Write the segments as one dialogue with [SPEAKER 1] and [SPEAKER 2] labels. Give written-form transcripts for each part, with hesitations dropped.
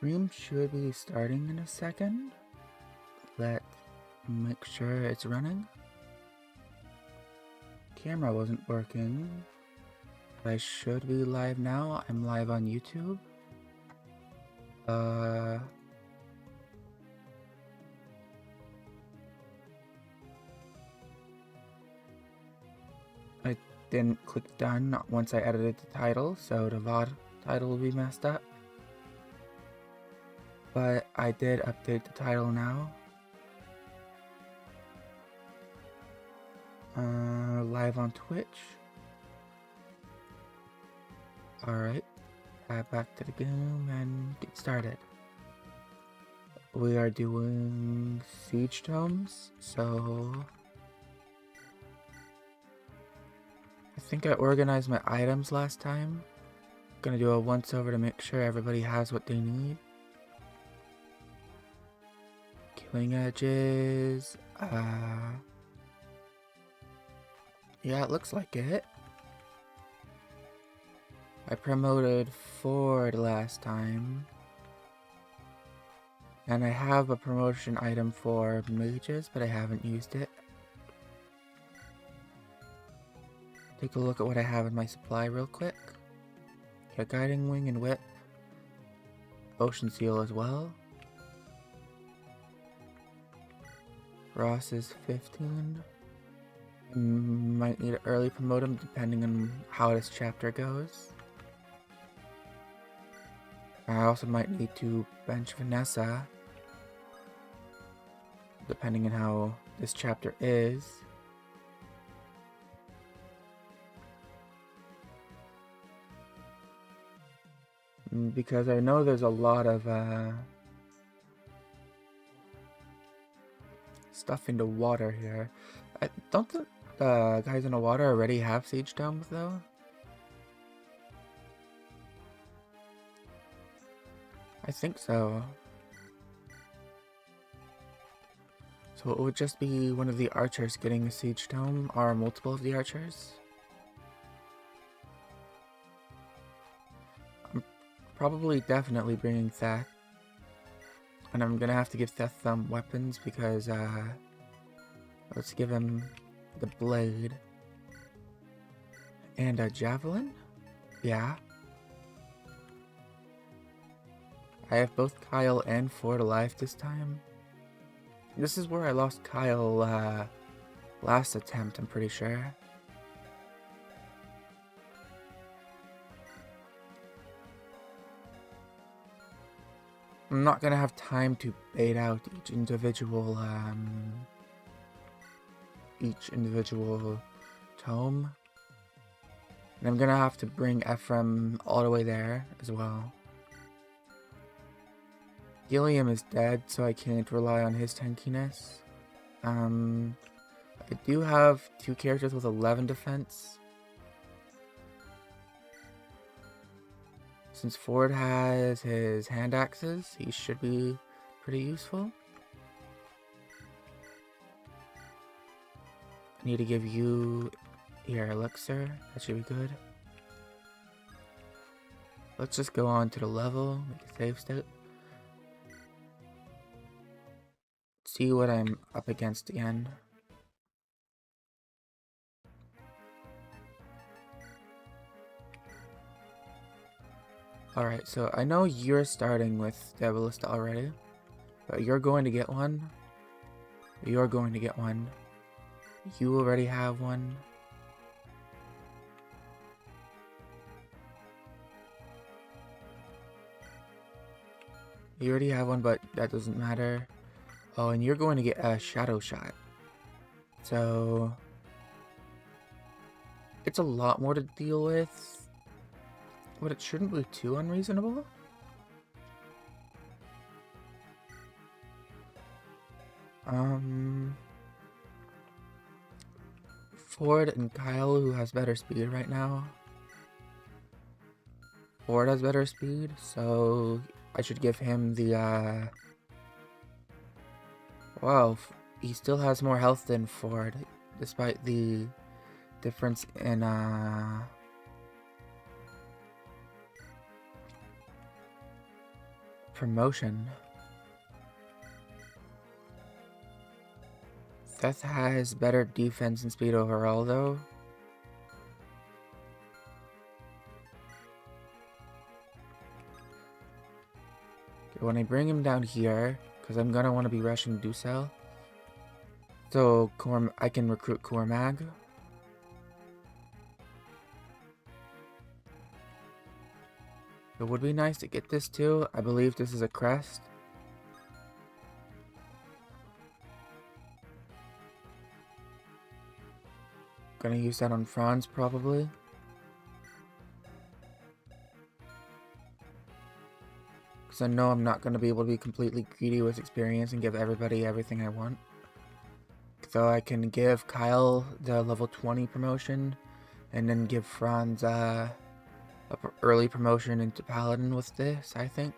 [SPEAKER 1] Stream should be starting in a second. Let's make sure it's running. Camera wasn't working. I should be live now. I'm live on YouTube. I didn't click done once I edited the title, so the VOD title will be messed up. But I did update the title now. Live on Twitch. Alright, back to the game and get started. We are doing siege tomes, so I think I organized my items last time. Gonna do a once over to make sure everybody has what they need. Killing edges, yeah, it looks like it. I promoted Ford last time. And I have a promotion item for mages, but I haven't used it. Take a look at what I have in my supply real quick. Got Guiding Wing and Whip. Ocean Seal as well. Ross is 15. Might need to early promote him depending on how this chapter goes. I also might need to bench Vanessa depending on how this chapter is. Because I know there's a lot of stuff in the water here. Don't the guys in the water already have siege domes though? I think so. So it would just be one of the archers getting a siege dome, or multiple of the archers. I'm probably definitely bringing Theth. And I'm gonna have to give Theth some weapons because, let's give him the blade. And a javelin? Yeah. I have both Kyle and Ford alive this time. This is where I lost Kyle last attempt, I'm pretty sure. I'm not gonna have time to bait out each individual tome. And I'm gonna have to bring Ephraim all the way there as well. Gilliam is dead, so I can't rely on his tankiness. I do have 2 characters with 11 defense. Since Ford has his hand axes, he should be pretty useful. I need to give you your elixir. That should be good. Let's just go on to the level, make a save state. See what I'm up against again. Alright, so I know you're starting with the ballista already, but you're going to get one. You're going to get one. You already have one. You already have one, but that doesn't matter. Oh, and you're going to get a shadow shot. So it's a lot more to deal with, but it shouldn't be too unreasonable. Ford and Kyle, who has better speed right now. Ford has better speed, so I should give him the, wow, he still has more health than Ford, despite the difference in, promotion. Seth has better defense and speed overall, though. Okay, when I bring him down here, because I'm gonna want to be rushing Ducel, so I can recruit Cormag. It would be nice to get this too. I believe this is a crest. Gonna use that on Franz probably. Because I know I'm not gonna be able to be completely greedy with experience and give everybody everything I want. So I can give Kyle the level 20 promotion and then give Franz early promotion into Paladin with this, I think.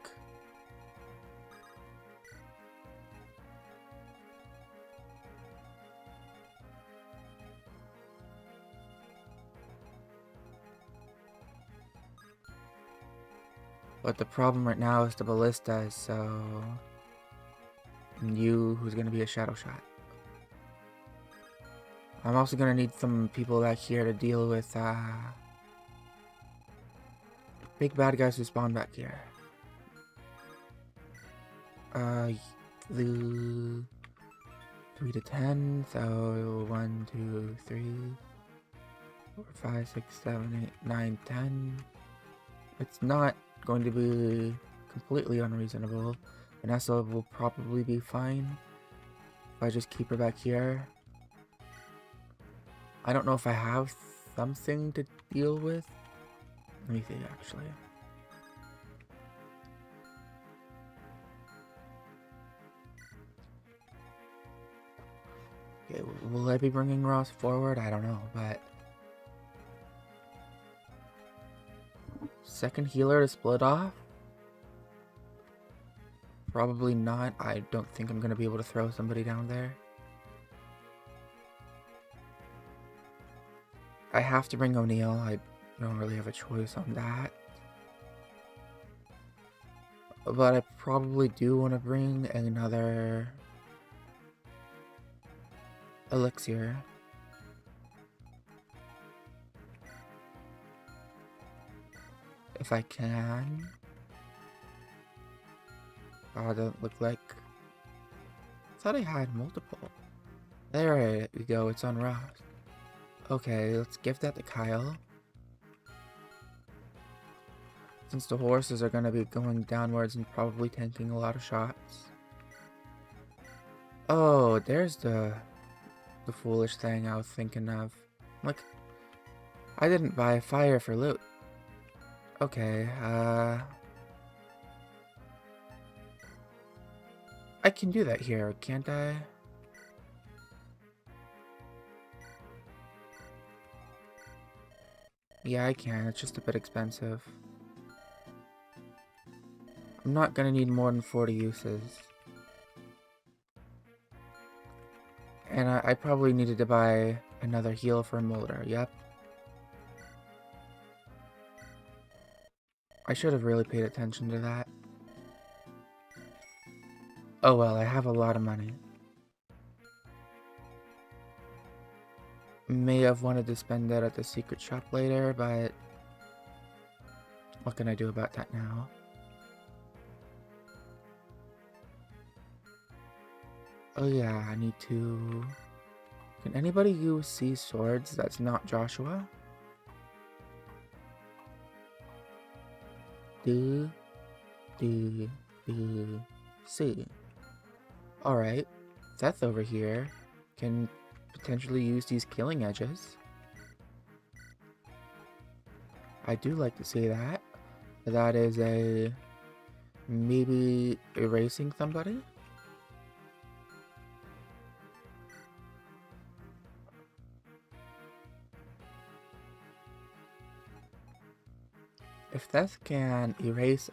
[SPEAKER 1] But the problem right now is the ballistas, so... And you, who's gonna be a shadow shot. I'm also gonna need some people back here to deal with big bad guys who spawn back here. The 3 to 10, so 1, 2, 3, 4, 5, 6, 7, 8, 9, 10. It's not going to be completely unreasonable. Vanessa will probably be fine if I just keep her back here. I don't know if I have something to deal with. Let me see, actually. Okay, will I be bringing Ross forward? I don't know, but... Second healer to split off? Probably not. I don't think I'm going to be able to throw somebody down there. I have to bring O'Neill. I don't really have a choice on that. But I probably do want to bring another elixir. If I can. Oh, it doesn't look like... I thought I had multiple. There we go, it's on Ross. Okay, let's give that to Kyle. Since the horses are going to be going downwards and probably tanking a lot of shots. Oh, there's the foolish thing I was thinking of. Like, I didn't buy fire for loot. Okay, I can do that here, can't I? Yeah, I can. It's just a bit expensive. I'm not gonna need more than 40 uses. And I probably needed to buy another heal for Molder, yep. I should have really paid attention to that. Oh well, I have a lot of money. May have wanted to spend that at the secret shop later, but what can I do about that now? Oh yeah, I need to... Can anybody use Sea Swords that's not Joshua? See. Alright, Seth over here can potentially use these killing edges. I do like to see that. That is a... maybe erasing somebody? If Seth can erase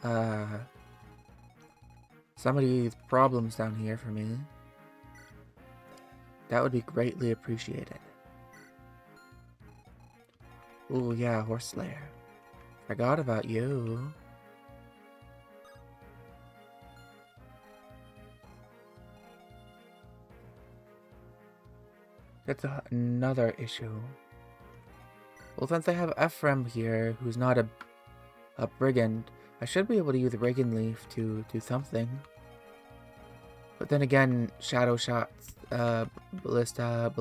[SPEAKER 1] somebody's problems down here for me, that would be greatly appreciated. Ooh, yeah, Horse Slayer. Forgot about you. That's another issue. Well, since I have Ephraim here, who's not a brigand, I should be able to use Reagan Leaf to do something. But then again, Shadow Shots, Ballista,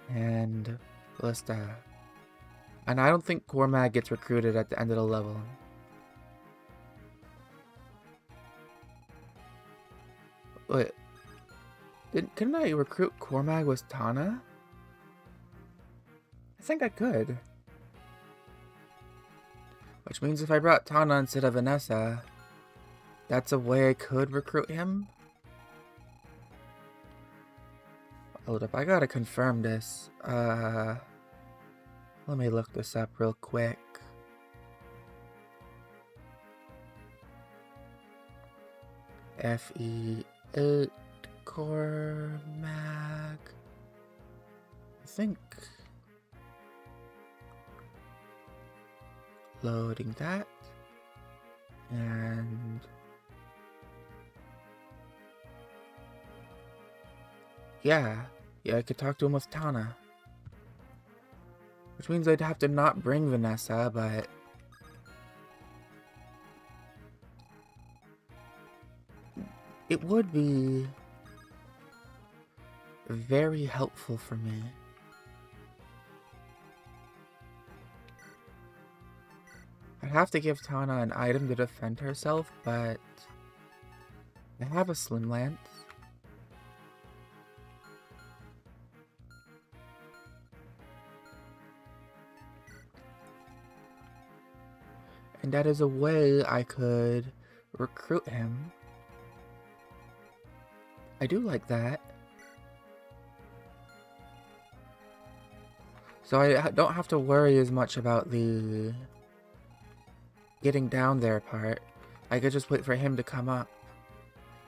[SPEAKER 1] and Ballista. And I don't think Cormag gets recruited at the end of the level. Wait, couldn't I recruit Cormag with Tana? I think I could. Which means if I brought Tana instead of Vanessa, that's a way I could recruit him? Hold up, I gotta confirm this. Let me look this up real quick. FE8 Cormag. I think. Loading that. And yeah, I could talk to him with Tana. Which means I'd have to not bring Vanessa, but it would be very helpful for me. I'd have to give Tana an item to defend herself, but I have a Slim Lance. And that is a way I could recruit him. I do like that. So I don't have to worry as much about the getting down there part. I could just wait for him to come up.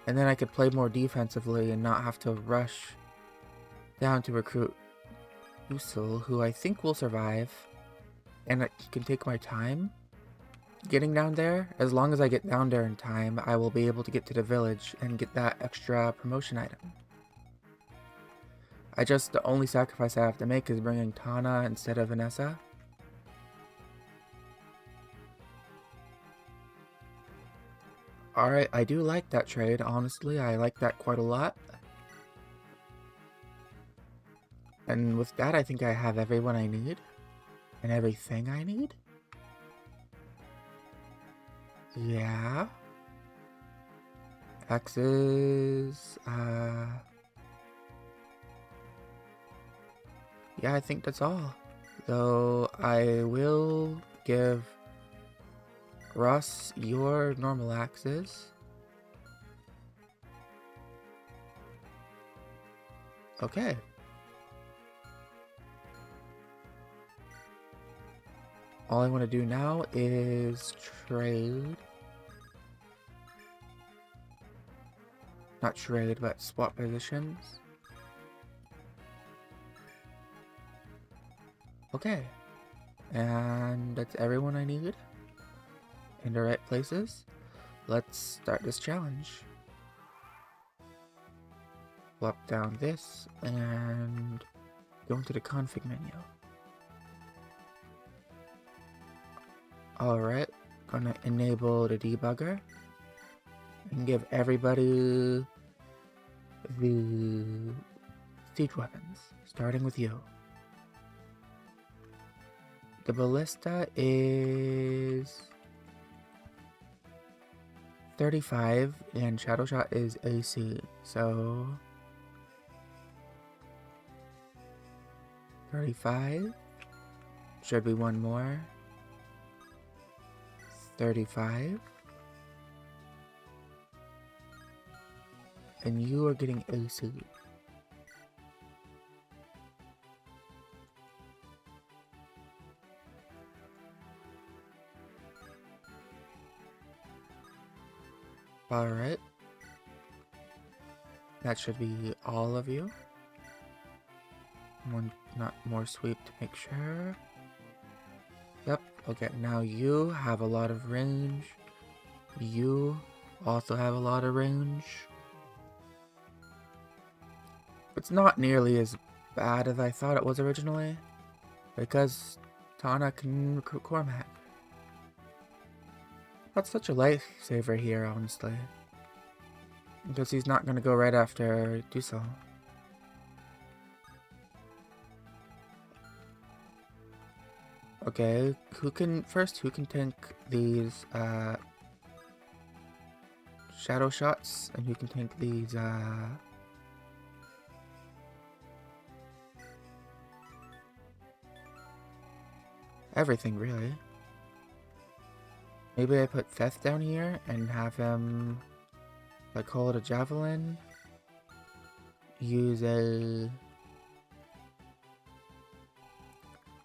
[SPEAKER 1] And then I could play more defensively and not have to rush down to recruit Usul, who I think will survive. And I can take my time getting down there. As long as I get down there in time, I will be able to get to the village and get that extra promotion item. The only sacrifice I have to make is bringing Tana instead of Vanessa. Alright, I do like that trade, honestly. I like that quite a lot. And with that, I think I have everyone I need. And everything I need. Yeah. X's, yeah, I think that's all. Though I will give Russ your normal axes. Okay. All I want to do now is trade. Not trade, but swap positions. Okay. And that's everyone I need in the right places. Let's start this challenge. Flop down this and go into the config menu. Alright, gonna enable the debugger and give everybody the siege weapons, starting with you. The ballista is 35 and shadow shot is AC, so 35, should be one more. 35, and you are getting AC. Alright, that should be all of you. One, not more sweep to make sure. Yep, okay, now you have a lot of range. You also have a lot of range. It's not nearly as bad as I thought it was originally, because Tana can recruit Cormac. That's such a lifesaver here, honestly. Because he's not going to go right after Dusel. Okay, who can tank these shadow shots, and who can tank these everything really. Maybe I put Theth down here and have him like hold a javelin, use a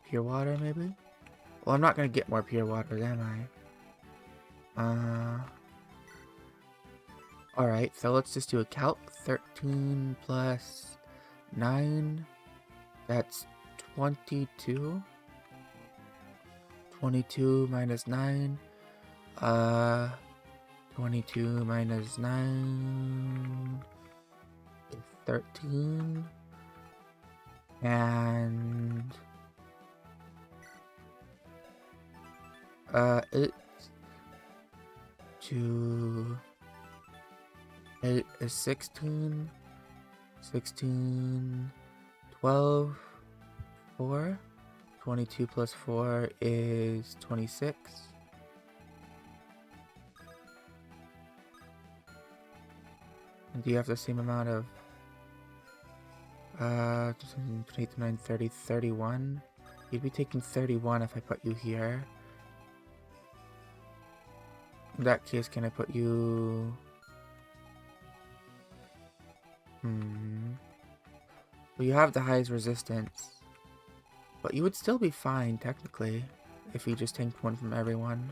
[SPEAKER 1] pure water maybe? Well, I'm not gonna get more pure water, am I? Alright, so let's just do a calc. 13 plus 9, that's 22. 22 minus 9, 22 minus 9 is 13, and 8 to 8 is 16, 16, 12, 4, 22 plus 4 is 26. And do you have the same amount of 28 to 9, 30, 31? You'd be taking 31 if I put you here. In that case, can I put you... Well, you have the highest resistance. But you would still be fine, technically, if you just tanked one from everyone.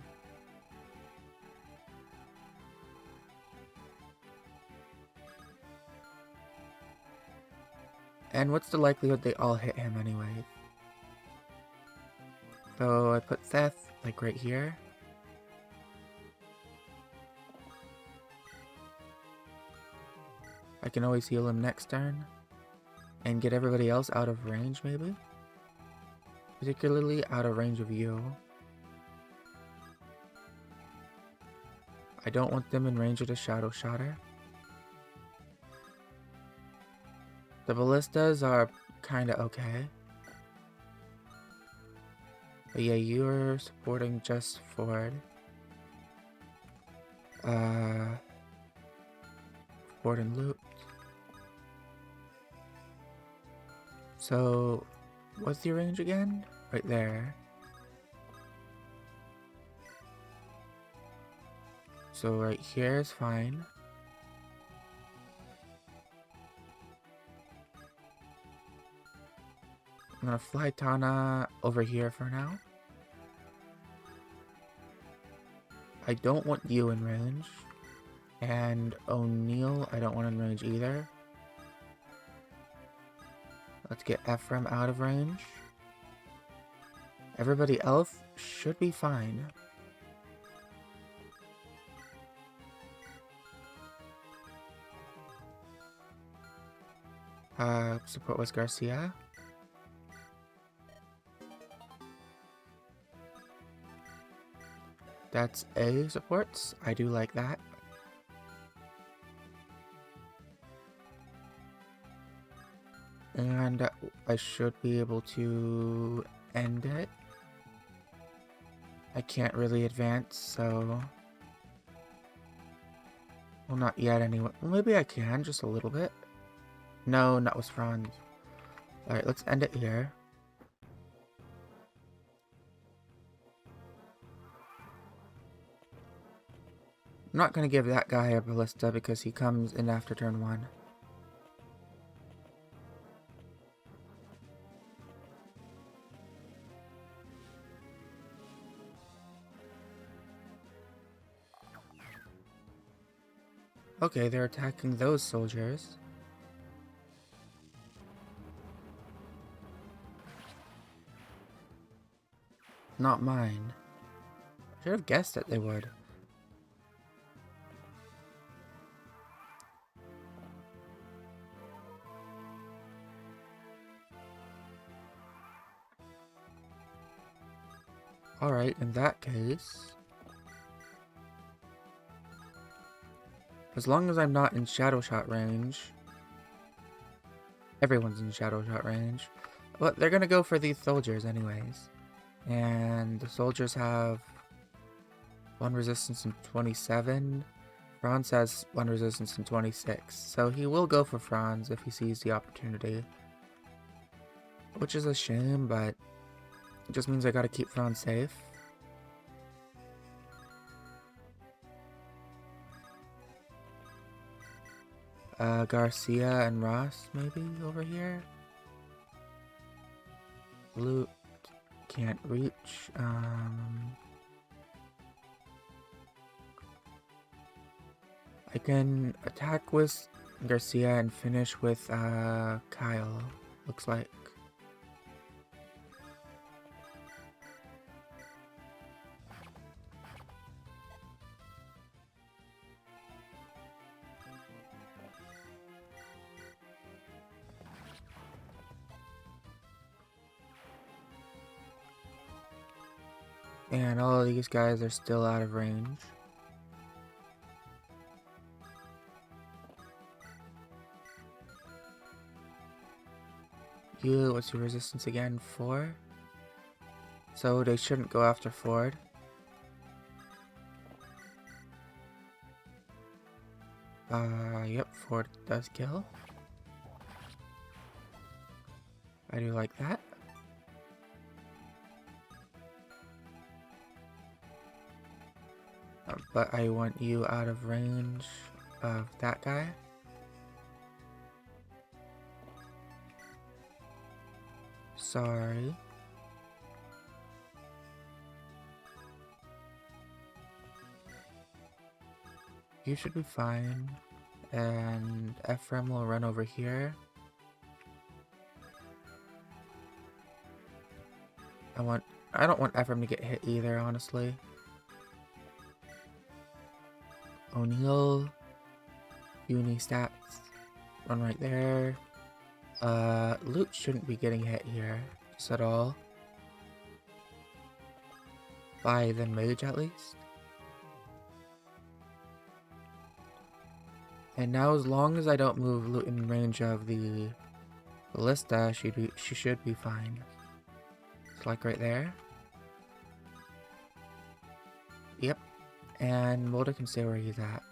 [SPEAKER 1] And what's the likelihood they all hit him anyway? So I put Seth, like right here. I can always heal him next turn. And get everybody else out of range, maybe? Particularly out of range of you. I don't want them in range of the Shadow Shotter. The ballistas are kinda okay. But yeah, you're supporting just forward. Forward and loop. So, what's your range again? Right there. So right here is fine. I'm gonna fly Tana over here for now. I don't want you in range. And O'Neill, I don't want in range either. Let's get Ephraim out of range. Everybody else should be fine. Support was Garcia. That's A supports. I do like that. And I should be able to end it. I can't really advance, so... Well, not yet anyway. Well, maybe I can, just a little bit. No, not with Franz. Alright, let's end it here. I'm not going to give that guy a ballista because he comes in after turn 1. Okay, they're attacking those soldiers. Not mine. Should have guessed that they would. Alright, in that case, as long as I'm not in shadow shot range, everyone's in shadow shot range, but they're gonna go for these soldiers anyways. And the soldiers have 1 resistance and 27. Franz has 1 resistance and 26, so he will go for Franz if he sees the opportunity. Which is a shame, but it just means I gotta keep Franz safe. Garcia and Ross maybe over here? Loot can't reach. I can attack with Garcia and finish with Kyle, looks like. And all of these guys are still out of range. You, what's your resistance again? 4? So they shouldn't go after Ford. Yep, Ford does kill. I do like that. But I want you out of range of that guy. Sorry. You should be fine. And Ephraim will run over here. I don't want Ephraim to get hit either, honestly. O'Neill, uni stats, run right there. Loot shouldn't be getting hit here, just at all. By the mage, at least. And now, as long as I don't move Loot in range of the ballista, she should be fine. It's like right there. Yep. And Mulder can stay where he's at.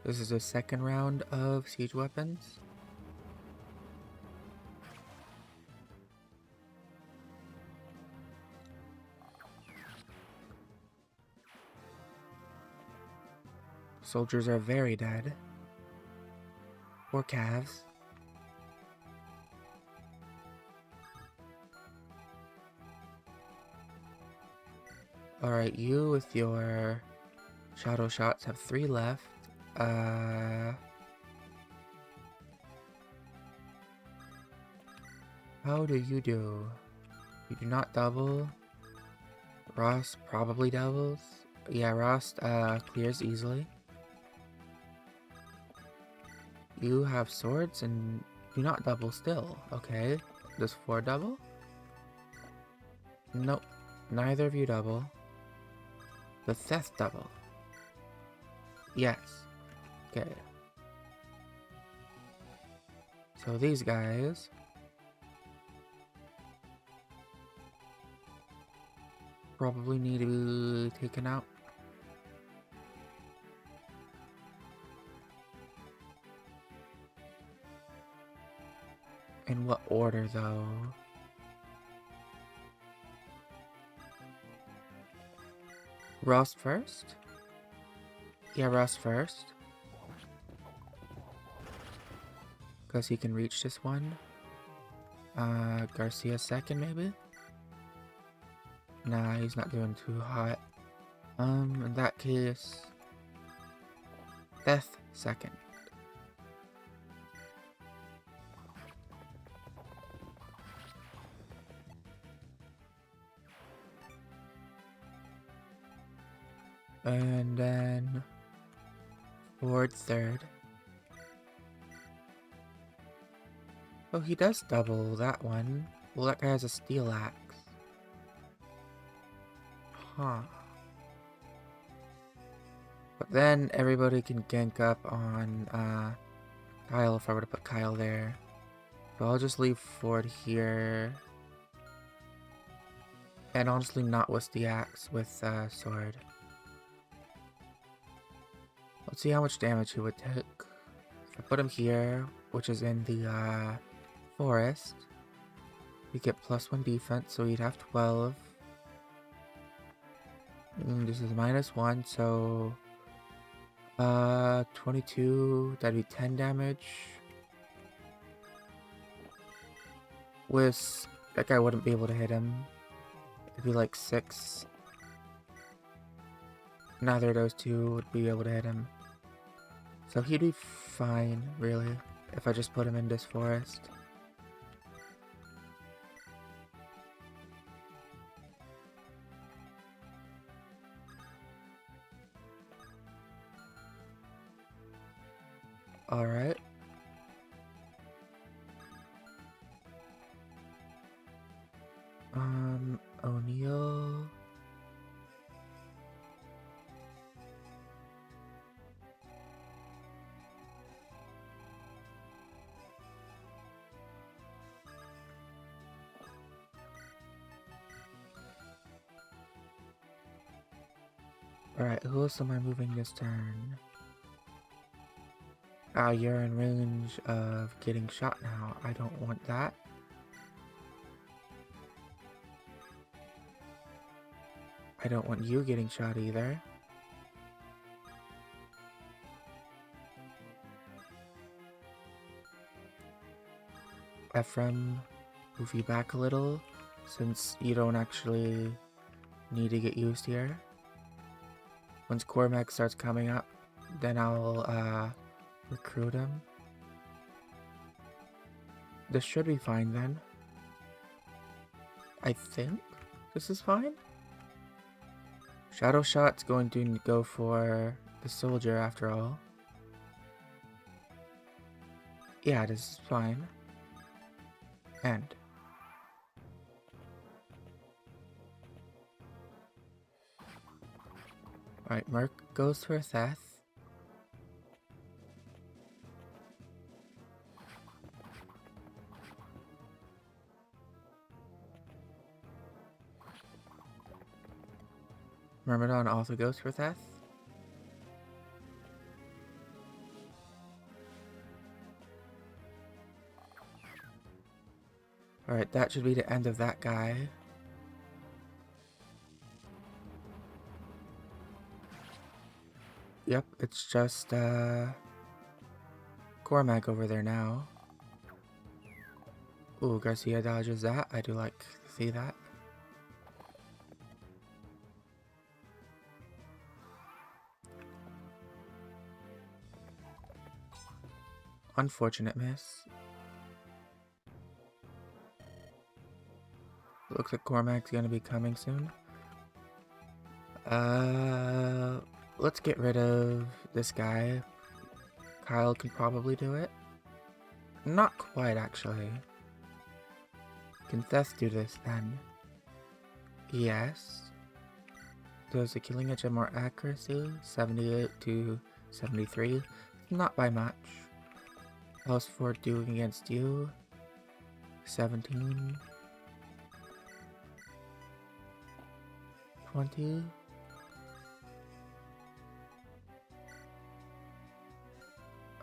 [SPEAKER 1] This is the second round of siege weapons. Soldiers are very dead. Or calves. Alright, you with your shadow shots have 3 left. How do you do? You do not double. Ross probably doubles. Yeah, Ross clears easily. You have swords and do not double still. Okay. Does 4 double? Nope. Neither of you double. The theft double. Yes. Okay. So these guys probably need to be taken out. In what order, though? Ross first? Yeah, Ross first. Because he can reach this one. Garcia second, maybe? Nah, he's not doing too hot. In that case... Death second. And then Ford third. Oh, he does double that one. Well, that guy has a steel axe. Huh. But then everybody can gank up on Kyle if I were to put Kyle there. So I'll just leave Ford here. And honestly not with the axe, with sword. Let's see how much damage he would take. If I put him here, which is in the forest, we get +1 defense, so he'd have 12. This is -1, so 22, that'd be 10 damage. With that guy wouldn't be able to hit him. It'd be like 6. Neither of those two would be able to hit him. So he'd be fine, really, if I just put him in this forest. Alright. O'Neill. Alright, who else am I moving this turn? You're in range of getting shot now. I don't want that. I don't want you getting shot either. Ephraim, move you back a little, since you don't actually need to get used here. Once Cormac starts coming up, then I'll recruit him. This should be fine then. I think this is fine. Shadow Shot's going to go for the soldier after all. Yeah, this is fine. End. Alright, Merc goes for Theth. Myrmidon also goes for Theth. Alright, that should be the end of that guy. Yep, it's just Cormac over there now. Ooh, Garcia dodges that. I do like to see that. Unfortunate miss. Looks like Cormac's gonna be coming soon. Let's get rid of this guy. Kyle can probably do it. Not quite, actually. Can Theth do this then? Yes. Does the killing edge have more accuracy? 78 to 73. Not by much. How's Ford doing against you? 17. 20.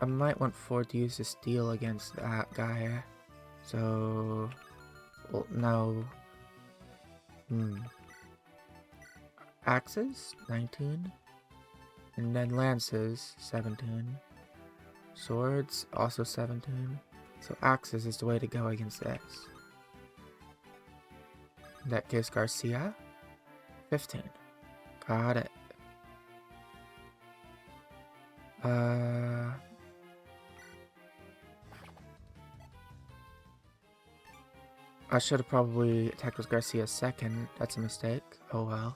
[SPEAKER 1] I might want Ford to use the steel against that guy. So... well, no. Axes? 19. And then lances? 17. Swords? Also 17. So axes is the way to go against this. In that case, Garcia? 15. Got it. I should have probably attacked with Garcia second. That's a mistake. Oh well.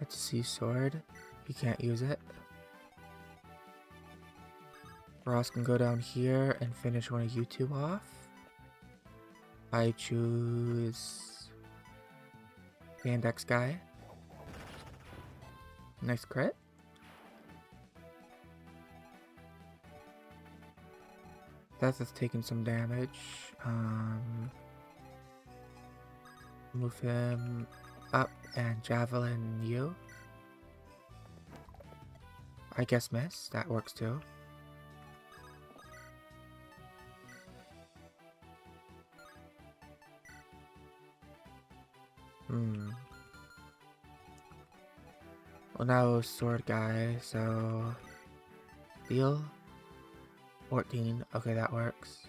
[SPEAKER 1] That's a sea sword. He can't use it. Ross can go down here and finish one of you two off. I choose the index guy. Nice crit. Death is taking some damage. Move him up and javelin you. I guess miss. That works too. Well, now sword guy, so deal 14. Okay, that works.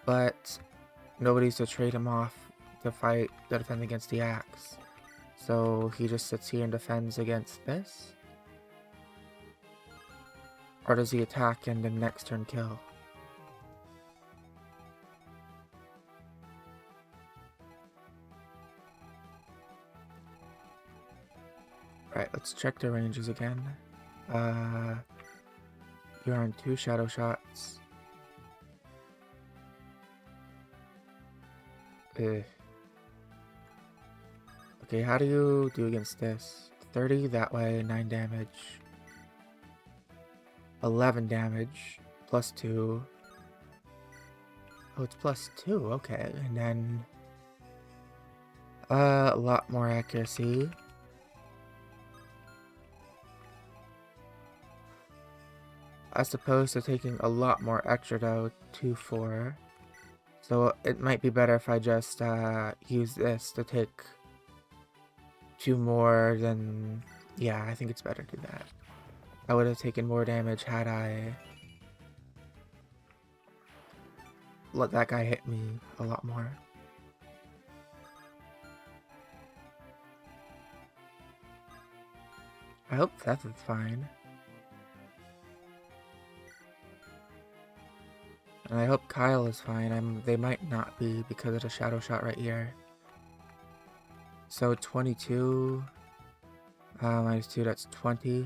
[SPEAKER 1] But nobody's to trade him off to fight to defend against the axe. So he just sits here and defends against this? Or does he attack and then next turn kill? Right, let's check the ranges again. You're on 2 shadow shots. Ugh. Okay, how do you do against this? 30 that way, 9 damage. 11 damage, plus 2. Oh, it's plus 2, okay. And then a lot more accuracy. As opposed to taking a lot more extra though, 2-4. So it might be better if I just use this to take 2 more than... Yeah, I think it's better to do that. I would have taken more damage had I let that guy hit me a lot more. I hope Theth is fine. And I hope Kyle is fine. They might not be because of the shadow shot right here. So 22 minus 2, that's 20.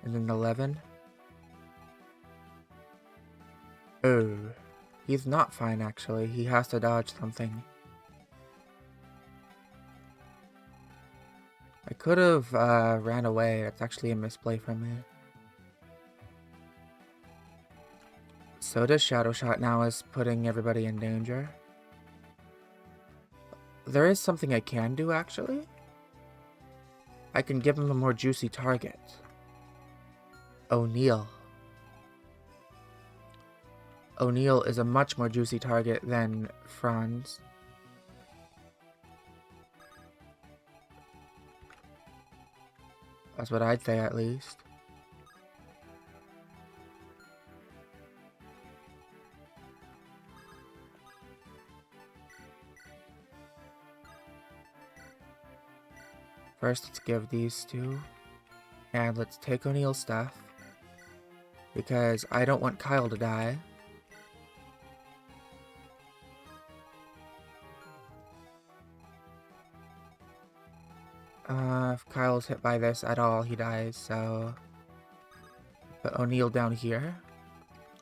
[SPEAKER 1] And then 11. Oh, he's not fine actually. He has to dodge something. I could have ran away. That's actually a misplay from me. So this shadow shot now is putting everybody in danger. There is something I can do actually. I can give him a more juicy target. O'Neill. O'Neill is a much more juicy target than Franz. That's what I'd say at least. First, let's give these two. And let's take O'Neill's stuff. Because I don't want Kyle to die. If Kyle's hit by this at all, he dies, so... Put O'Neill down here.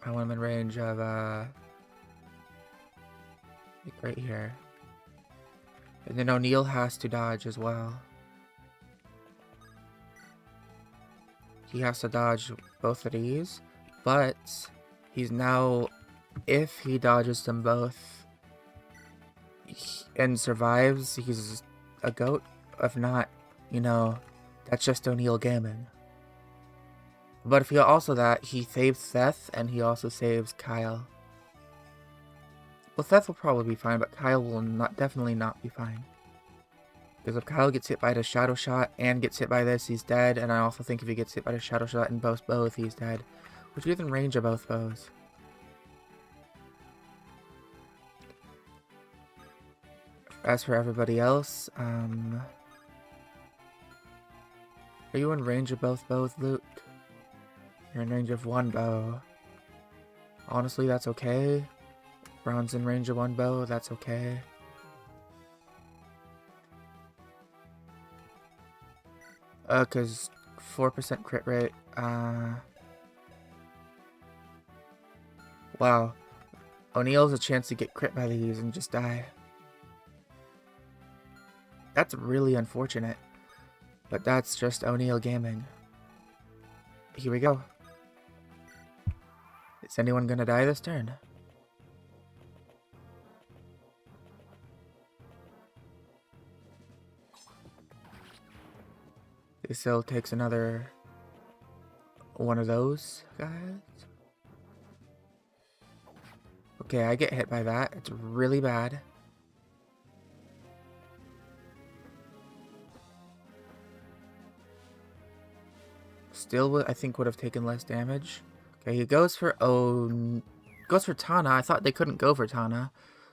[SPEAKER 1] I want him in range of, like right here. And then O'Neill has to dodge as well. He has to dodge both of these, but he's now, if he dodges them both and survives, he's a goat. If not, you know, that's just O'Neill gaming. But if he also that, he saves Seth and he also saves Kyle. Well, Seth will probably be fine, but Kyle will definitely not be fine. Because if Kyle gets hit by the shadow shot and gets hit by this, he's dead. And I also think if he gets hit by the shadow shot and both, he's dead. Which is in range of both bows. As for everybody else, are you in range of both bows, Luke? You're in range of one bow. Honestly, that's okay. Brown's in range of one bow, that's okay. Cause 4% crit rate. Wow. O'Neal has a chance to get crit by these and just die. That's really unfortunate. But that's just O'Neal Gaming. Here we go. Is anyone gonna die this turn? This still takes another one of those guys. Okay, I get hit by that. It's really bad. Still, I think would have taken less damage. Okay, he goes for Tana. I thought they couldn't go for Tana.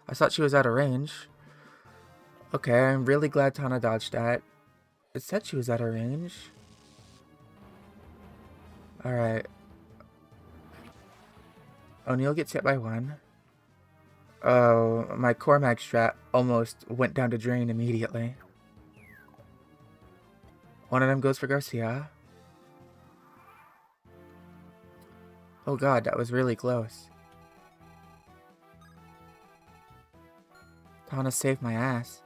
[SPEAKER 1] I thought she was out of range. Okay, I'm really glad Tana dodged that. It said she was out of range. Alright. O'Neal gets hit by 1. Oh, my Cormac strat almost went down to drain immediately. One of them goes for Garcia. Oh god, that was really close. Tana saved my ass.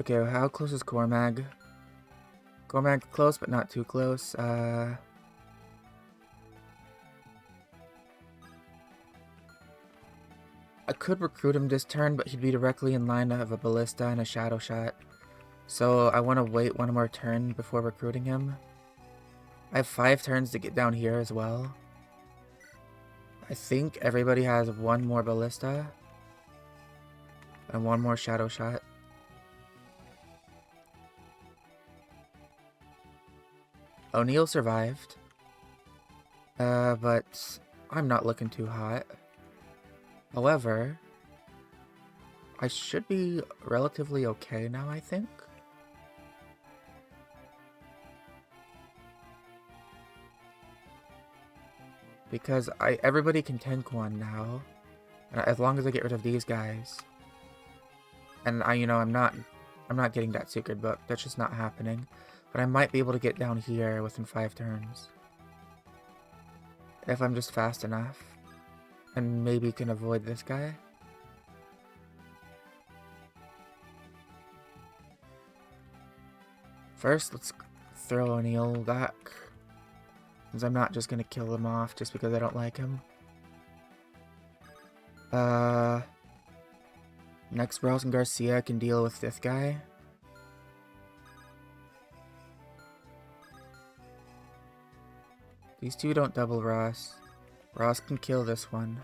[SPEAKER 1] Okay, well, how close is Cormag? Cormag close, but not too close. I could recruit him this turn, but he'd be directly in line of a ballista and a shadow shot. So I want to wait one more turn before recruiting him. I have 5 turns to get down here as well. I think everybody has 1 more ballista and 1 more shadow shot. O'Neal survived, but I'm not looking too hot. However, I should be relatively okay now, I think. Because everybody can tank 1 now, as long as I get rid of these guys. And I'm not getting that secret book. That's just not happening. But I might be able to get down here within 5 turns. If I'm just fast enough. And maybe can avoid this guy. First, let's throw O'Neal back. Because I'm not just going to kill him off just because I don't like him. Next, Ross and Garcia can deal with this guy. These 2 don't double Ross. Ross can kill this one.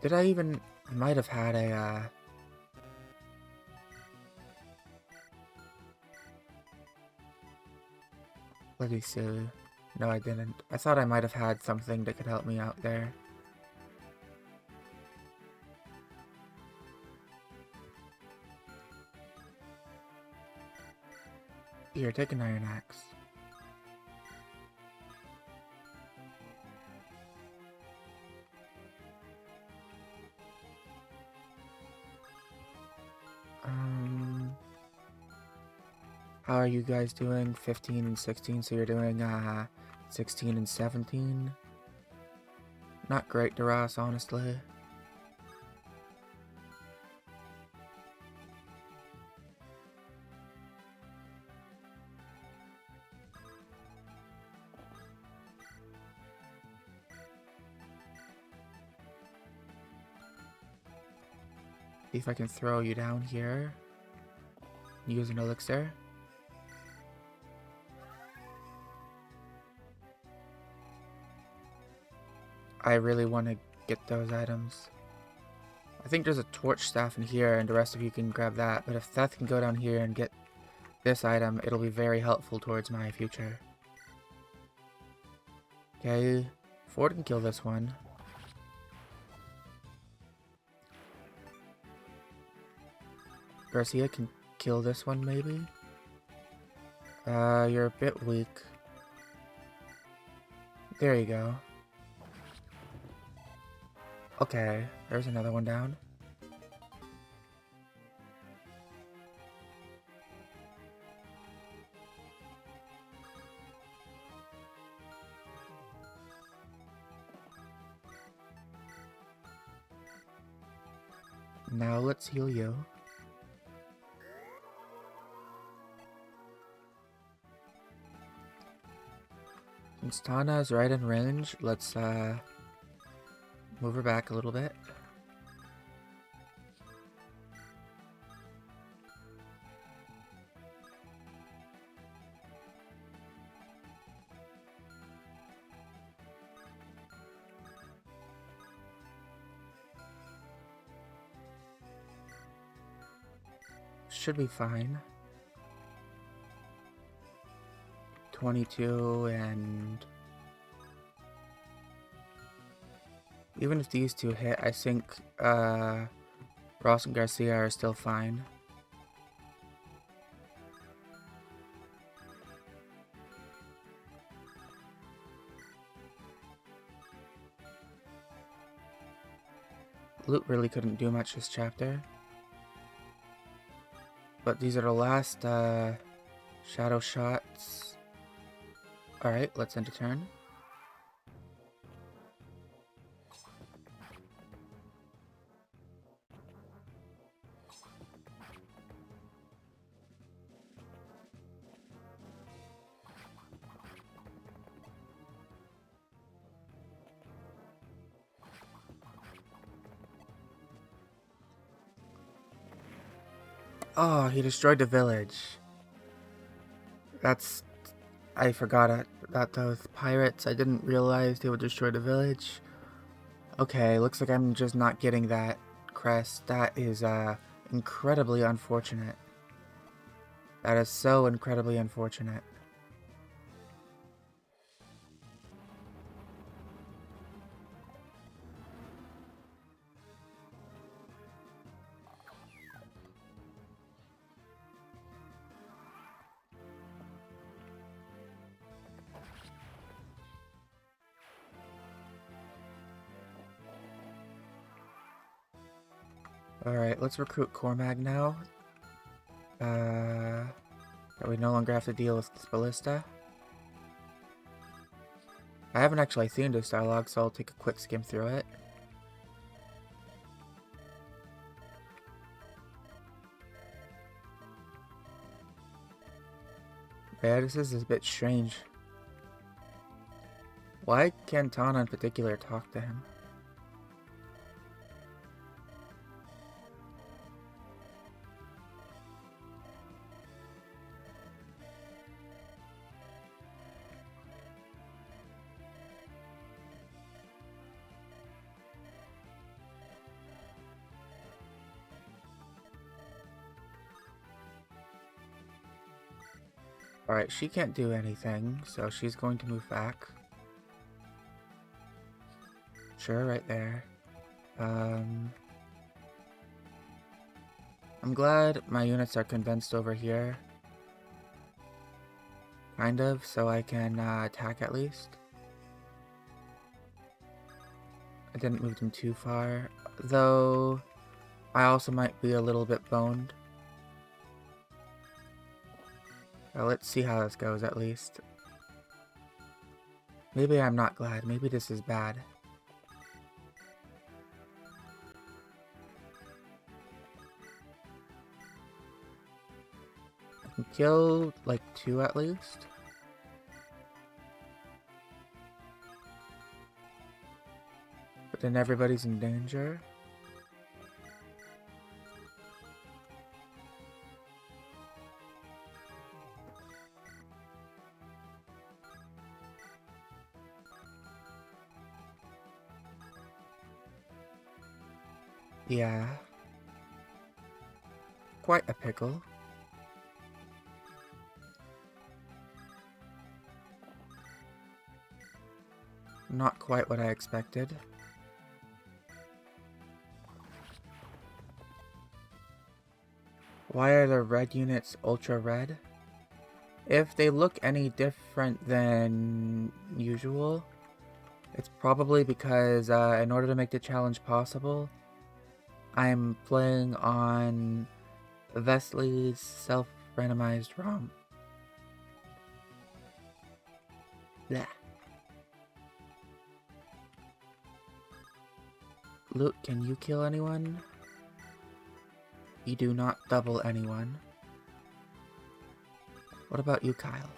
[SPEAKER 1] Did I even... I might have had a, Let me see. No, I didn't. I thought I might have had something that could help me out there. Here, take an iron axe. How are you guys doing? 15 and 16, so you're doing 16 and 17. Not great to Ross, honestly. See if I can throw you down here. Use an elixir. I really want to get those items. I think there's a torch staff in here and the rest of you can grab that, but if Seth can go down here and get this item, it'll be very helpful towards my future. Okay, Ford can kill this one. Garcia can kill this one, maybe? You're a bit weak. There you go. Okay, there's another one down. Now let's heal you. Since Tana is right in range, let's move her back a little bit. Should be fine. 22 and... Even if these two hit, I think Ross and Garcia are still fine. Loot really couldn't do much this chapter. But these are the last shadow shots. Alright, let's end a turn. Oh, he destroyed the village. That's... I forgot about those pirates. I didn't realize they would destroy the village. Okay, looks like I'm just not getting that crest. That is incredibly unfortunate. That is so incredibly unfortunate. Alright, let's recruit Cormag now. That we no longer have to deal with this ballista. I haven't actually seen this dialogue, so I'll take a quick skim through it. Yeah, this is a bit strange. Why can't Tana in particular talk to him? Alright, she can't do anything, so she's going to move back. Sure, right there. I'm glad my units are condensed over here. Kind of, so I can attack at least. I didn't move them too far, though I also might be a little bit boned. Let's see how this goes at least. Maybe I'm not glad. Maybe this is bad. I can kill like 2 at least. But then everybody's in danger. Yeah. Quite a pickle. Not quite what I expected. Why are the red units ultra red? If they look any different than usual, It's probably because in order to make the challenge possible, I'm playing on Vesley's self-randomized ROM. Blah. Luke, can you kill anyone? You do not double anyone. What about you, Kyle?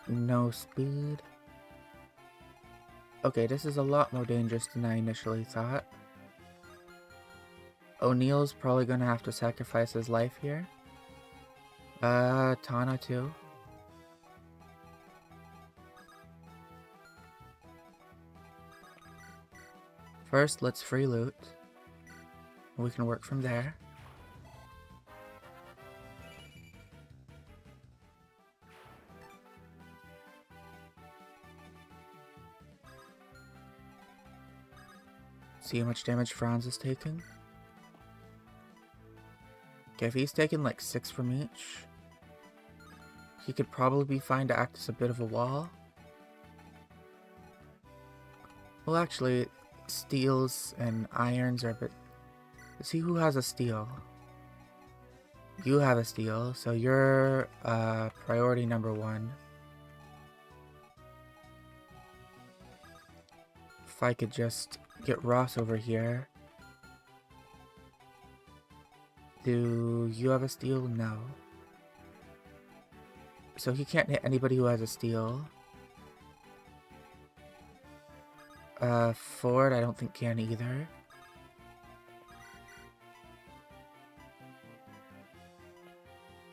[SPEAKER 1] No speed. Okay, this is a lot more dangerous than I initially thought. O'Neill's probably gonna have to sacrifice his life here. Tana too. First, let's free loot. We can work from there. See how much damage Franz is taking? Okay, if he's taking like 6 from each, he could probably be fine to act as a bit of a wall. Well, actually, steels and irons are a bit... See who has a steel. You have a steel, so you're priority number 1. If I could just get Ross over here. Do you have a steel? No. So he can't hit anybody who has a steel. Ford, I don't think can either.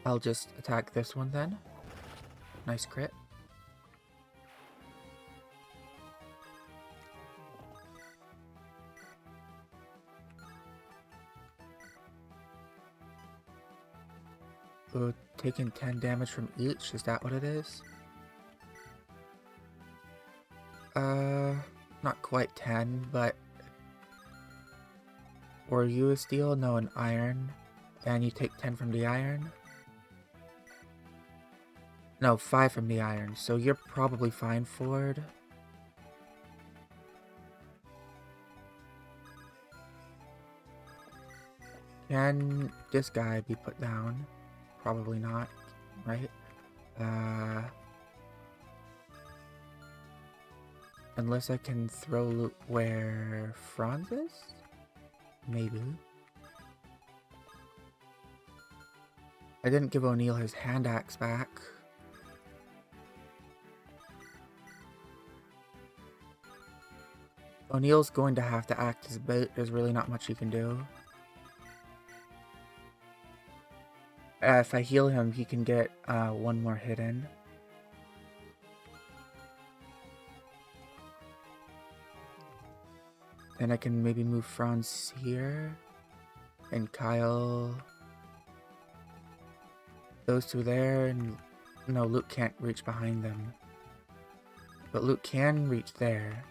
[SPEAKER 1] I'll just attack this one then. Nice crit. Ooh, taking 10 damage from each, is that what it is? Not quite 10, but... Were you a steel? No, an iron. And you take 10 from the iron? No, 5 from the iron, so you're probably fine, Ford. Can this guy be put down? Probably not, right? Unless I can throw loot where Franz is? Maybe. I didn't give O'Neill his hand axe back. O'Neill's going to have to act as bait. There's really not much he can do. If I heal him, he can get one more hit in. Then I can maybe move Franz here. And Kyle. Those two there. And no, Luke can't reach behind them. But Luke can reach there.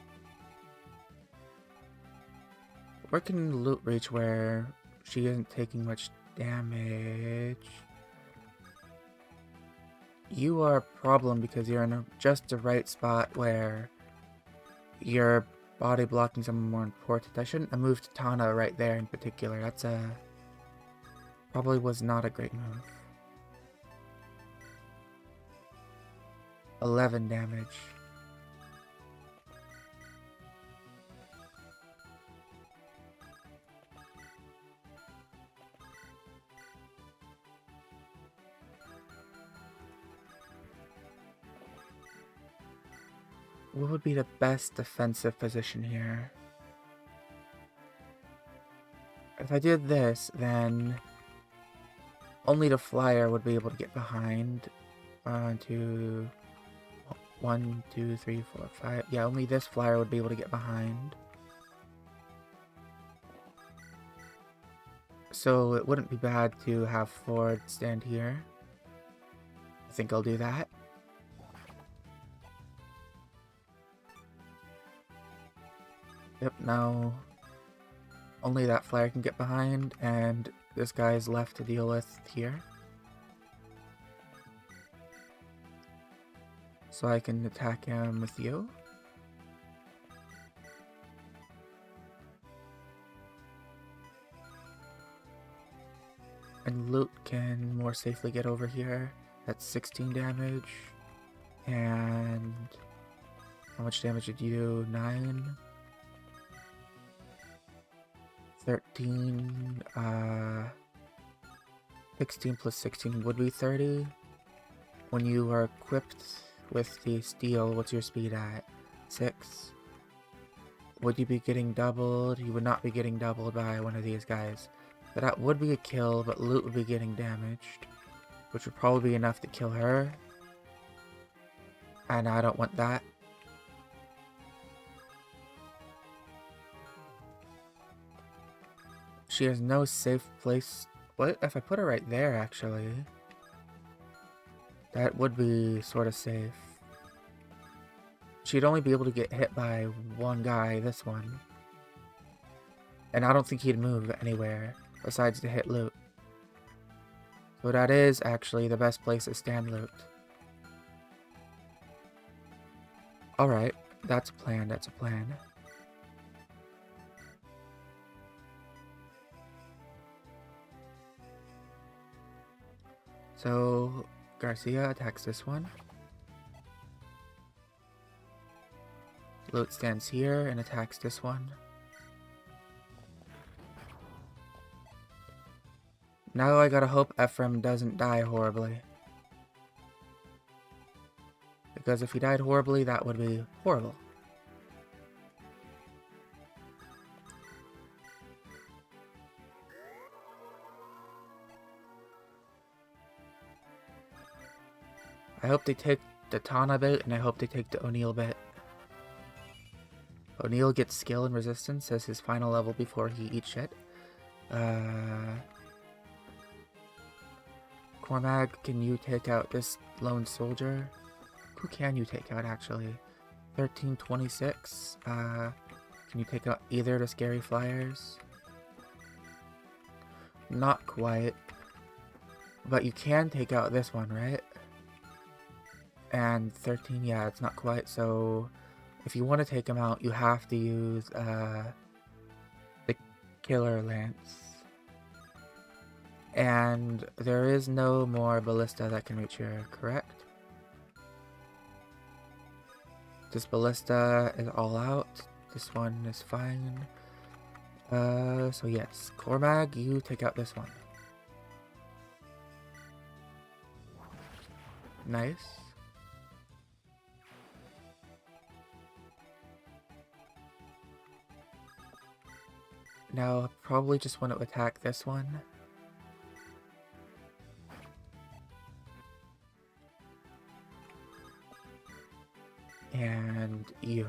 [SPEAKER 1] Where can Luke reach where she isn't taking much damage? You are a problem because you're in just the right spot where you're body blocking someone more important. I shouldn't have moved Tana right there in particular. That's probably was not a great move. 11 damage. What would be the best defensive position here? If I did this, then only the flyer would be able to get behind. 1, 2, 3, 4, 5. Yeah, only this flyer would be able to get behind. So it wouldn't be bad to have Ford stand here. I think I'll do that. Yep, now only that flyer can get behind, and this guy's left to deal with here. So I can attack him with you. And Loot can more safely get over here. That's 16 damage. And how much damage did you do? 9? 13, 16 plus 16 would be 30. When you are equipped with the steel, what's your speed at? 6. Would you be getting doubled? You would not be getting doubled by one of these guys. So that would be a kill, but Loot would be getting damaged, which would probably be enough to kill her. And I don't want that. She has no safe place. What if I put her right there, actually? That would be sort of safe. She'd only be able to get hit by one guy, this one. And I don't think he'd move anywhere besides to hit Loot. So that is actually the best place to stand Loot. Alright, that's a plan, that's a plan. So, Garcia attacks this one. Loot stands here and attacks this one. Now I gotta hope Ephraim doesn't die horribly. Because if he died horribly, that would be horrible. I hope they take the Tana bit, and I hope they take the O'Neill bit. O'Neill gets skill and resistance as his final level before he eats shit. Cormac, can you take out this lone soldier? Who can you take out, actually? 1326. Can you take out either the scary flyers? Not quite. But you can take out this one, right? And 13, yeah, it's not quite. So if you want to take him out, you have to use the Killer Lance. And there is no more ballista that can reach here, correct? This ballista is all out. This one is fine. So yes, Cormag, you take out this one. Nice. Now, I probably just want to attack this one. And you.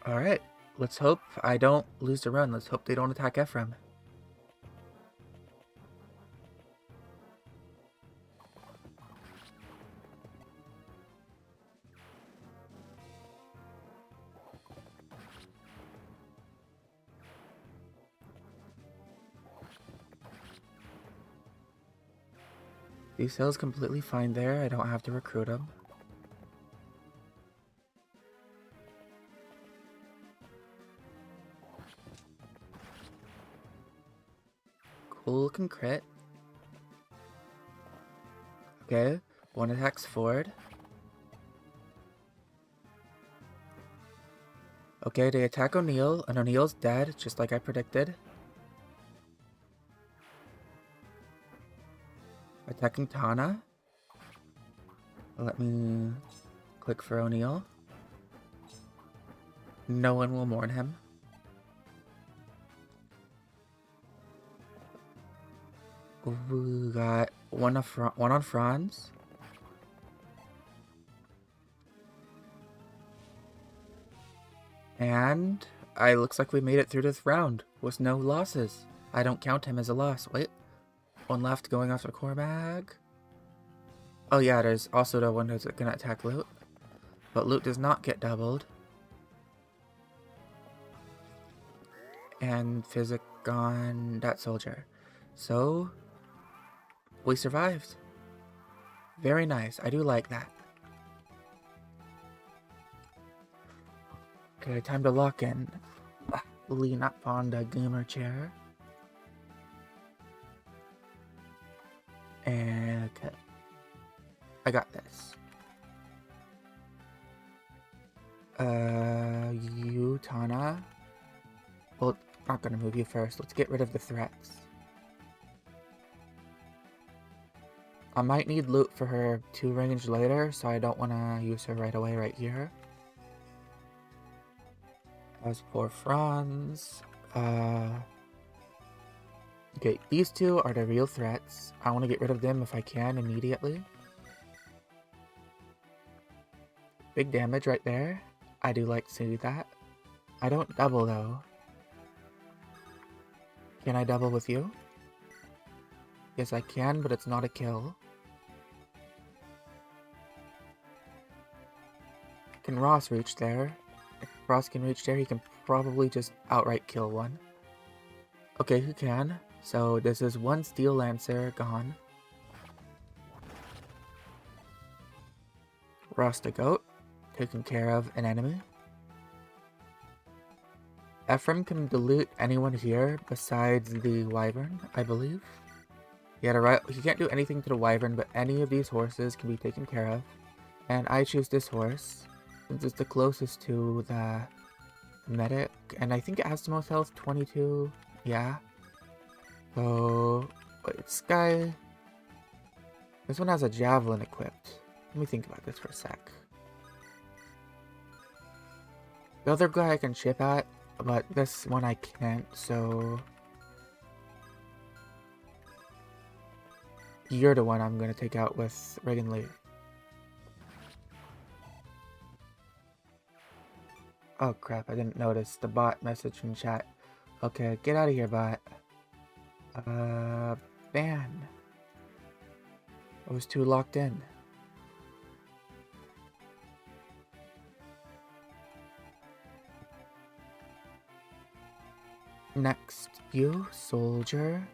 [SPEAKER 1] Alright, let's hope I don't lose the run. Let's hope they don't attack Ephraim. These cells completely fine there. I don't have to recruit them. Cool looking crit. Okay, one attacks forward. Okay, they attack O'Neill, and O'Neill's dead, just like I predicted. Attacking Tana. Let me click for O'Neill. No one will mourn him. We got one on Franz. And it looks like we made it through this round with no losses. I don't count him as a loss. Wait. One left going after Cormag. Oh yeah, there's also the one that's gonna attack Loot. But Loot does not get doubled. And Physic on that soldier. So, we survived. Very nice. I do like that. Okay, time to lock in. lean up on the gamer chair. And okay. I got this. You, Tana. Well, not gonna move you first. Let's get rid of the threats. I might need loot for her 2 range later, so I don't want to use her right away right here. As for Franz, okay, these 2 are the real threats. I want to get rid of them if I can immediately. Big damage right there. I do like to see that. I don't double though. Can I double with you? Yes, I can, but it's not a kill. Can Ross reach there? If Ross can reach there, he can probably just outright kill one. Okay, he can. So this is 1 Steel Lancer gone. Ross the Goat, taking care of an enemy. Ephraim can dilute anyone here besides the Wyvern, I believe. He can't do anything to the Wyvern, but any of these horses can be taken care of. And I choose this horse, since it's the closest to the medic, and I think it has the most health, 22, yeah. So, wait, this guy, this one has a javelin equipped. Let me think about this for a sec. The other guy I can chip at, but this one I can't, so... You're the one I'm gonna take out with Reagan Lee. Oh crap, I didn't notice the bot message in chat. Okay, get out of here, bot. Ban. I was too locked in. Next, you, soldier.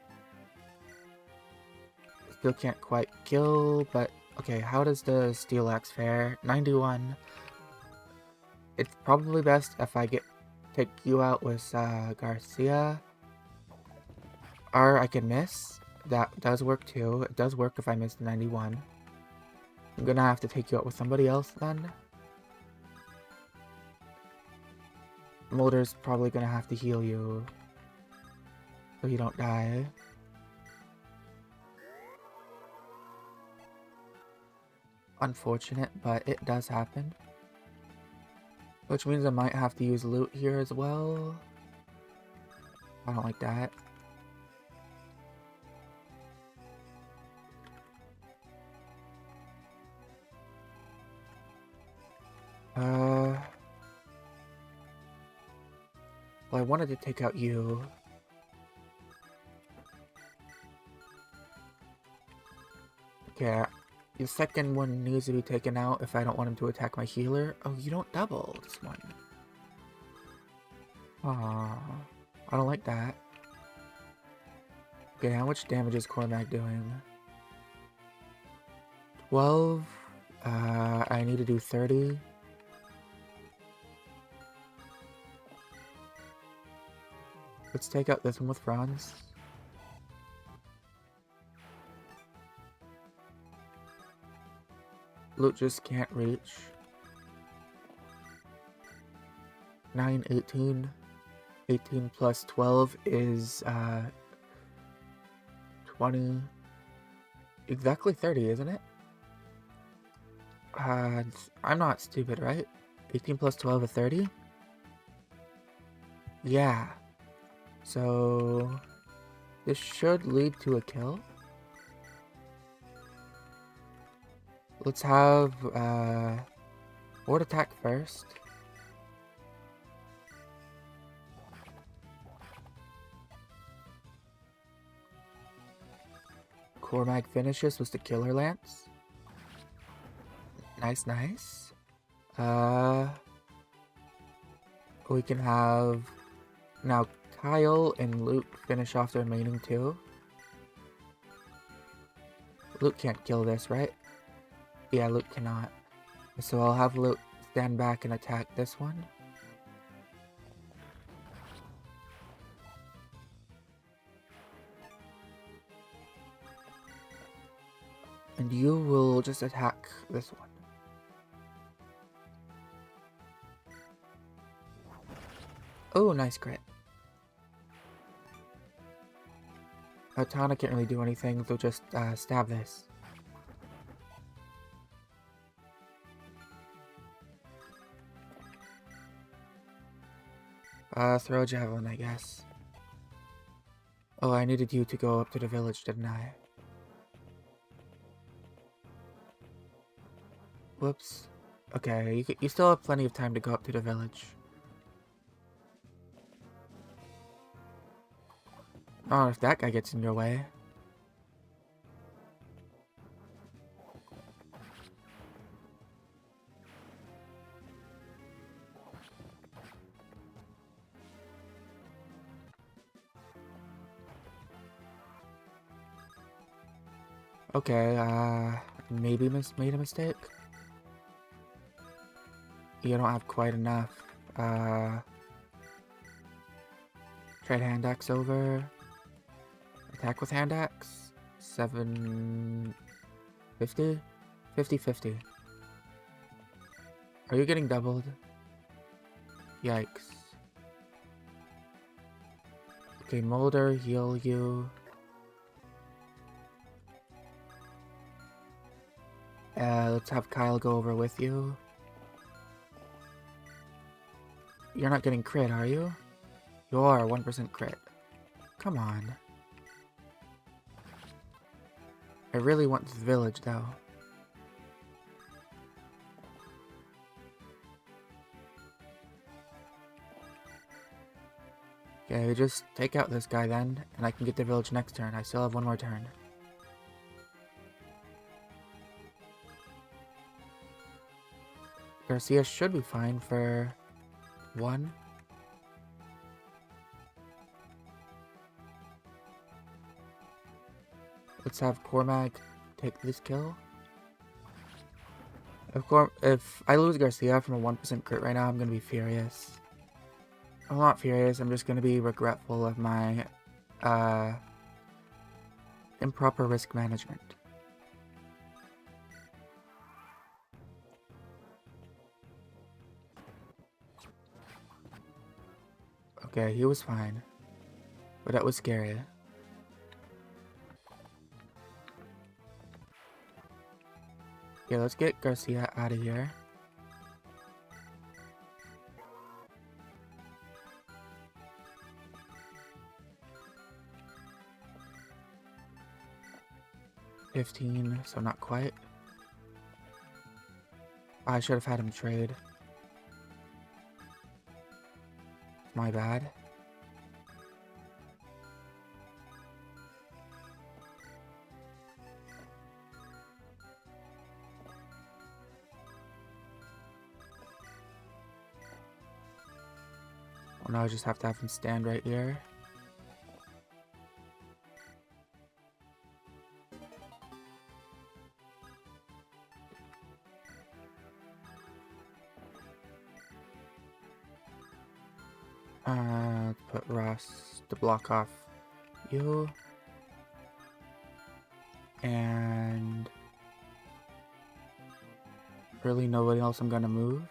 [SPEAKER 1] Still can't quite kill, but okay, how does the steel axe fare? 91. It's probably best if I take you out with Garcia. Or I can miss. That does work too. It does work if I miss the 91. I'm gonna have to take you out with somebody else then. Mulder's probably gonna have to heal you so you don't die. Unfortunate, but it does happen. Which means I might have to use loot here as well. I don't like that. Well, I wanted to take out you. Okay, the second one needs to be taken out if I don't want him to attack my healer. Oh, you don't double this one. Aww, I don't like that. Okay, how much damage is Cormac doing? 12. I need to do 30. Let's take out this one with Franz. Loot just can't reach. 9, 18. 18 plus 12 is 20. Exactly 30, isn't it? I'm not stupid, right? 18 plus 12 is 30? Yeah. So this should lead to a kill. Let's have Horde attack first. Cormac finishes with the Killer Lance. Nice, nice. We can have now Kyle and Luke finish off the remaining 2. Luke can't kill this, right? Yeah, Luke cannot. So I'll have Luke stand back and attack this one. And you will just attack this one. Oh, nice crit. Tana can't really do anything, so just stab this. Throw a javelin, I guess. Oh, I needed you to go up to the village, didn't I? Whoops. Okay, you still have plenty of time to go up to the village. Oh, if that guy gets in your way. Okay, maybe made a mistake. You don't have quite enough. Trade hand axe over. Attack with hand axe. 750? 50-50. Are you getting doubled? Yikes. Okay, Molder, heal you. Let's have Kyle go over with you. You're not getting crit, are you? You are 1% crit. Come on. I really want this village, though. Okay, just take out this guy then, and I can get the village next turn. I still have one more turn. Garcia should be fine for 1. Let's have Cormac take this kill. If I lose Garcia from a 1% crit right now, I'm gonna be furious. I'm not furious, I'm just gonna be regretful of my improper risk management. Okay, he was fine. But that was scary. Okay, let's get Garcia out of here. $15, so not quite. I should have had him trade. My bad. Well, now I just have to have him stand right here. Put Ross to block off you. And really nobody else I'm gonna move.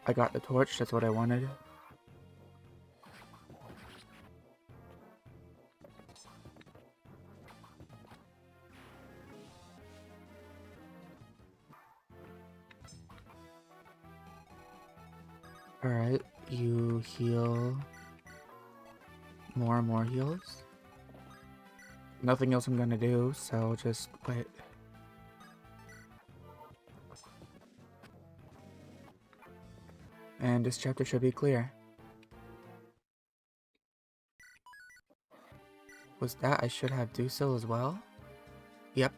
[SPEAKER 1] I got the torch, that's what I wanted. Alright, you heal more and more heals. Nothing else I'm gonna do, so just wait. And this chapter should be clear. Was that I should have Dusil as well? Yep.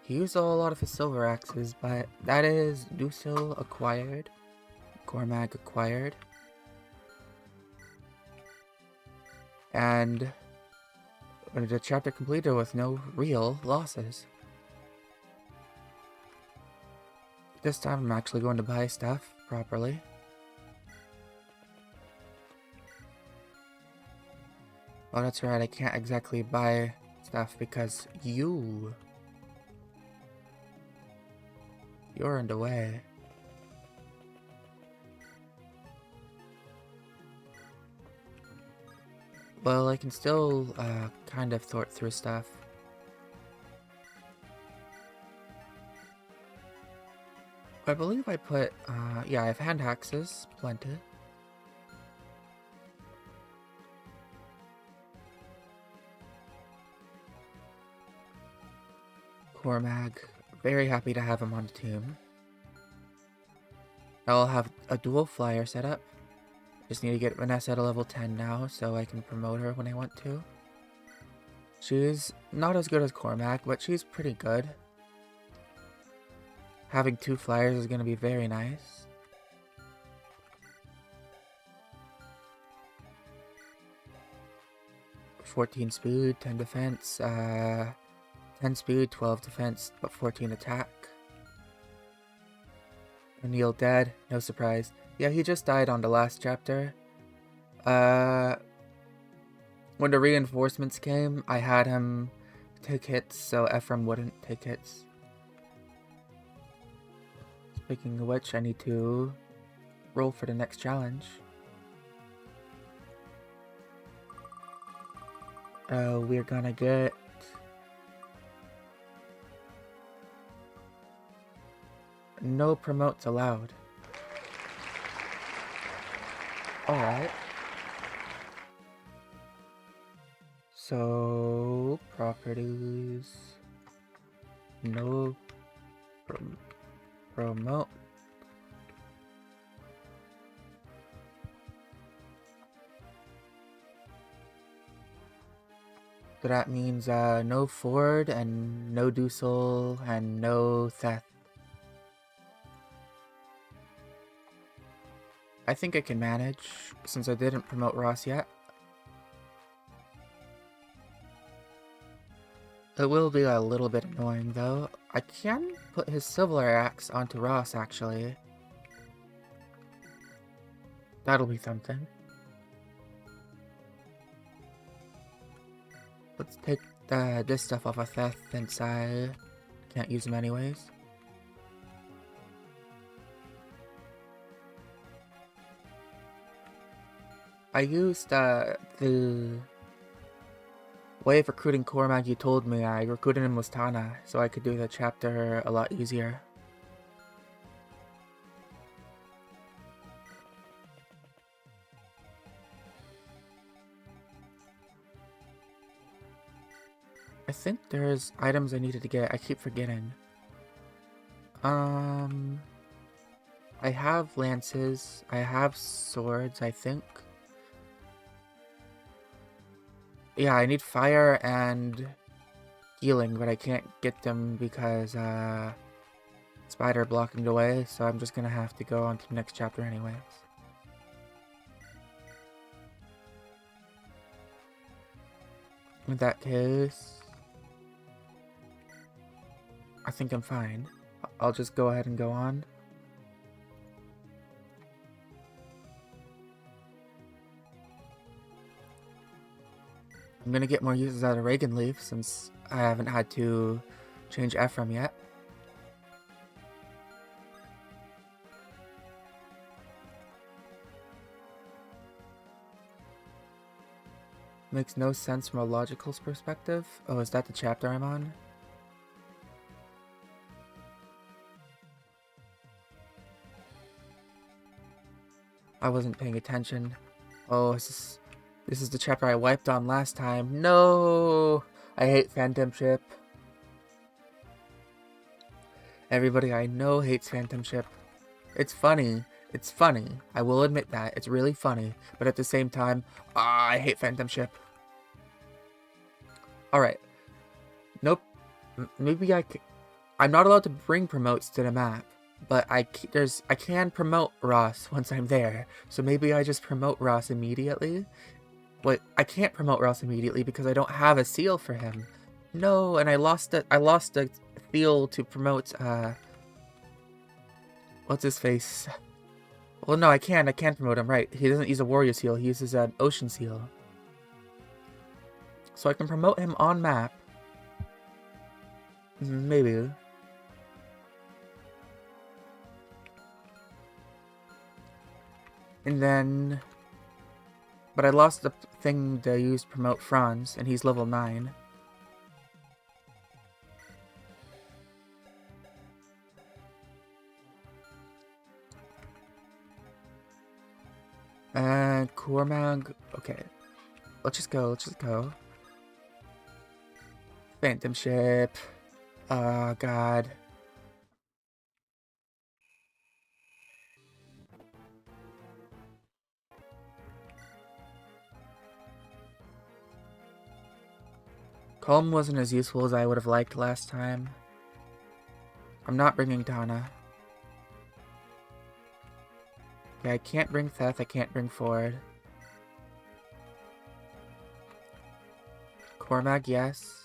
[SPEAKER 1] He used a lot of his silver axes, but that is Dusil acquired. Cormac acquired. And the chapter completed with no real losses. This time I'm actually going to buy stuff properly. Oh, that's right, I can't exactly buy stuff because you're in the way. Well, I can still kind of sort through stuff. I believe I put, yeah, I have hand axes, plenty. Cormag, very happy to have him on the team. I'll have a dual flyer set up. Just need to get Vanessa to level 10 now so I can promote her when I want to. She's not as good as Cormac, but she's pretty good. Having 2 flyers is going to be very nice. $14 speed, 10 defense, 10 speed, 12 defense, but 14 attack. O'Neill dead, no surprise. Yeah, he just died on the last chapter. When the reinforcements came, I had him take hits so Ephraim wouldn't take hits. Speaking of which, I need to roll for the next challenge. We're gonna get no promotes allowed. Alright. So, properties. No promote. So that means no Ford and no Dussel and no Theth. I think I can manage since I didn't promote Ross yet. It will be a little bit annoying though. I can put his Silver Axe onto Ross actually. That'll be something. Let's take this stuff off of Theth since I can't use them anyways. I used the way of recruiting Cormac you told me. I recruited him with Tana so I could do the chapter a lot easier. I think there's items I needed to get. I keep forgetting. I have lances. I have swords, I think. Yeah, I need fire and healing, but I can't get them because Spider blocking the way, so I'm just gonna have to go on to the next chapter anyways. In that case, I think I'm fine. I'll just go ahead and go on. I'm gonna get more uses out of Reagan Leaf since I haven't had to change Ephraim yet. Makes no sense from a logical perspective. Oh, is that the chapter I'm on? I wasn't paying attention. Oh, this is the chapter I wiped on last time. No! I hate Phantom Ship. Everybody I know hates Phantom Ship. It's funny. It's funny. I will admit that. It's really funny. But at the same time, I hate Phantom Ship. Alright. Nope. Maybe I'm not allowed to bring promotes to the map. But I can promote Ross once I'm there. So maybe I just promote Ross immediately. But I can't promote Ross immediately because I don't have a seal for him. No, and I lost a seal to promote what's his face? Well, no, I can promote him, right. He doesn't use a warrior seal, he uses an ocean seal. So I can promote him on map. Maybe. And then... But I lost the thing to use to promote Franz, and he's level 9. And Cormag... Okay. Let's just go, let's just go. Phantom Ship. Oh, God. Calm wasn't as useful as I would have liked last time. I'm not bringing Donna. Yeah, I can't bring Theth, I can't bring Ford. Cormag, yes.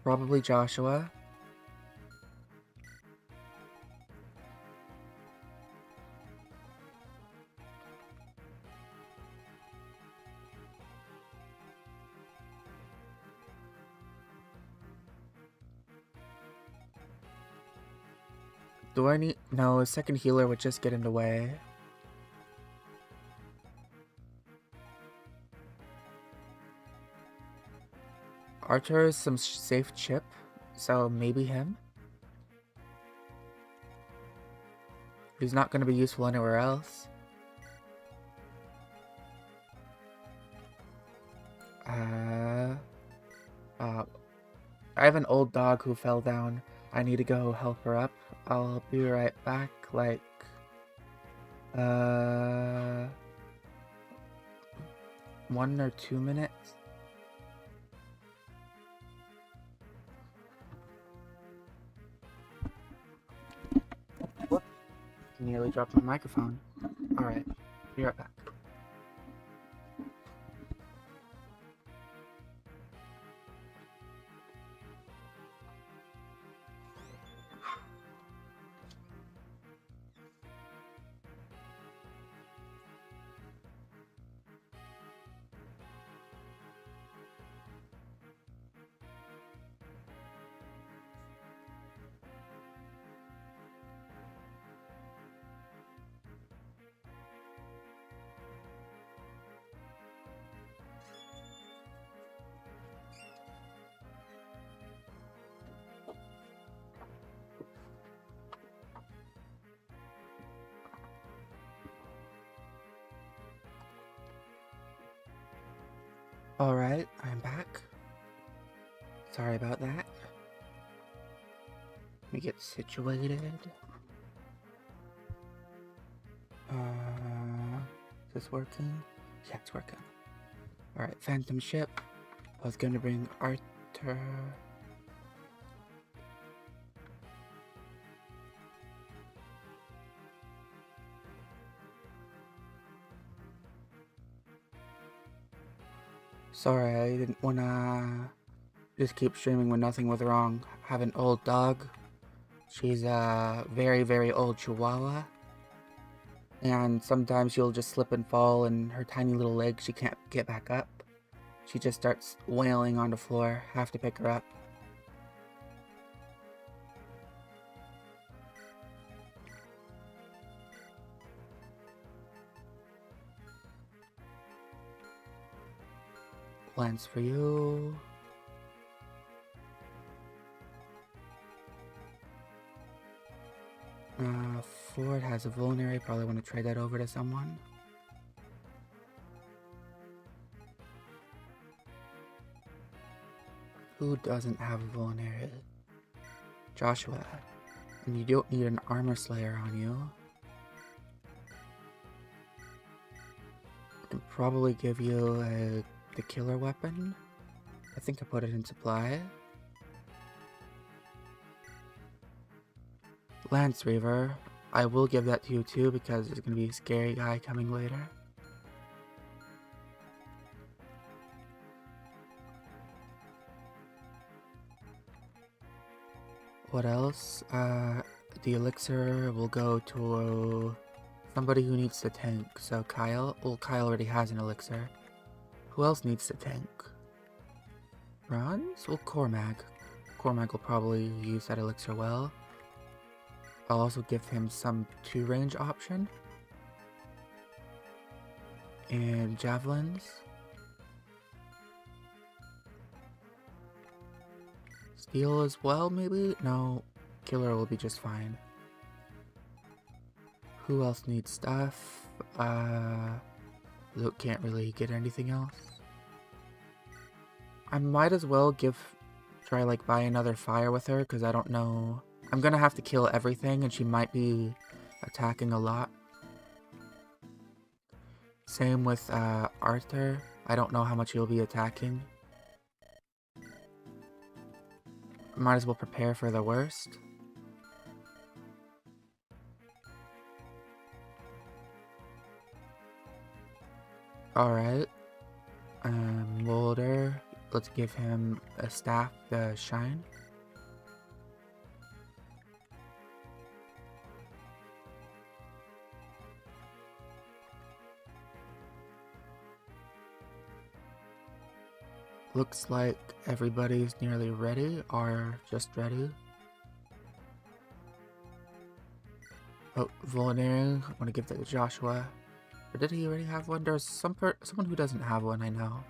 [SPEAKER 1] Probably Joshua. Do I need... No, a second healer would just get in the way. Archer is some safe chip, so maybe him. He's not going to be useful anywhere else. I have an old dog who fell down. I need to go help her up. I'll be right back, like... 1 or 2 minutes. Whoops. Nearly dropped my microphone. Alright, be right back. Alright, I'm back. Sorry about that. Let me get situated. Is this working? Yeah, it's working. Alright, Phantom Ship. I was gonna bring Arthur. Sorry, I didn't wanna just keep streaming when nothing was wrong. I have an old dog. She's a very, very old Chihuahua. And sometimes she'll just slip and fall, and her tiny little legs, she can't get back up. She just starts wailing on the floor. Have to pick her up. Lance for you. Ford has a vulnerary. Probably want to trade that over to someone. Who doesn't have a vulnerary? Joshua. And you don't need an armor slayer on you. I can probably give you the killer weapon. I think I put it in supply. Lance Reaver. I will give that to you too because there's gonna be a scary guy coming later. What else? The elixir will go to somebody who needs the tank. So Kyle. Well, Kyle already has an elixir. Who else needs to tank? Bronze? Well, Cormac. Cormac will probably use that elixir well. I'll also give him some 2-range option. And javelins. Steel as well, maybe? No, killer will be just fine. Who else needs stuff? Luke can't really get anything else. I might as well try like buy another fire with her, because I don't know. I'm gonna have to kill everything and she might be attacking a lot. Same with Arthur. I don't know how much he'll be attacking. Might as well prepare for the worst. Alright. Mulder. Let's give him a staff to shine. Looks like everybody's nearly ready, or just ready. Oh, Vulnerary. I want to give that to Joshua. Or did he already have one? There's someone who doesn't have one, I know.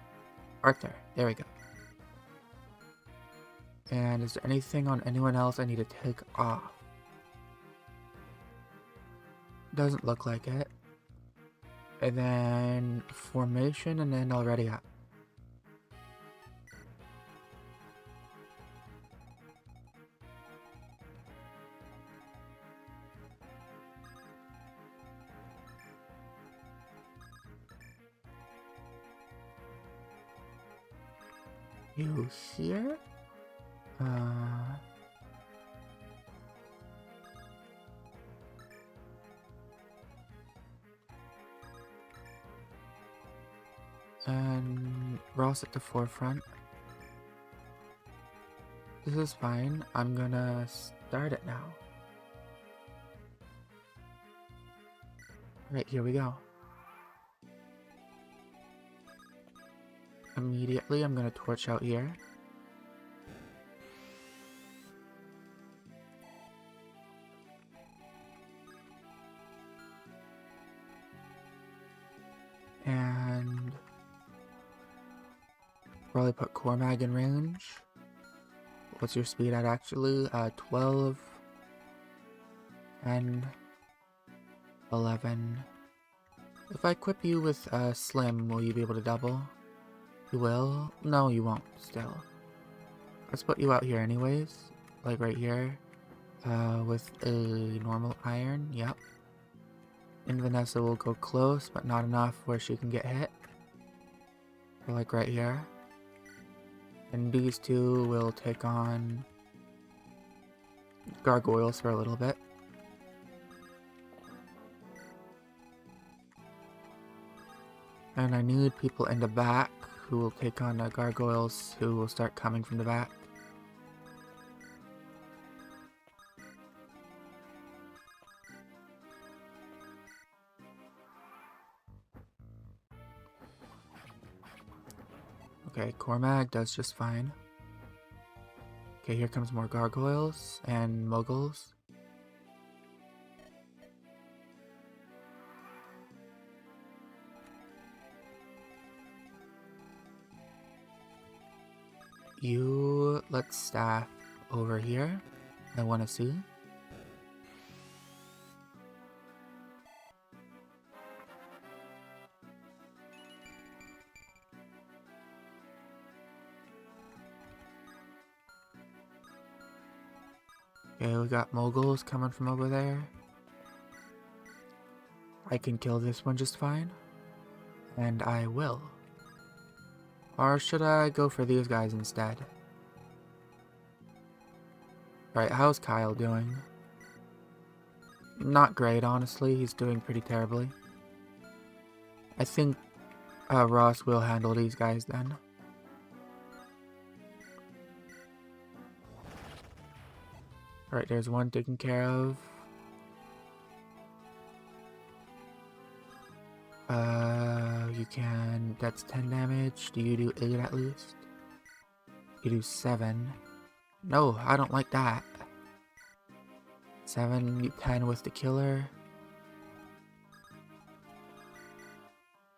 [SPEAKER 1] Arthur. There we go. And is there anything on anyone else I need to take off? Doesn't look like it. And then formation, and then already up. You here? And Ross at the forefront. This is fine. I'm gonna start it now. Right, here we go. Immediately, I'm gonna torch out here. And probably put Cormag in range. What's your speed at actually? 12, 10, 11. If I equip you with Slim, will you be able to double? You will? No, you won't, still. Let's put you out here anyways. Like right here. With a normal iron, yep. And Vanessa will go close, but not enough where she can get hit. Or like right here. And these two will take on gargoyles for a little bit. And I need people in the back who will take on the gargoyles who will start coming from the back. Okay, Cormag does just fine. Okay, here comes more gargoyles and moguls. You let's staff over here. I want to see. Okay, we got moguls coming from over there. I can kill this one just fine. And I will. Or should I go for these guys instead? Right, how's Kyle doing? Not great, honestly. He's doing pretty terribly. I think Ross will handle these guys then. Alright, there's one taken care of. you can, that's 10 damage. Do you do 8 at least? You do 7. No, I don't like that. 7, 10 with the killer.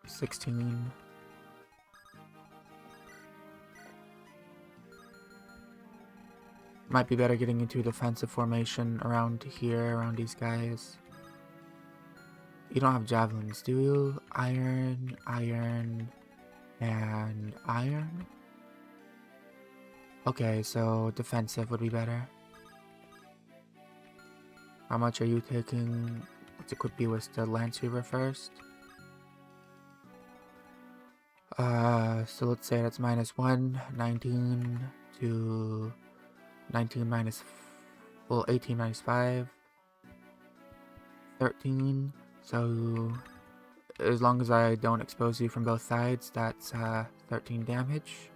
[SPEAKER 1] 16. Might be better getting into defensive formation around here, around these guys. You don't have javelins, do you? Iron, iron, and iron? Okay, so defensive would be better. How much are you taking? Let's equip you with the Lance Reaver first. So let's say that's -1, 19 to 19 minus, well, 18 minus 5, 13. So as long as I don't expose you from both sides, that's 13 damage.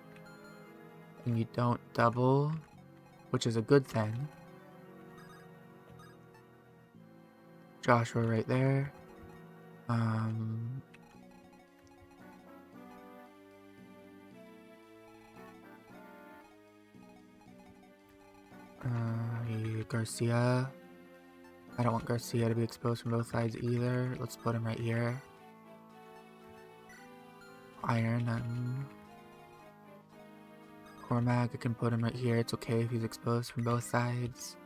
[SPEAKER 1] And you don't double, which is a good thing. Joshua right there. Garcia. I don't want Garcia to be exposed from both sides either. Let's put him right here. Iron. Cormac, I can put him right here. It's okay if he's exposed from both sides.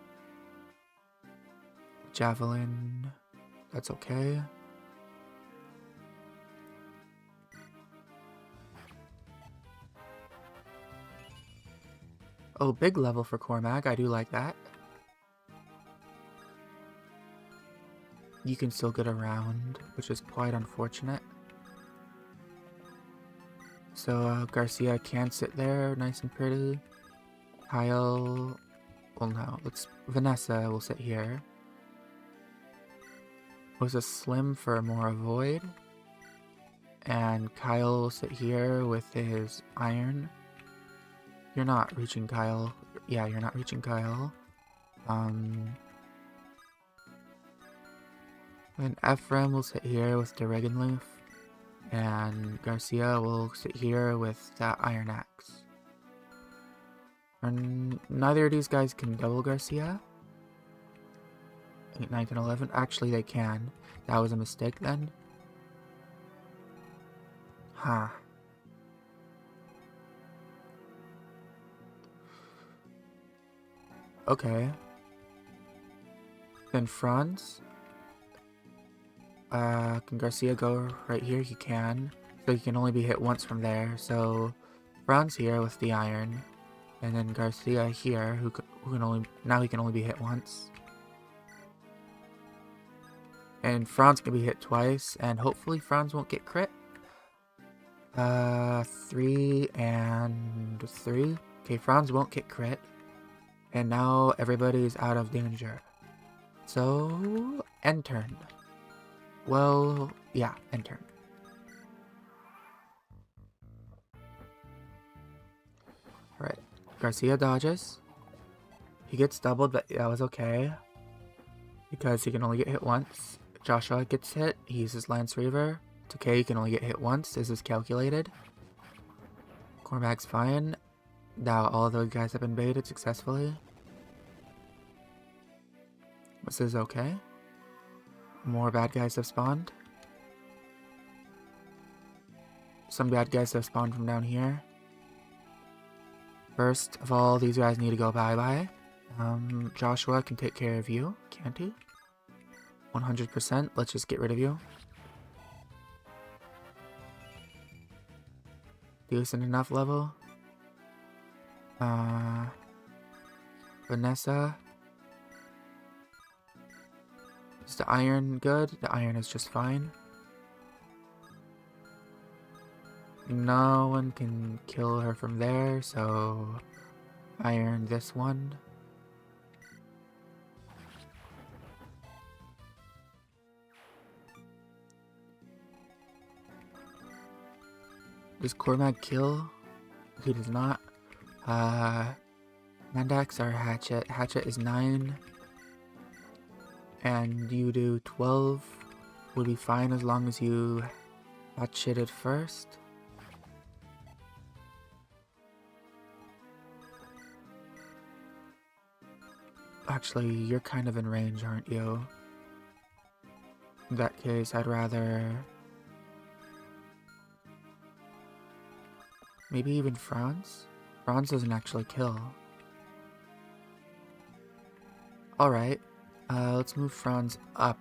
[SPEAKER 1] Javelin. That's okay. Oh, big level for Cormac. I do like that. You can still get around, which is quite unfortunate. So Garcia can sit there, nice and pretty. Kyle, well no, Vanessa will sit here. Was a slim for more avoid. And Kyle will sit here with his iron. You're not reaching Kyle. Yeah, you're not reaching Kyle. Then Ephraim will sit here with the Regan Leaf, and Garcia will sit here with that Iron Axe. And neither of these guys can double Garcia. 8, 9, 10, 11. Actually, they can. That was a mistake then. Huh. Okay. Then Franz. Can Garcia go right here? He can. So he can only be hit once from there. So Franz here with the iron. And then Garcia here, who can only, now he can only be hit once. And Franz can be hit twice, and hopefully Franz won't get crit. 3 and 3. Okay, Franz won't get crit. And now everybody's out of danger. So, end turn. Well, yeah, end turn. Alright, Garcia dodges. He gets doubled, but that was okay. Because he can only get hit once. Joshua gets hit, he uses Lance Reaver. It's okay, he can only get hit once, this is calculated. Cormac's fine. Now all of those guys have been baited successfully. This is okay. More bad guys have spawned. Some bad guys have spawned from down here. First of all, these guys need to go bye-bye. Joshua can take care of you, can't he? 100%, let's just get rid of you. Decent enough level. Vanessa. Is the iron good? The iron is just fine. No one can kill her from there, so iron this one. Does Cormac kill? He does not. Mandax or Hatchet? Hatchet is 9. And you do 12. Would be fine as long as you Watch it at first. Actually, you're kind of in range, aren't you? In that case, I'd rather... maybe even Franz? Franz doesn't actually kill. Alright, let's move Franz up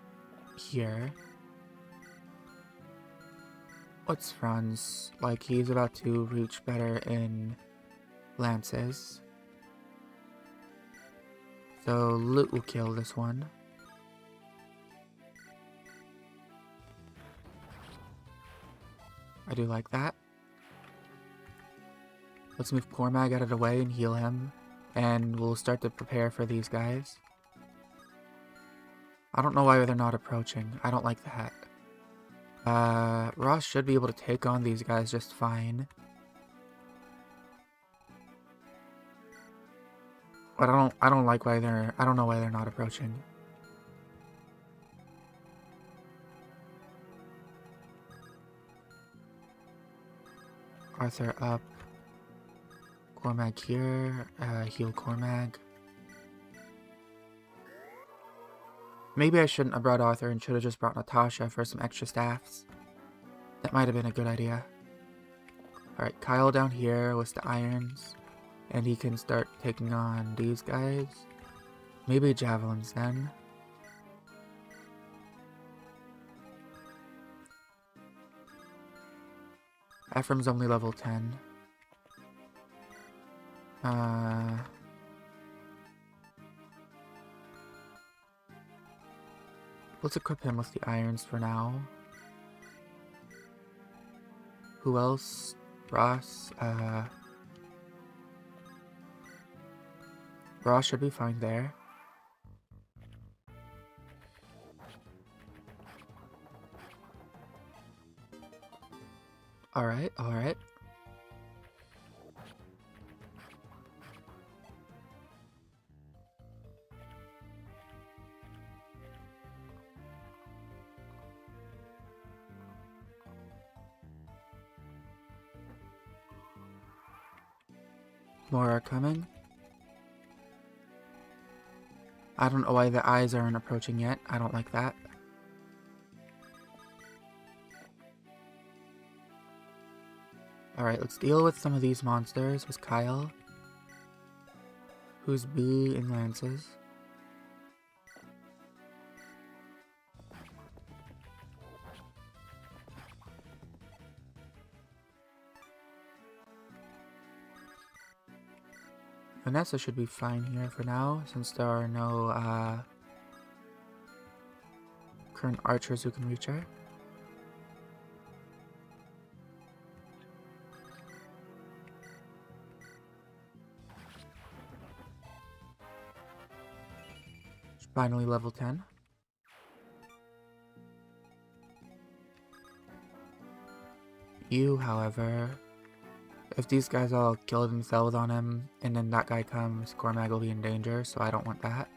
[SPEAKER 1] here. What's Franz like? He's about to reach better in lances. So loot will kill this one. I do like that. Let's move Cormag out of the way and heal him. And we'll start to prepare for these guys. I don't know why they're not approaching. I don't like that. Ross should be able to take on these guys just fine. But I don't like why I don't know why they're not approaching. Arthur up. Cormag here. Heal Cormag. Maybe I shouldn't have brought Arthur and should have just brought Natasha for some extra staffs. That might have been a good idea. Alright, Kyle down here with the irons. And he can start taking on these guys. Maybe javelins then. Ephraim's only level 10. Let's equip him with the irons for now. Who else? Ross. Ross should be fine there. Alright, alright. More are coming. I don't know why the eyes aren't approaching yet. I don't like that. Alright, let's deal with some of these monsters with Kyle. Who's B in lances. Vanessa should be fine here for now, since there are no current archers who can reach her. She's finally level 10. You, however... if these guys all kill themselves on him, and then that guy comes, Cormag will be in danger, so I don't want that.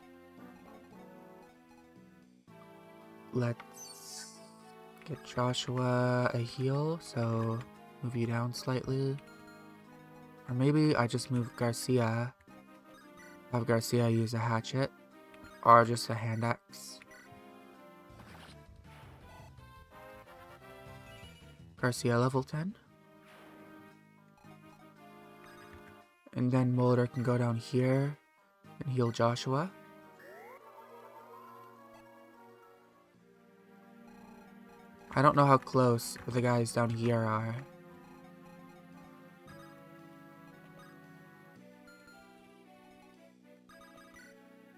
[SPEAKER 1] Let's get Joshua a heal, so move you down slightly. Or maybe I just move Garcia. Have Garcia use a hatchet, or just a hand axe. Garcia level 10. And then Mulder can go down here and heal Joshua. I don't know how close the guys down here are.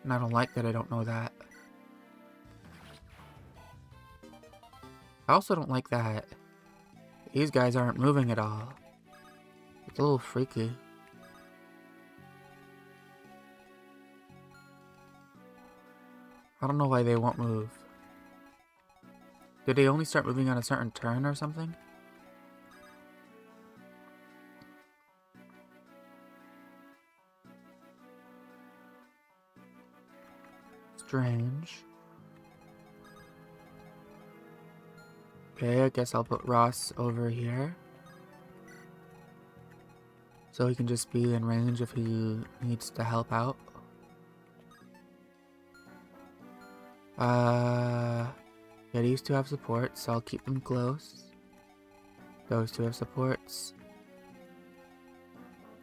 [SPEAKER 1] And I don't like that I don't know that. I also don't like that these guys aren't moving at all. It's a little freaky. I don't know why they won't move. Did they only start moving on a certain turn or something? Strange. Okay, I guess I'll put Ross over here. So he can just be in range if he needs to help out. Yeah, these two have supports, so I'll keep them close. Those two have supports.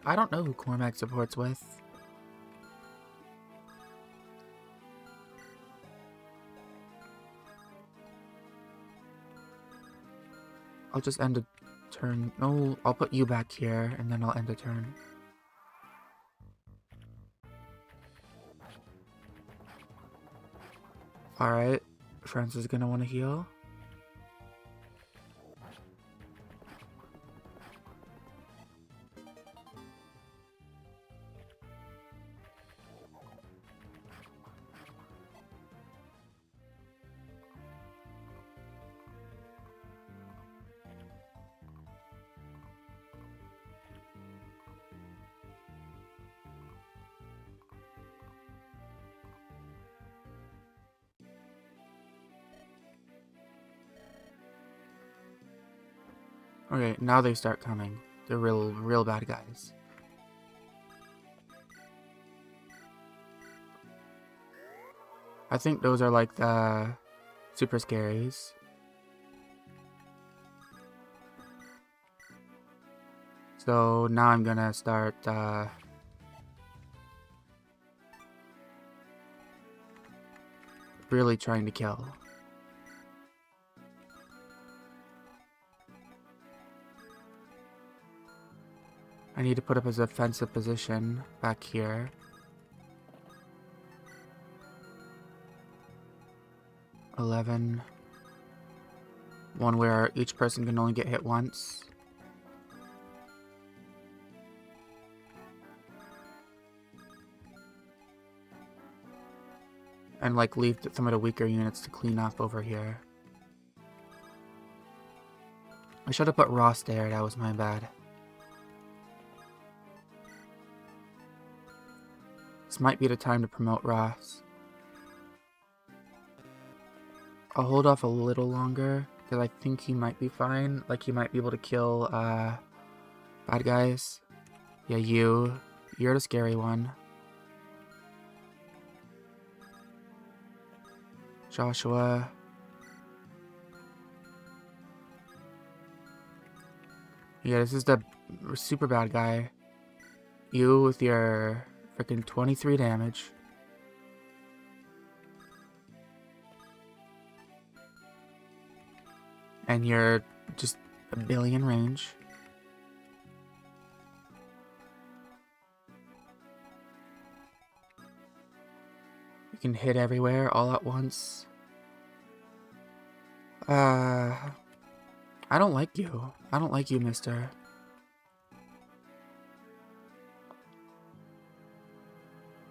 [SPEAKER 1] I don't know who Cormac supports with. I'll just end a turn. No, I'll put you back here, and then I'll end a turn. Alright, Francis is gonna want to heal. Okay, now they start coming. They're real bad guys. I think those are like the super scaries. So now I'm gonna start really trying to kill. I need to put up a defensive position back here. One where each person can only get hit once. And like leave some of the weaker units to clean up over here. I should have put Ross there, that was my bad. This might be the time to promote Ross. I'll hold off a little longer, because I think he might be fine. Like, he might be able to kill, bad guys. Yeah, you're the scary one. Joshua. Yeah, this is the super bad guy. You with your freaking 23 damage. And you're just a billion range. You can hit everywhere all at once. I don't like you. I don't like you, mister.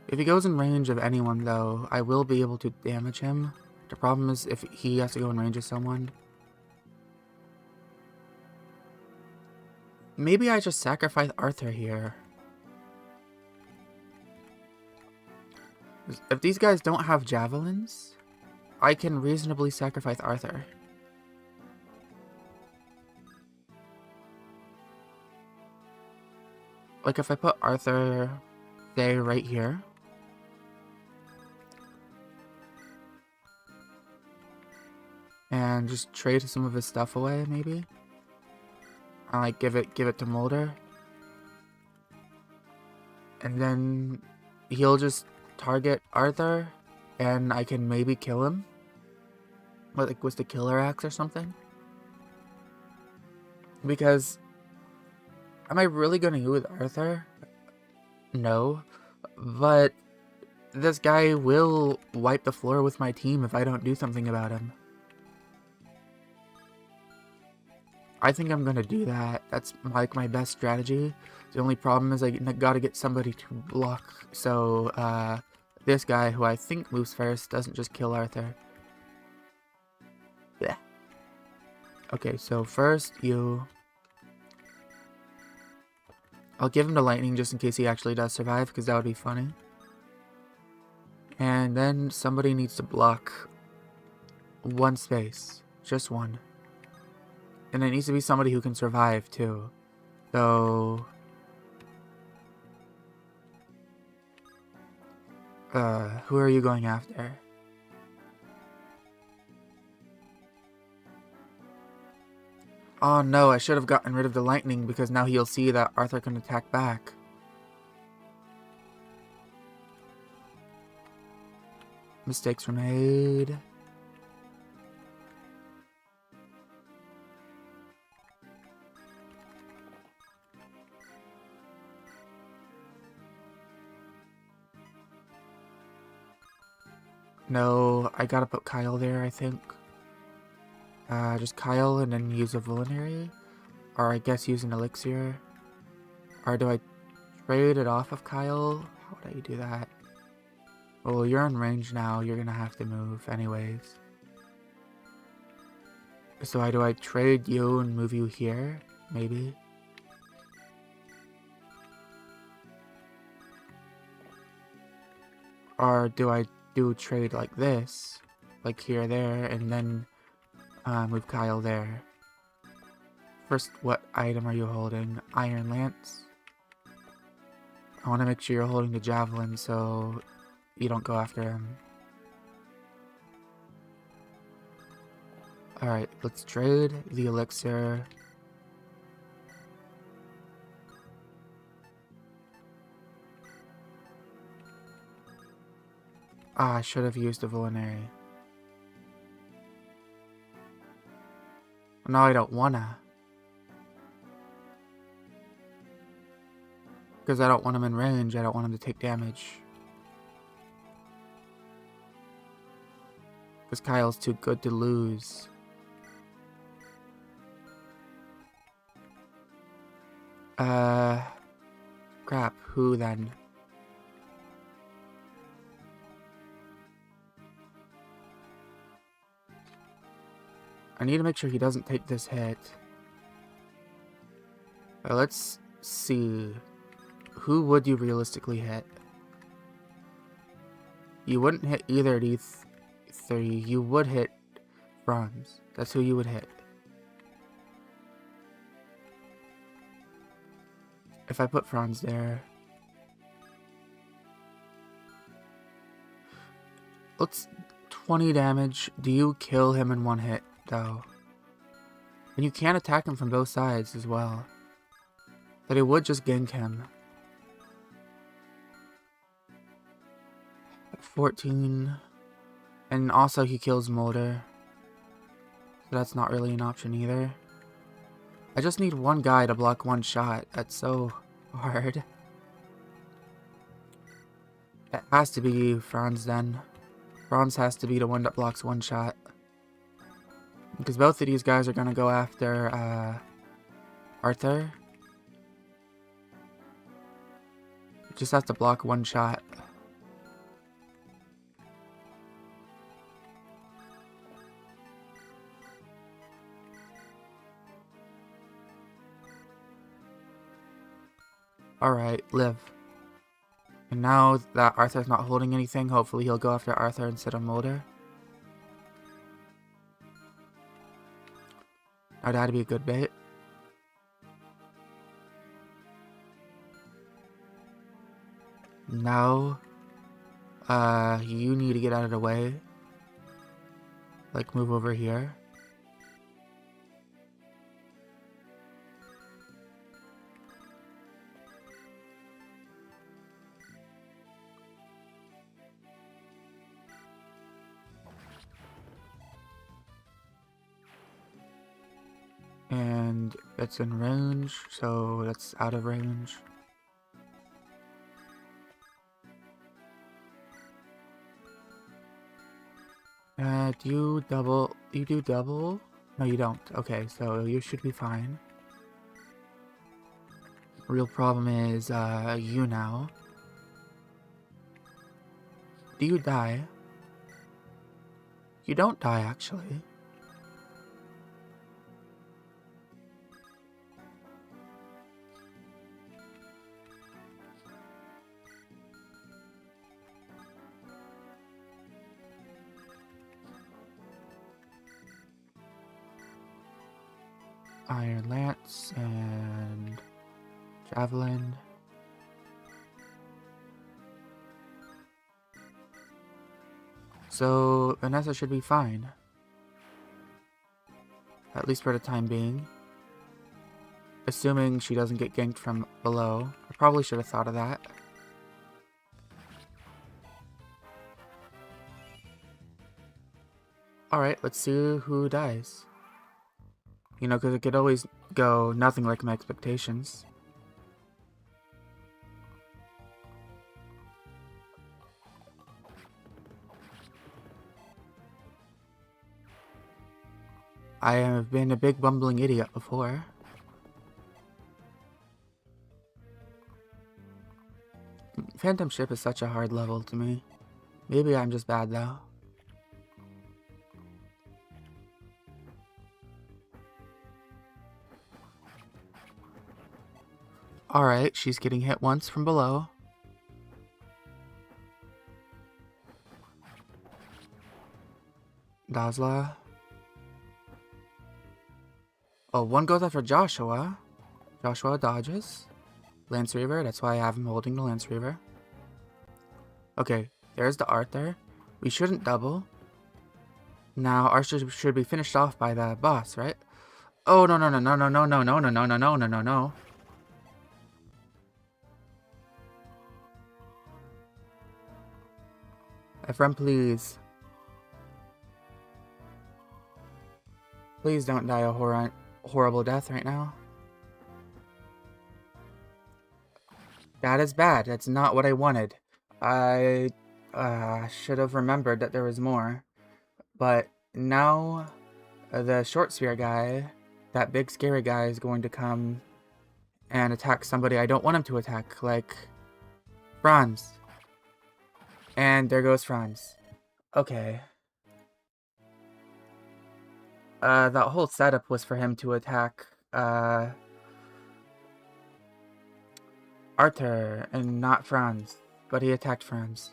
[SPEAKER 1] If he goes in range of anyone, though, I will be able to damage him. The problem is if he has to go in range of someone. Maybe I just sacrifice Arthur here. If these guys don't have javelins, I can reasonably sacrifice Arthur. Like if I put Arthur, say, right here. And just trade some of his stuff away, maybe. I like give it to Mulder. And then he'll just target Arthur and I can maybe kill him. Like with the killer axe or something. Because am I really gonna go with Arthur? No. But this guy will wipe the floor with my team if I don't do something about him. I think I'm gonna do that. That's like my best strategy. The only problem is I gotta get somebody to block. So this guy, who I think moves first, doesn't just kill Arthur. Yeah. Okay, so first I'll give him the lightning just in case he actually does survive, because that would be funny. And then somebody needs to block one space. Just one. And it needs to be somebody who can survive, too. So... who are you going after? Oh no, I should have gotten rid of the lightning because now he'll see that Arthur can attack back. Mistakes were made. No, I gotta put Kyle there, I think. Just Kyle and then use a Vulnerary. Or I guess use an Elixir. Or do I trade it off of Kyle? How would I do that? Well, you're in range now. You're gonna have to move anyways. So do I trade you and move you here? Maybe? Or do I do trade like this? Like here, there, and then move Kyle there. First, what item are you holding? Iron Lance? I want to make sure you're holding the Javelin so you don't go after him. Alright, let's trade the Elixir. Ah, I should have used a Vulnerary. No, I don't wanna. Because I don't want him in range, I don't want him to take damage. Because Kyle's too good to lose. Crap, who then? I need to make sure he doesn't take this hit. Let's see. Who would you realistically hit? You wouldn't hit either of these three. You would hit Franz. That's who you would hit. If I put Franz there. Let's 20 damage. Do you kill him in one hit, though? And you can attack him from both sides as well. But it would just gank him. 14. And also he kills Molder. So that's not really an option either. I just need one guy to block one shot. That's so hard. It has to be Franz then. Franz has to be the one that blocks one shot. Because both of these guys are going to go after Arthur. Just has to block one shot. Alright, live. And now that Arthur's not holding anything, hopefully he'll go after Arthur instead of Mulder. Now that'd be a good bait. Now, you need to get out of the way. Like, move over here. And it's in range, so that's out of range. Do you double? You do double? No, you don't. Okay, so you should be fine. Real problem is, you now. Do you die? You don't die, actually. Iron Lance and Javelin. So Vanessa should be fine. At least for the time being. Assuming she doesn't get ganked from below. I probably should have thought of that. Alright, let's see who dies. You know, because it could always go nothing like my expectations. I have been a big bumbling idiot before. Phantom Ship is such a hard level to me. Maybe I'm just bad though. Alright, she's getting hit once from below. Dazzler. Oh, one goes after Joshua. Joshua dodges. Lance Reaver, that's why I have him holding the Lance Reaver. Okay, there's the Arthur. We shouldn't double. Now, Arthur should be finished off by the boss, right? Oh, no, no, no, no, no, no, no, no, no, no, no, no, no, no, no. Ephraim, please. Please don't die a horrible death right now. That is bad. That's not what I wanted. I should have remembered that there was more. But now the short spear guy, that big scary guy, is going to come and attack somebody I don't want him to attack, like Franz. And there goes Franz. Okay. That whole setup was for him to attack Arthur and not Franz, but he attacked Franz.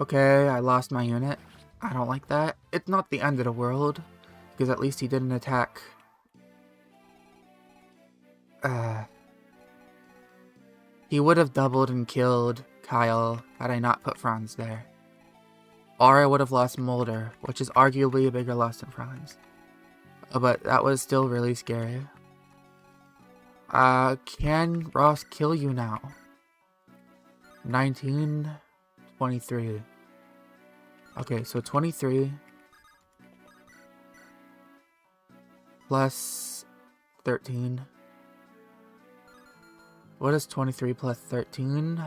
[SPEAKER 1] Okay, I lost my unit. I don't like that. It's not the end of the world, because at least he didn't attack. He would have doubled and killed Kyle had I not put Franz there. Or I would have lost Mulder, which is arguably a bigger loss than Franz. But that was still really scary. Can Ross kill you now? 19, 23. Okay, so 23 plus 13. What is 23 plus 13?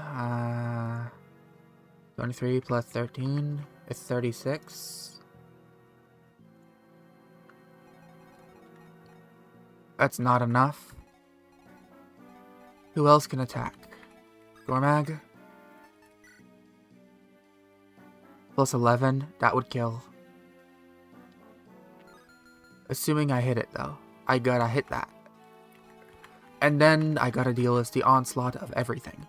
[SPEAKER 1] 23 plus 13 is 36. That's not enough. Who else can attack? Gormag? Plus 11, that would kill. Assuming I hit it though. I gotta hit that. And then I gotta deal with the onslaught of everything.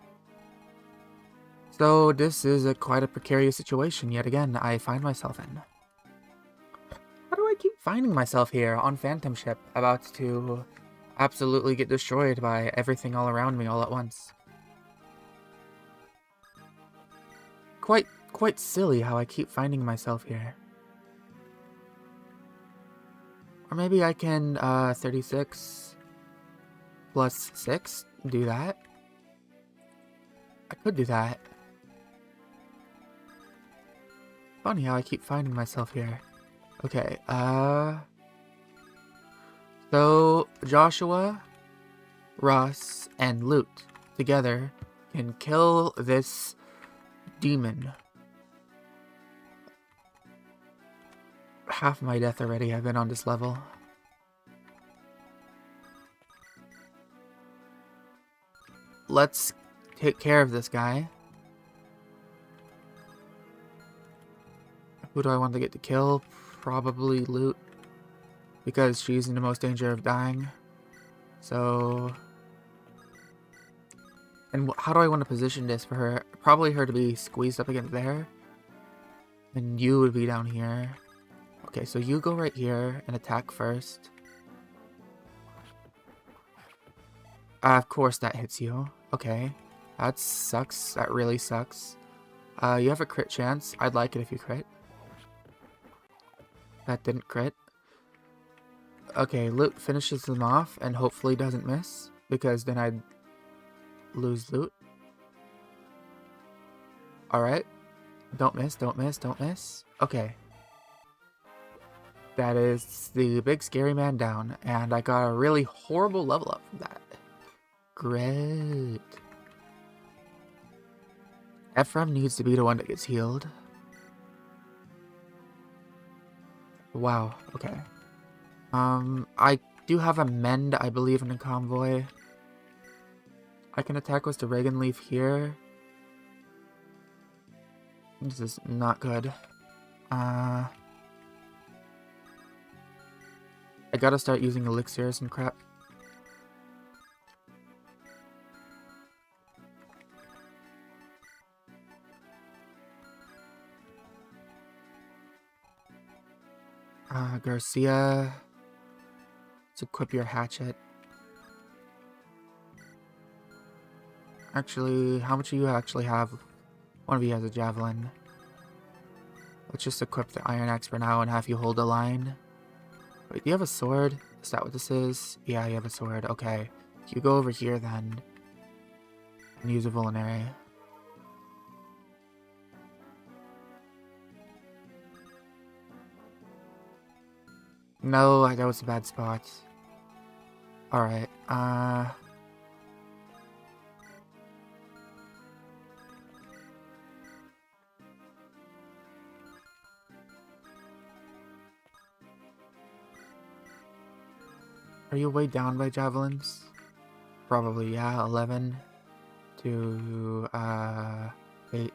[SPEAKER 1] So this is quite a precarious situation yet again I find myself in. How do I keep finding myself here on Phantom Ship, about to absolutely get destroyed by everything all around me all at once? Quite silly how I keep finding myself here. Or maybe I can 36 plus 6, do that. I could do that. Funny how I keep finding myself here. Okay, so Joshua, Ross, and Loot together can kill this demon. Half my death already have been on this level. Let's take care of this guy. Who do I want to get to kill? Probably Loot, because she's in the most danger of dying. So, and how do I want to position this for her? Probably her to be squeezed up against there. And you would be down here. Okay, so you go right here and attack first. Of course that hits you. Okay. That sucks. That really sucks. You have a crit chance. I'd like it if you crit. That didn't crit. Okay, loot finishes them off and hopefully doesn't miss, because then I'd lose loot. Alright. Don't miss, don't miss, don't miss. Okay. That is the big scary man down, and I got a really horrible level up from that. Great. Ephraim needs to be the one that gets healed. Wow, okay. I do have a mend, I believe, in the convoy. I can attack with the Reagan Leaf here. This is not good. I gotta start using elixirs and crap. Garcia, let's equip your hatchet. Actually, how much do you actually have? One of you has a javelin. Let's just equip the iron axe for now and have you hold the line. Wait, do you have a sword? Is that what this is? Yeah, you have a sword. Okay. You go over here then. And use a vulnerary. No, that was a bad spot. Alright, Are you weighed down by javelins? Probably, yeah. 11 to 8.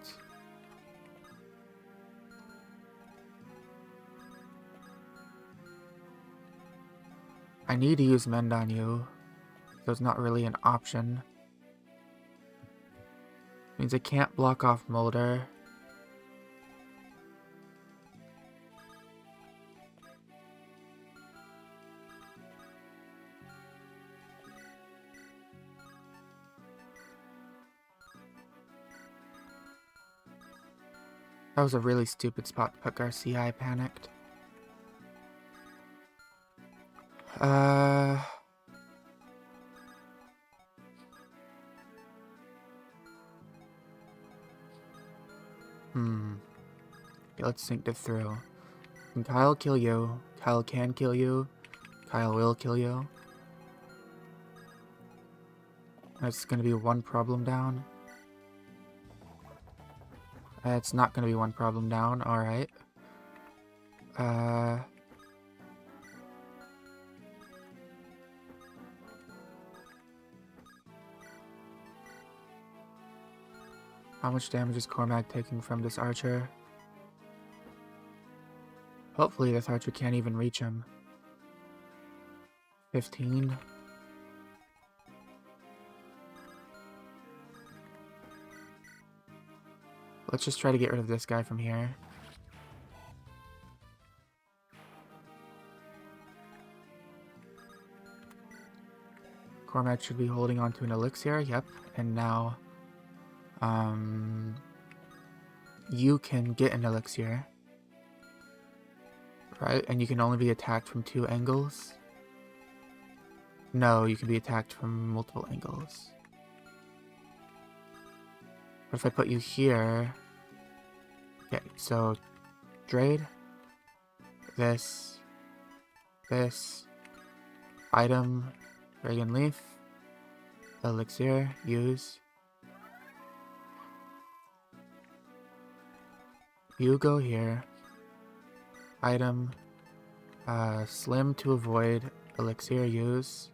[SPEAKER 1] I need to use mend on you, so it's not really an option. Means I can't block off Molder. That was a really stupid spot to put Garcia. I panicked. Okay, let's think this through. Can Kyle kill you? Kyle can kill you. Kyle will kill you. That's gonna be one problem down. It's not gonna be one problem down, alright. How much damage is Cormac taking from this archer? Hopefully this archer can't even reach him. 15. Let's just try to get rid of this guy from here. Cormac should be holding on to an elixir, yep. And now, you can get an elixir. Right, and you can only be attacked from 2 angles. No, you can be attacked from multiple angles. But if I put you here... Okay, so... Trade. This. Item. Reagan Leaf. Elixir. Use. You go here. Item. Slim to avoid. Elixir. Use.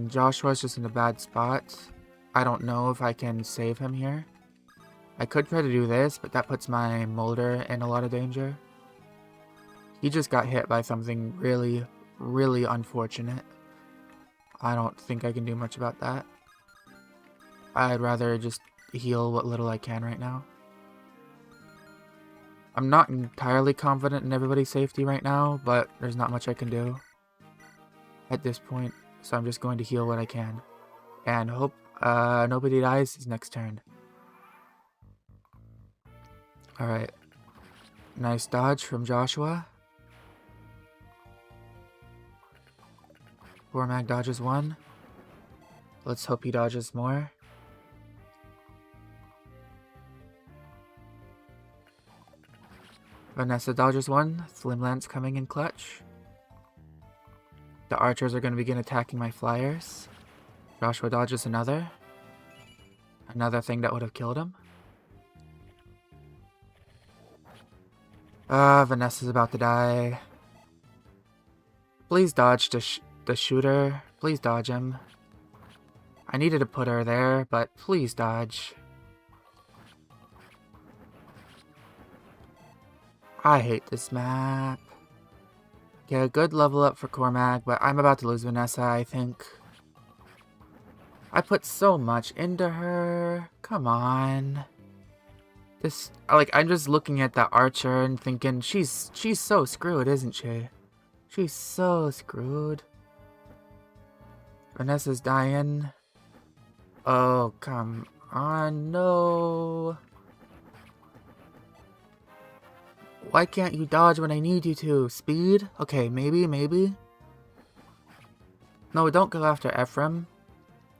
[SPEAKER 1] Joshua's just in a bad spot. I don't know if I can save him here. I could try to do this, but that puts my Molder in a lot of danger. He just got hit by something really, really unfortunate. I don't think I can do much about that. I'd rather just heal what little I can right now. I'm not entirely confident in everybody's safety right now, but there's not much I can do at this point, so I'm just going to heal what I can. And hope nobody dies his next turn. Alright. Nice dodge from Joshua. Cormac dodges one. Let's hope he dodges more. Vanessa dodges one. Slim Lance coming in clutch. The archers are going to begin attacking my flyers. Joshua dodges another. Another thing that would have killed him. Vanessa's about to die. Please dodge the shooter. Please dodge him. I needed to put her there, but please dodge. I hate this map. Yeah, good level up for Cormac, but I'm about to lose Vanessa, I think. I put so much into her. Come on. This, like, I'm just looking at that archer and thinking, she's so screwed, isn't she? She's so screwed. Vanessa's dying. Oh, come on, no. Why can't you dodge when I need you to? Speed? Okay, maybe. No, don't go after Ephraim.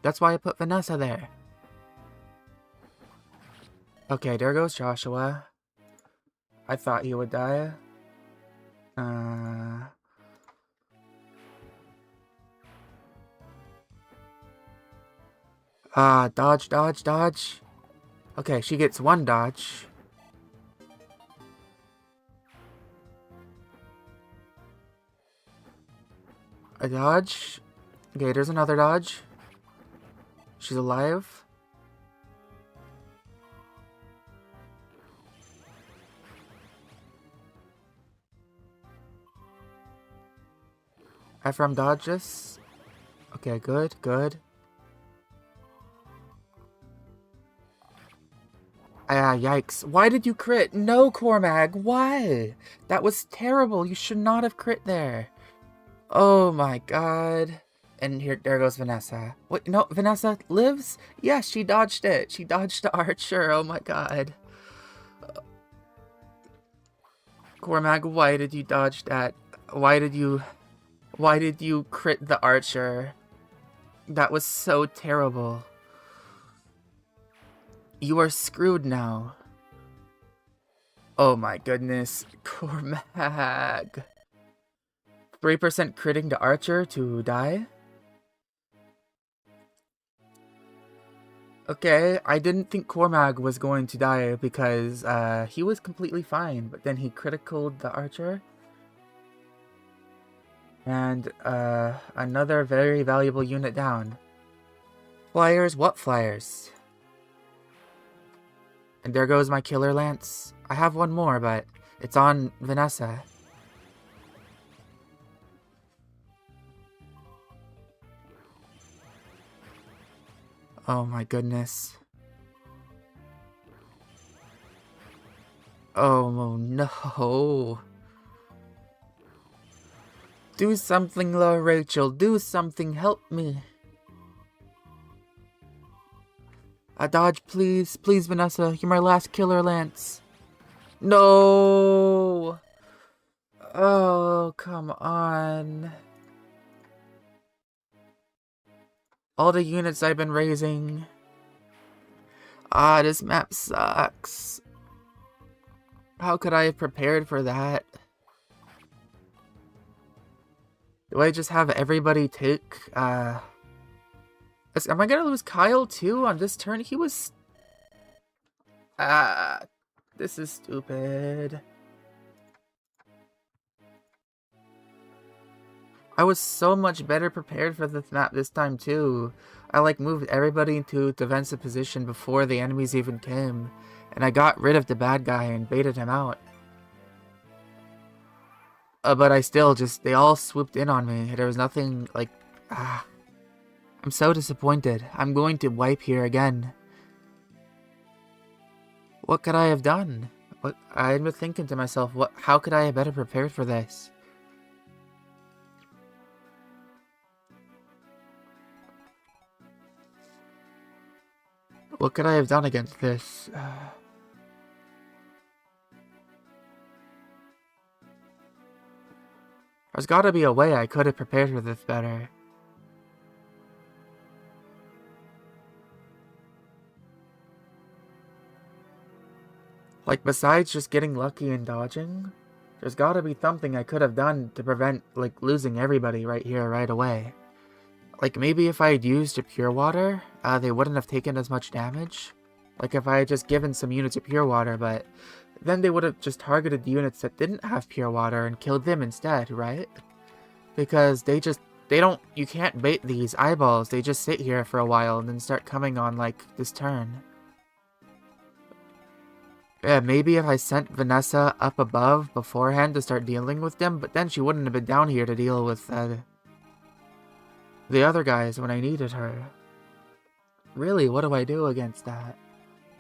[SPEAKER 1] That's why I put Vanessa there. Okay, there goes Joshua. I thought he would die. Dodge. Okay, she gets one dodge. A dodge. Okay, there's another dodge. She's alive. Ephraim dodges. Okay, good. Yikes. Why did you crit? No, Cormac, why? That was terrible. You should not have crit there. Oh my god. And there goes Vanessa. Wait, no, Vanessa lives? Yes, she dodged it. She dodged the archer. Oh my god. Cormac, why did you dodge that? Why did you crit the archer? That was so terrible. You are screwed now. Oh my goodness. Cormac. 3% critting the archer to die? Okay, I didn't think Cormac was going to die because he was completely fine, but then he criticaled the archer. And another very valuable unit down. Flyers? What flyers? And there goes my killer lance. I have one more, but it's on Vanessa. Oh my goodness. Oh no. Do something, Laura Rachel. Do something. Help me. A dodge, please. Please, Vanessa. You're my last killer lance. No. Oh, come on. All the units I've been raising. This map sucks. How could I have prepared for that? Do I just have everybody take, am I gonna lose Kyle too on this turn? He was... this is stupid. I was so much better prepared for this map this time too. I like moved everybody into defensive position before the enemies even came. And I got rid of the bad guy and baited him out. But I still they all swooped in on me. There was nothing, like, I'm so disappointed. I'm going to wipe here again. What could I have done? I've been thinking to myself, how could I have better prepared for this? What could I have done against this? There's gotta be a way I could have prepared for this better. Like, besides just getting lucky and dodging, there's gotta be something I could have done to prevent, like, losing everybody right here, right away. Like, maybe if I had used a pure water, they wouldn't have taken as much damage. Like, if I had just given some units of pure water, but then they would have just targeted the units that didn't have pure water and killed them instead, right? Because you can't bait these eyeballs. They just sit here for a while and then start coming on, like, this turn. Yeah, maybe if I sent Vanessa up above beforehand to start dealing with them, but then she wouldn't have been down here to deal with, the other guys when I needed her. Really, what do I do against that?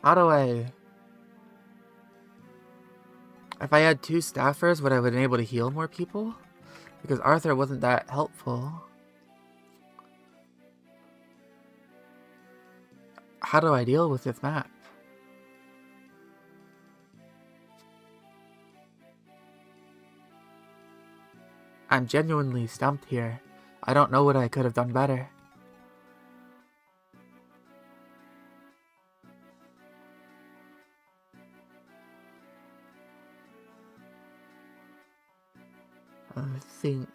[SPEAKER 1] How do I... If I had 2 staffers, would I have been able to heal more people? Because Arthur wasn't that helpful. How do I deal with this map? I'm genuinely stumped here. I don't know what I could have done better. I think...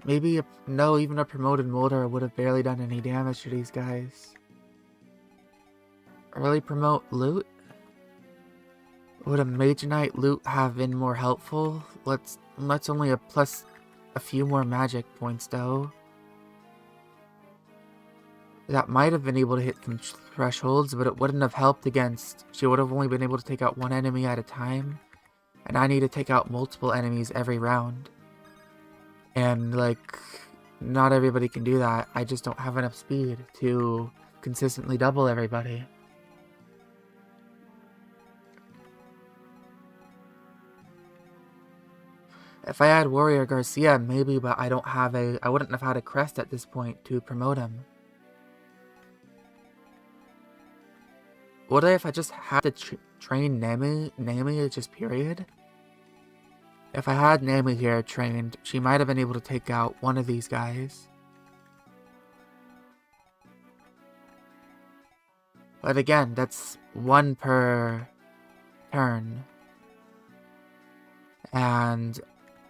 [SPEAKER 1] Maybe even a promoted molder would have barely done any damage to these guys. Early promote loot? Would a Mage Knight loot have been more helpful? Let's only plus a few more magic points though. That might have been able to hit some thresholds, but it wouldn't have helped against... She would have only been able to take out 1 enemy at a time. And I need to take out multiple enemies every round. And, like, not everybody can do that. I just don't have enough speed to consistently double everybody. If I had Warrior Garcia, maybe, but I wouldn't have had a crest at this point to promote him. Would I if I just had to train Nami just period? If I had Nami here trained, she might have been able to take out one of these guys. But again, that's 1 per turn. And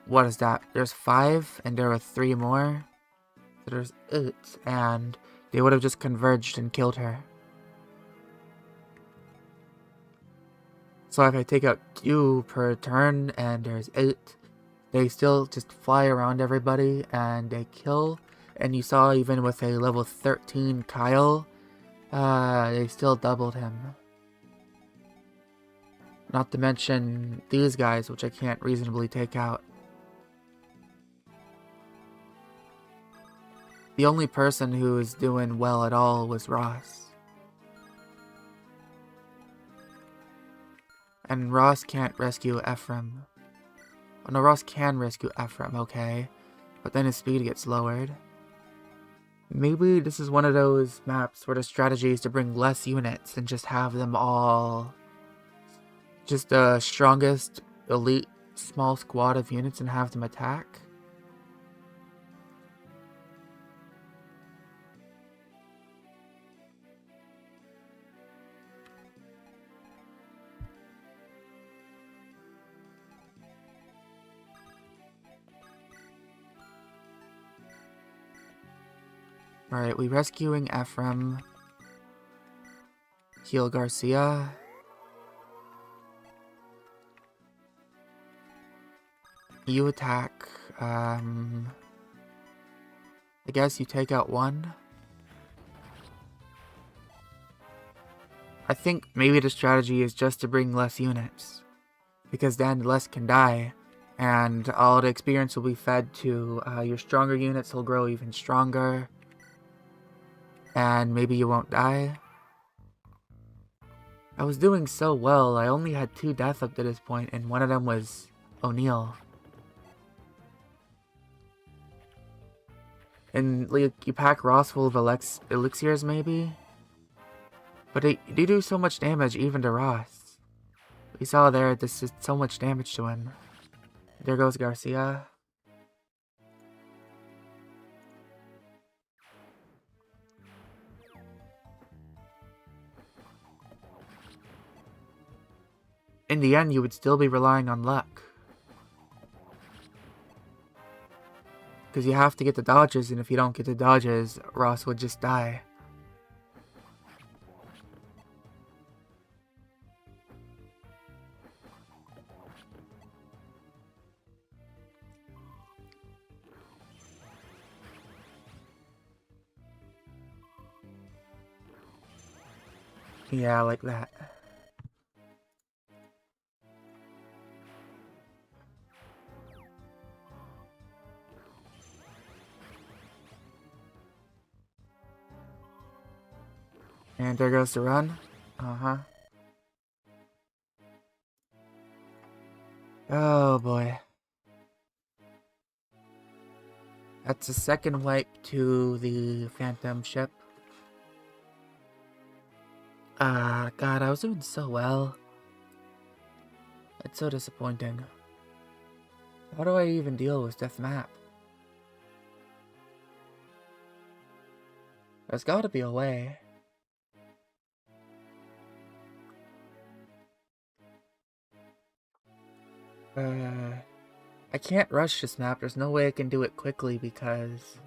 [SPEAKER 1] what is that? There's 5, and there are 3 more. So there's 8, and they would have just converged and killed her. So if I take out 2 per turn and there's 8, they still just fly around everybody and they kill. And you saw even with a level 13 Kyle, they still doubled him. Not to mention these guys, which I can't reasonably take out. The only person who was doing well at all was Ross. And Ross can't rescue Ephraim. Oh, no, Ross can rescue Ephraim, okay. But then his speed gets lowered. Maybe this is one of those maps where the strategy is to bring less units and just have them all... Just the strongest, elite, small squad of units and have them attack. Alright, we rescuing Ephraim. Heal Garcia. You attack. I guess you take out one. I think maybe the strategy is just to bring less units, because then less can die, and all the experience will be fed to your stronger units will grow even stronger, and maybe you won't die. I was doing so well, I only had 2 deaths up to this point, and one of them was O'Neill. And like, you pack Ross full of elixirs maybe? But they do so much damage even to Ross. We saw there, this is so much damage to him. There goes Garcia. In the end, you would still be relying on luck. Because you have to get the dodges, and if you don't get the dodges, Ross would just die. Yeah, like that. And there goes the run. Oh boy. That's a second wipe to the Phantom ship. God, I was doing so well. It's so disappointing. How do I even deal with this map? There's gotta be a way. I can't rush this map. There's no way I can do it quickly because...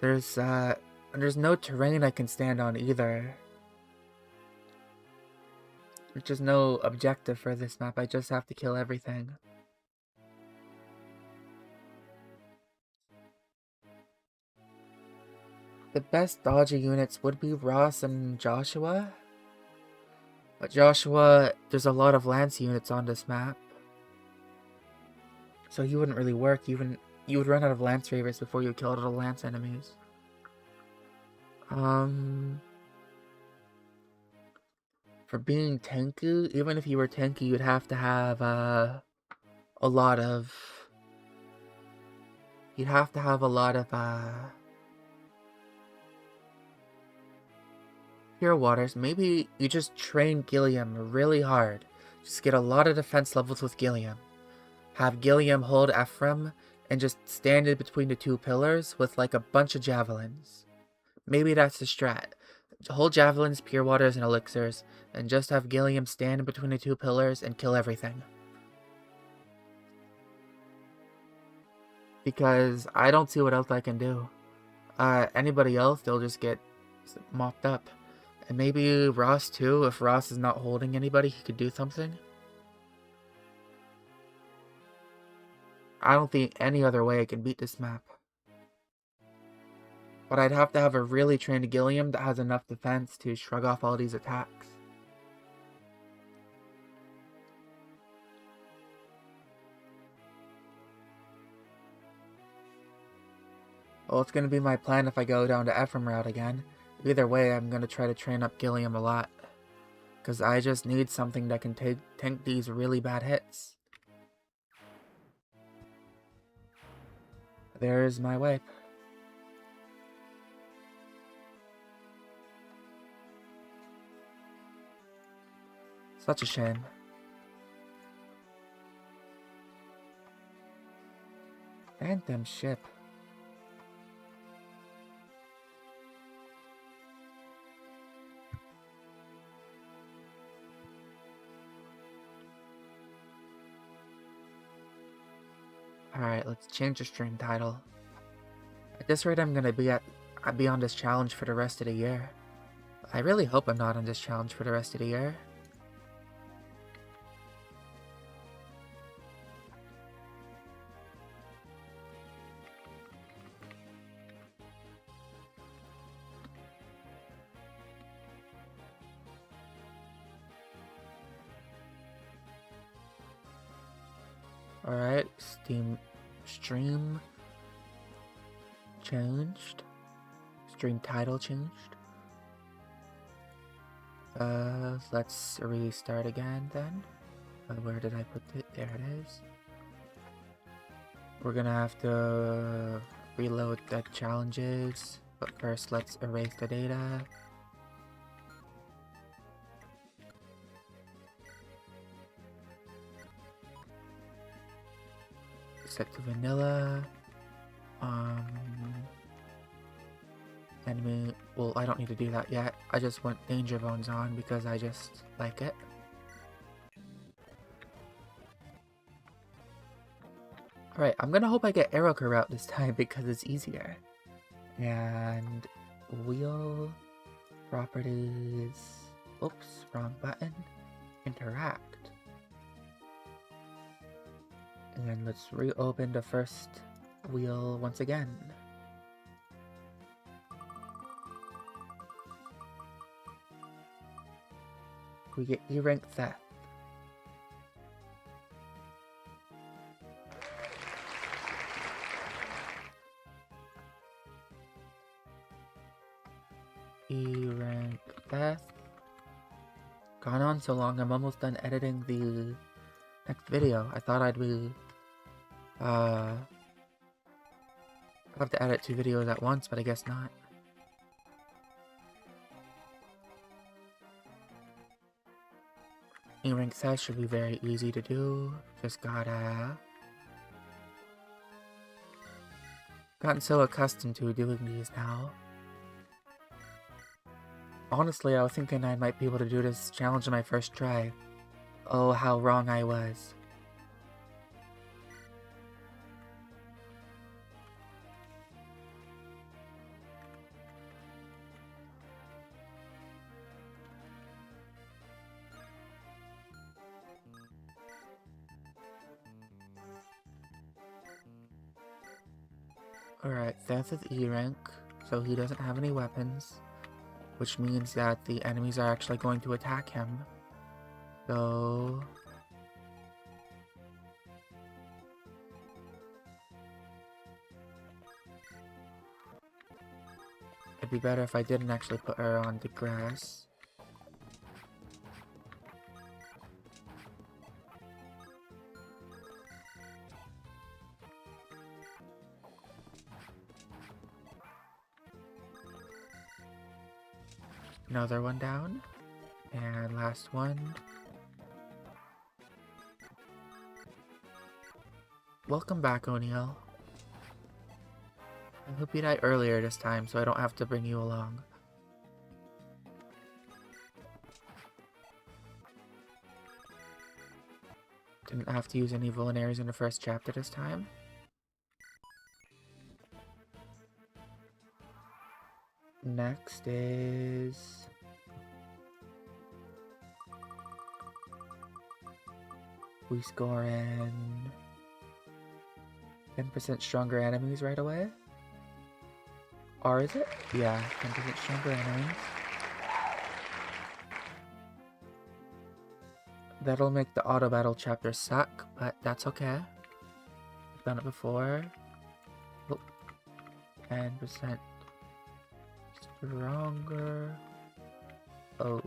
[SPEAKER 1] There's no terrain I can stand on either. There's just no objective for this map. I just have to kill everything. The best dodger units would be Ross and Joshua. But Joshua, there's a lot of lance units on this map. So he wouldn't really work. You would run out of lance ravers before you killed all the lance enemies. For being tanky, even if you were tanky, you'd have to have a lot of Pure Waters. Maybe you just train Gilliam really hard. Just get a lot of defense levels with Gilliam. Have Gilliam hold Ephraim and just stand in between the 2 pillars with like a bunch of javelins. Maybe that's the strat. Hold javelins, Pure Waters, and elixirs, and just have Gilliam stand in between the 2 pillars and kill everything. Because I don't see what else I can do. Anybody else, they'll just get mopped up. And maybe Ross too, if Ross is not holding anybody, he could do something. I don't think any other way I can beat this map. But I'd have to have a really trained Gilliam that has enough defense to shrug off all these attacks. Well, it's going to be my plan if I go down to Ephraim route again. Either way, I'm going to try to train up Gilliam a lot. Because I just need something that can tank these really bad hits. There's my wipe. Such a shame. Phantom ship. Alright, let's change the stream title. At this rate, I'm gonna be on this challenge for the rest of the year. I really hope I'm not on this challenge for the rest of the year. Alright, stream changed. Stream title changed. Let's restart again then. Where did I put it? There it is. We're gonna have to reload the challenges, but first let's erase the data. Set to vanilla. Enemy, well, I don't need to do that yet. I just want danger bones on because I just like it. Alright, I'm gonna hope I get arrow route this time because it's easier. And wheel properties. Oops, wrong button. Interact. And then let's reopen the first wheel once again. We get E rank theft. E rank theft. Gone on so long, I'm almost done editing the next video. I thought I'd be have to edit 2 videos at once, but I guess not. E-rank size should be very easy to do. Just gotten so accustomed to doing these now. Honestly, I was thinking I might be able to do this challenge on my first try. Oh, how wrong I was. Alright, Seth is E rank, so he doesn't have any weapons, which means that the enemies are actually going to attack him. So it'd be better if I didn't actually put her on the grass. Another one down. And last one. Welcome back, O'Neill. I hope you died earlier this time so I don't have to bring you along. Didn't have to use any vulneraries in the first chapter this time. Next is... we score in 10% stronger enemies right away. Or is it? Yeah, 10% stronger enemies. That'll make the auto battle chapter suck, but that's okay. I've done it before. Oh, 10% stronger O's.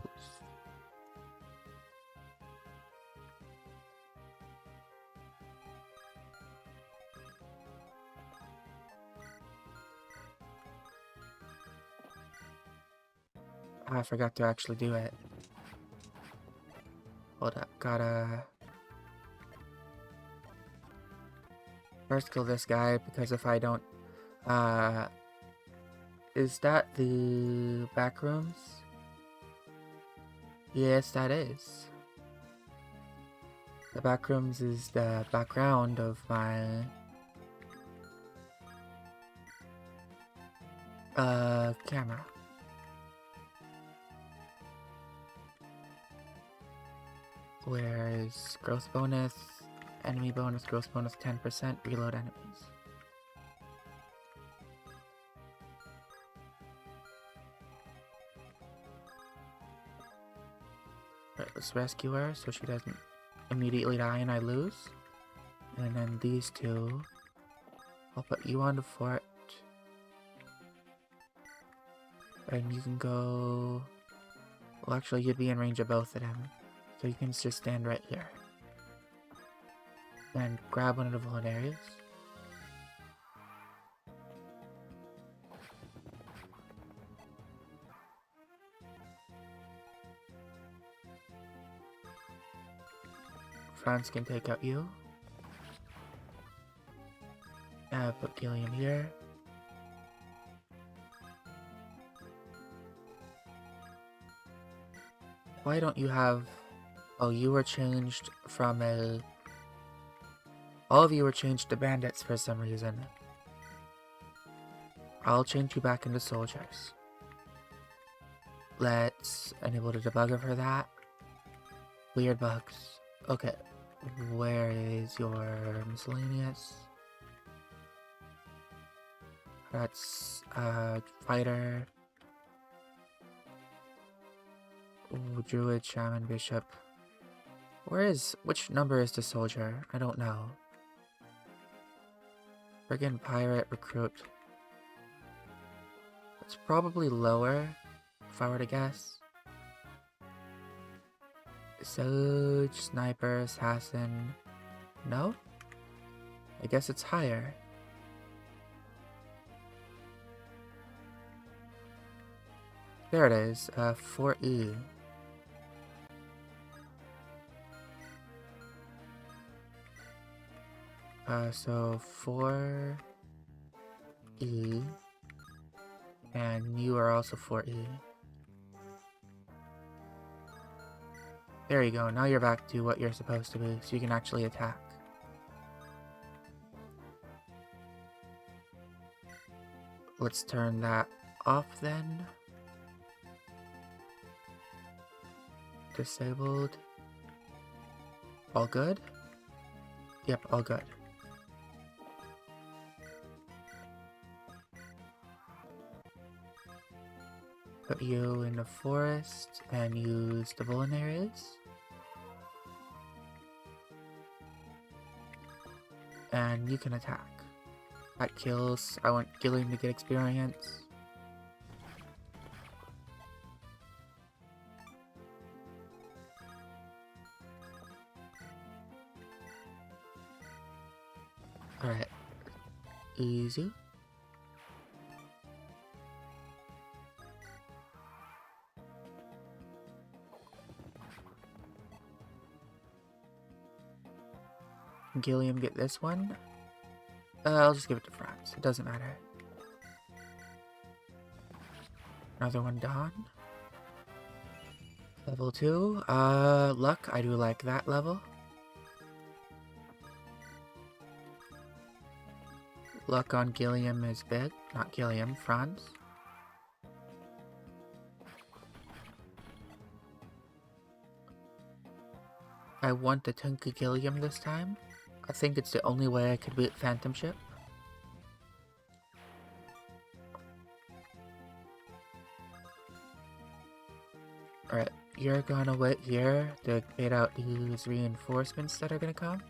[SPEAKER 1] I forgot to actually do it. Hold up, gotta first kill this guy, because if I don't, is that the back rooms? Yes, that is. The back rooms is the background of my camera. Where is growth bonus, enemy bonus, growth bonus 10%, reload enemies. Right, let's rescue her so she doesn't immediately die and I lose. And then these two, I'll put you on the fort. And you can go... Well, actually, you'd be in range of both of them. So you can just stand right here. And grab one of the bullet areas. Franz can take out you. Put Gilliam here. Why don't you have... Oh, you were changed from a... All of you were changed to bandits for some reason. I'll change you back into soldiers. Let's enable the debugger for that. Weird bugs. Okay. Where is your miscellaneous? That's fighter. Ooh, druid, shaman, bishop. Which number is the soldier? I don't know. Friggin' pirate, recruit. It's probably lower, if I were to guess. Sage, sniper, assassin. No? I guess it's higher. There it is, 4E. So 4E. And you are also 4E. There you go, now you're back to what you're supposed to be, so you can actually attack. Let's turn that off then. Disabled. All good? Yep, all good. Put you in the forest and use the bullet areas. And you can attack. That kills. I want Gilliam to get experience. Alright. Easy. Gilliam get this one. I'll just give it to Franz. It doesn't matter. Another one done. Level 2. Luck. I do like that level. Luck on Gilliam is big. Not Gilliam, Franz. I want to Tunka Gilliam this time. I think it's the only way I could beat Phantom Ship. Alright, you're gonna wait here to get out these reinforcements that are gonna come.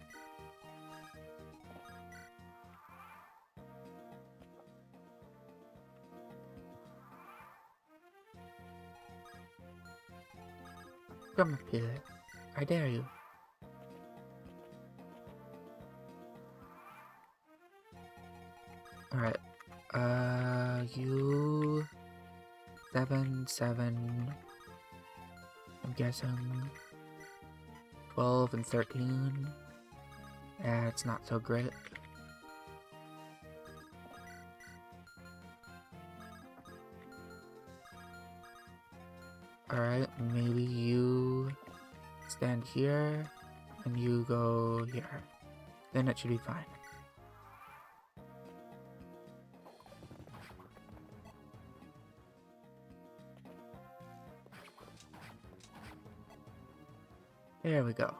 [SPEAKER 1] Come up here. I dare you. Alright. You... 7. I'm guessing... 12 and 13. Yeah, it's not so great. Alright, maybe you stand here, and you go here. Then it should be fine. There we go.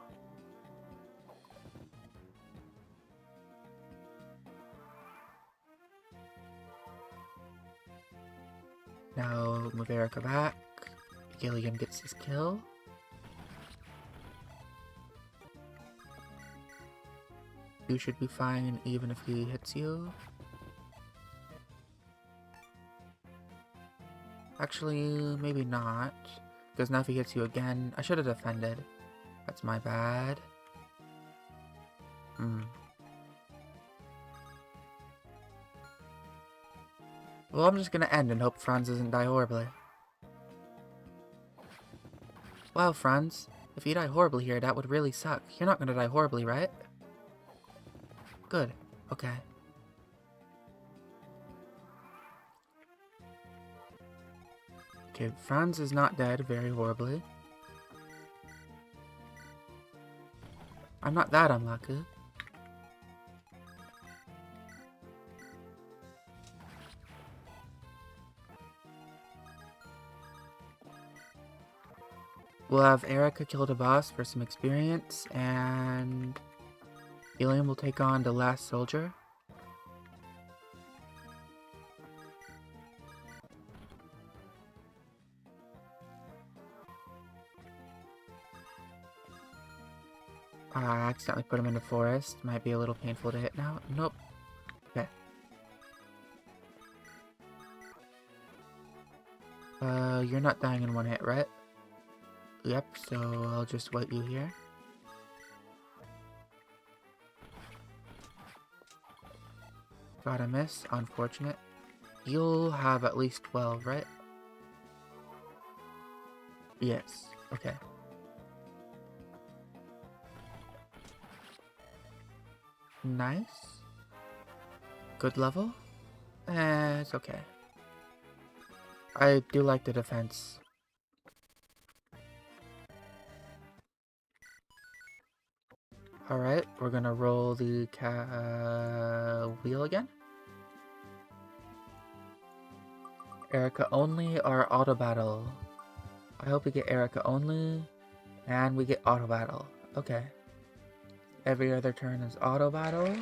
[SPEAKER 1] Now move Erica back. Gilliam gets his kill. You should be fine even if he hits you. Actually, maybe not. Because now if he hits you again, I should have defended. That's my bad. Well, I'm just gonna end and hope Franz doesn't die horribly. Wow, Franz. If you die horribly here, that would really suck. You're not gonna die horribly, right? Good. Okay. Okay, Franz is not dead very horribly. I'm not that unlucky. We'll have Erica kill the boss for some experience, and Ephraim will take on the last soldier. I accidentally put him in the forest. Might be a little painful to hit now. Nope. Okay. You're not dying in one hit, right? Yep, so I'll just wait you here. Got a miss. Unfortunate. You'll have at least 12, right? Yes. Okay. Nice. Good level? It's okay. I do like the defense. Alright, we're gonna roll the wheel again. Erica only or auto battle? I hope we get Erica only, and we get auto battle. Okay. Every other turn is auto battle.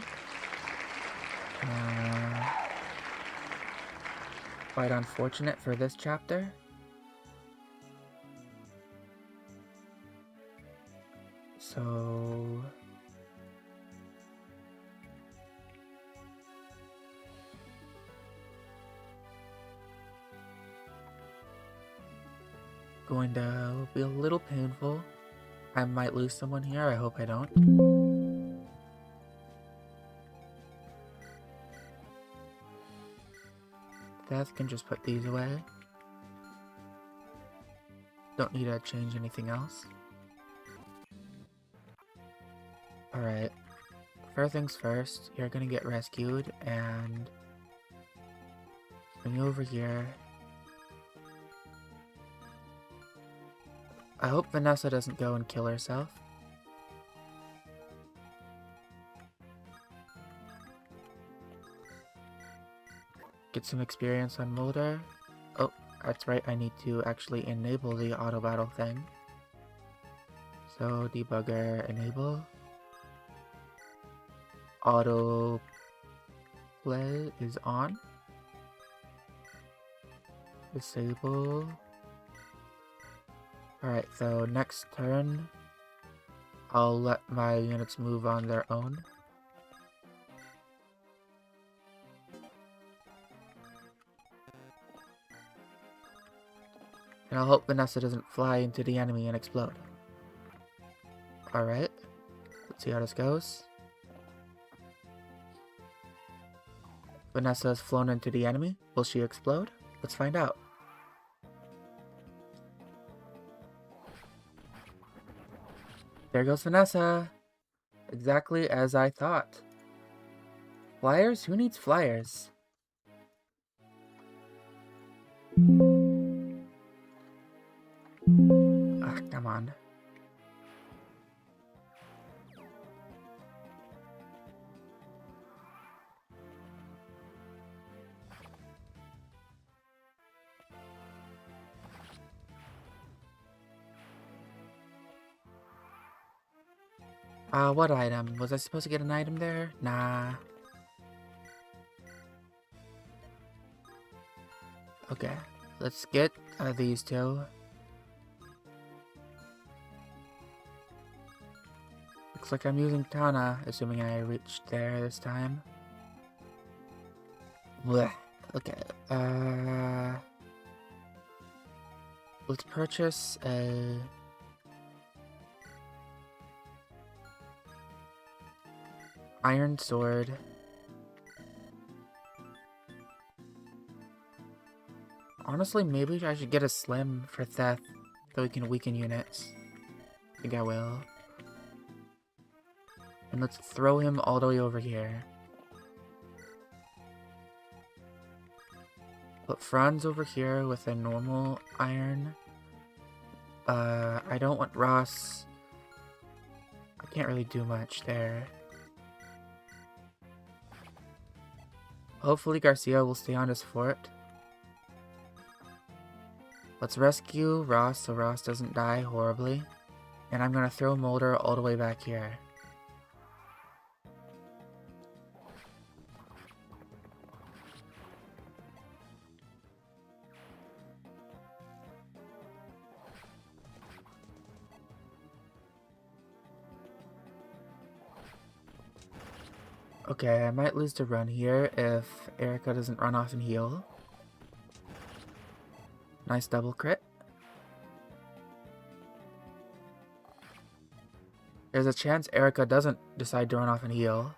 [SPEAKER 1] Quite unfortunate for this chapter. So... going to be a little painful. I might lose someone here. I hope I don't. Death can just put these away. Don't need to change anything else. Alright. First things first, you're gonna get rescued and bring you over here. I hope Vanessa doesn't go and kill herself. Get some experience on Mulder. Oh, that's right, I need to actually enable the auto battle thing. So, debugger enable. Auto play is on. Disable. Alright, so next turn, I'll let my units move on their own. And I'll hope Vanessa doesn't fly into the enemy and explode. Alright, let's see how this goes. Vanessa has flown into the enemy. Will she explode? Let's find out. There goes Vanessa. Exactly as I thought. Flyers? Who needs flyers? Ugh, come on. What item? Was I supposed to get an item there? Nah. Okay, let's get these two. Looks like I'm using Tana, assuming I reached there this time. Blech. Okay, let's purchase a... iron sword. Honestly, maybe I should get a slim for theft, so we can weaken units. I think I will. And let's throw him all the way over here. Put Franz over here with a normal iron. I don't want Ross. I can't really do much there. Hopefully Garcia will stay on his fort. Let's rescue Ross so Ross doesn't die horribly. And I'm gonna throw Mulder all the way back here. Okay, I might lose the run here if Erica doesn't run off and heal. Nice double crit. There's a chance Erica doesn't decide to run off and heal.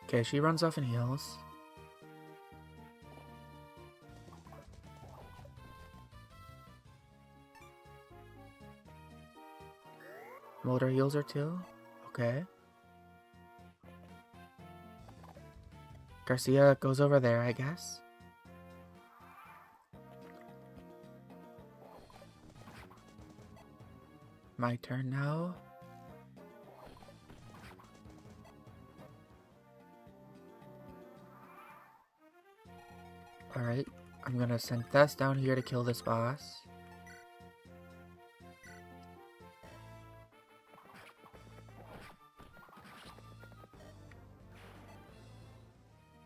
[SPEAKER 1] Okay, she runs off and heals. Mulder heals her too. Okay. Garcia goes over there, I guess. My turn now. Alright, I'm gonna send Thess down here to kill this boss.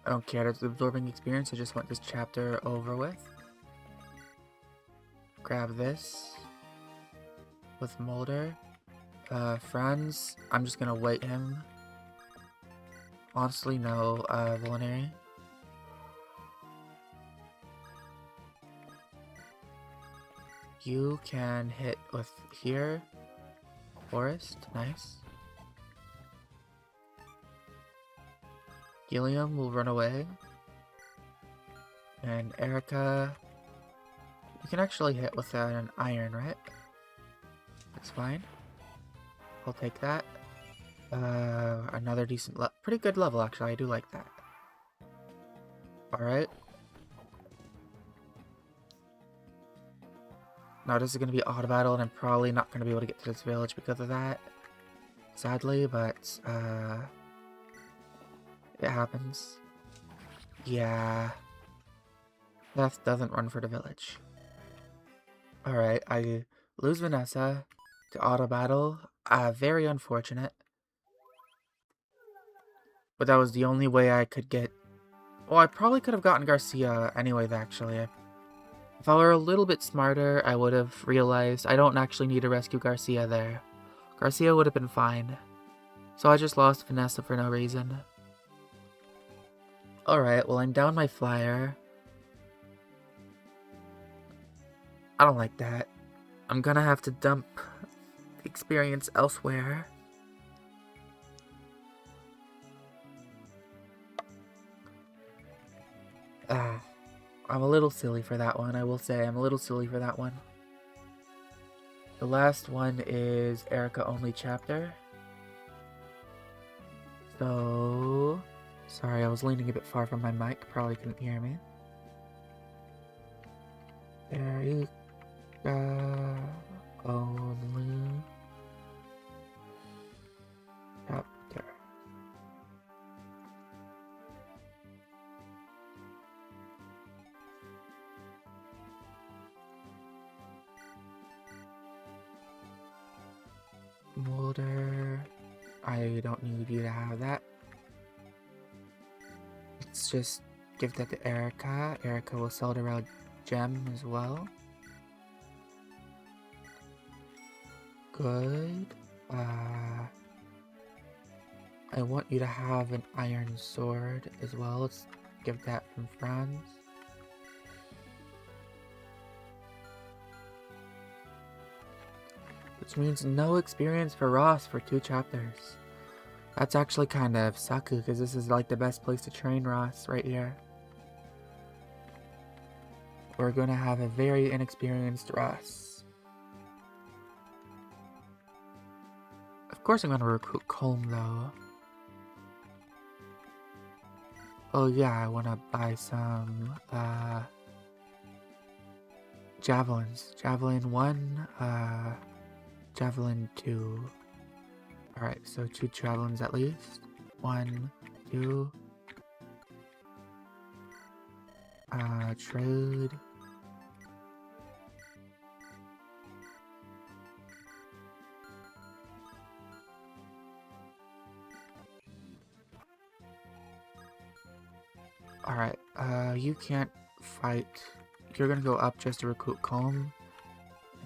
[SPEAKER 1] I don't care, it's absorbing experience, I just want this chapter over with. Grab this. With Mulder. Franz, I'm just gonna wait him. Honestly, no, Vulnerary. You can hit with here. Forest, nice. Gilliam will run away. And Erica... You can actually hit with an iron, right? That's fine. I'll take that. Another decent pretty good level, actually. I do like that. Alright. Now this is going to be auto battle, and I'm probably not going to be able to get to this village because of that. Sadly, but, it happens. Yeah. Beth doesn't run for the village. Alright, I lose Vanessa to auto battle. Very unfortunate. But that was the only way I could get... Well, I probably could have gotten Garcia anyways, actually. If I were a little bit smarter, I would have realized I don't actually need to rescue Garcia there. Garcia would have been fine. So I just lost Vanessa for no reason. Alright, well, I'm down my flyer. I don't like that. I'm gonna have to dump the experience elsewhere. I'm a little silly for that one, I will say. I'm a little silly for that one. The last one is Erica only chapter. So... Sorry, I was leaning a bit far from my mic. Probably couldn't hear me. Erica only chapter. Mulder, I don't need you to have that. It's just give that to Erica. Erica will sell the rail gem as well. Good. I want you to have an iron sword as well. Let's give that from Franz. Which means no experience for Ross for 2 chapters. That's actually kind of sucky because this is like the best place to train Ross right here. We're gonna have a very inexperienced Ross. Of course I'm gonna recruit Colm though. Oh yeah, I wanna buy some javelins. Javelin 1, javelin 2. Alright, so 2 javelins at least. 1, 2. Trade. Alright, you can't fight. You're gonna go up just to recruit Colm,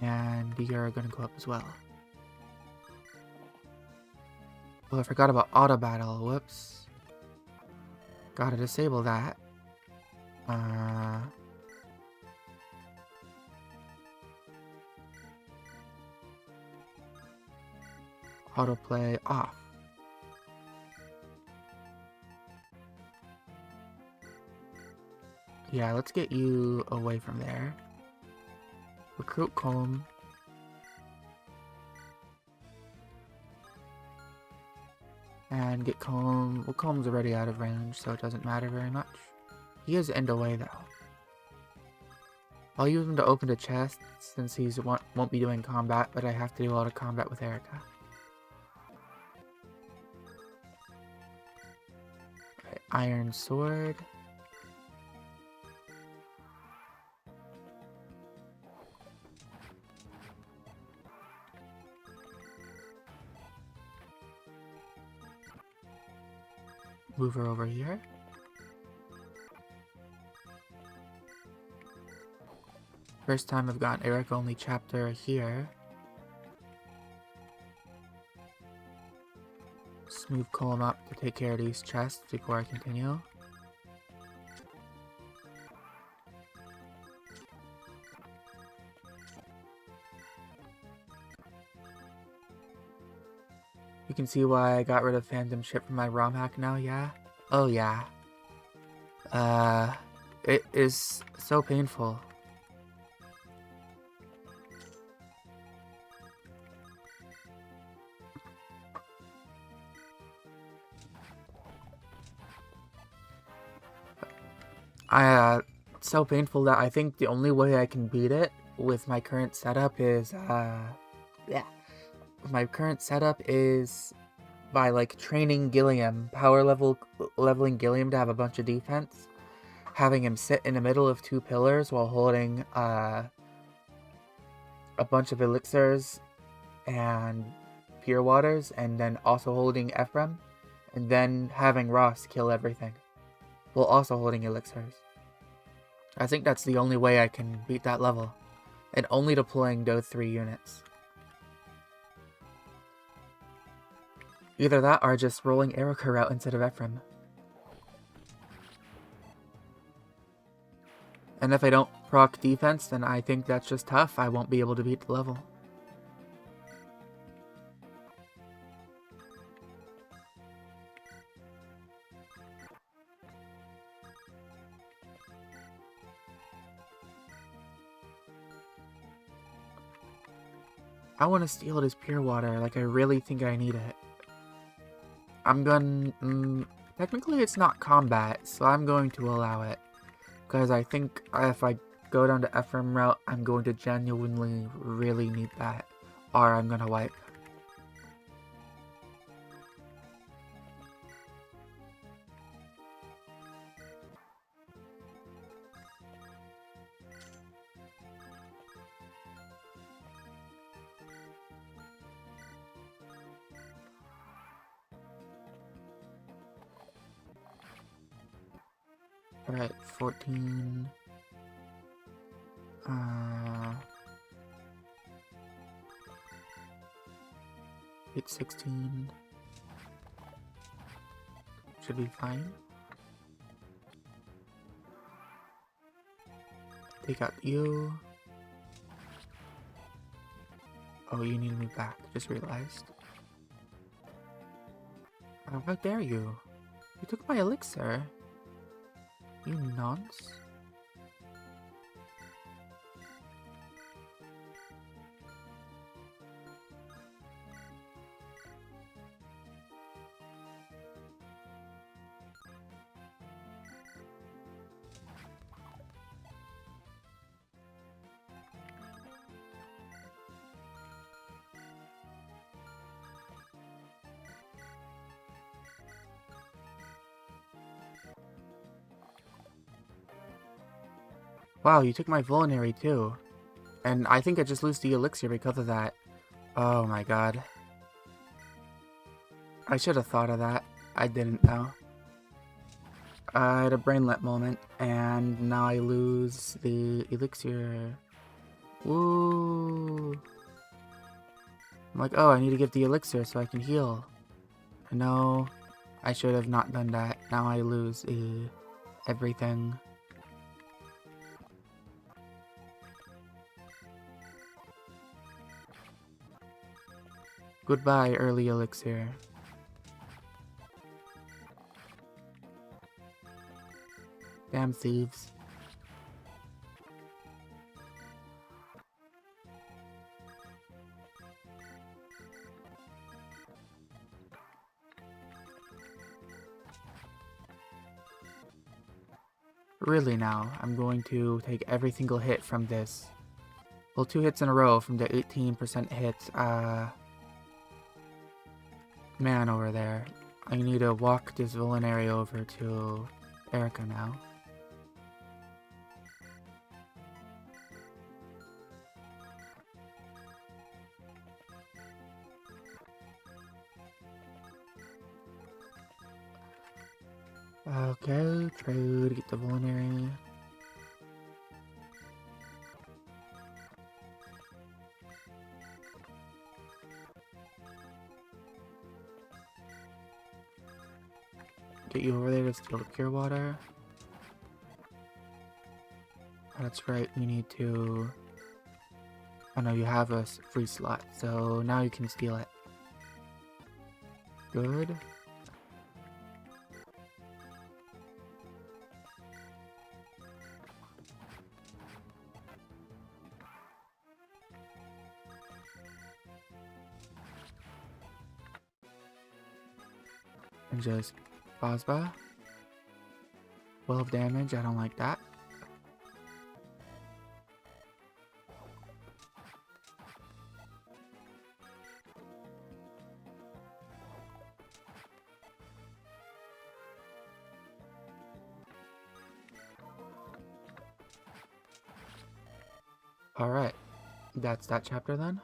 [SPEAKER 1] and you're gonna go up as well. Oh, I forgot about auto battle. Whoops. Gotta disable that. Autoplay off. Yeah, let's get you away from there. Recruit Colm. And get Colm. Well, Colm's already out of range, so it doesn't matter very much. He is end away though. I'll use him to open the chest since he won't be doing combat, but I have to do all the combat with Erica. Right, iron sword. Move her over here. First time I've gotten Eric only chapter here. Let's move Colm up to take care of these chests before I continue. You can see why I got rid of Phantom Ship from my ROM hack now, yeah? Oh yeah. It is so painful. It's so painful that I think the only way I can beat it with my current setup is, my current setup is by like training Gilliam, leveling Gilliam to have a bunch of defense, having him sit in the middle of 2 pillars while holding a bunch of elixirs and pure waters, and then also holding Ephraim, and then having Ross kill everything while also holding elixirs. I think that's the only way I can beat that level, and only deploying those 3 units. Either that or just rolling Erica out instead of Ephraim. And if I don't proc defense, then I think that's just tough. I won't be able to beat the level. I want to steal this pure water, like I really think I need it. I'm gonna... technically it's not combat, so I'm going to allow it. Because I think if I go down to Ephraim route, I'm going to genuinely really need that. Or I'm gonna wipe. Alright, 14. Hit 16. Should be fine. Take out you. Oh, you need me back. Just realized. How dare you? You took my elixir. You nonce. Wow, you took my vulnerary too. And I think I just lose the elixir because of that. Oh my god. I should have thought of that. I didn't though. I had a brainlet moment, and now I lose the elixir. Woo! I'm like, oh, I need to get the elixir so I can heal. No, I should have not done that. Now I lose everything. Goodbye, early elixir. Damn thieves. Really now, I'm going to take every single hit from this. Well, 2 hits in a row from the 18% hit, man over there. I need to walk this vulnerary over to Erica now. Okay, try to get the vulnerary. Get you over there to steal the pure water. That's right, we need to... Oh no, you have a free slot, so now you can steal it. Good. And just Bosba. 12 damage, I don't like that. Alright, that's that chapter then.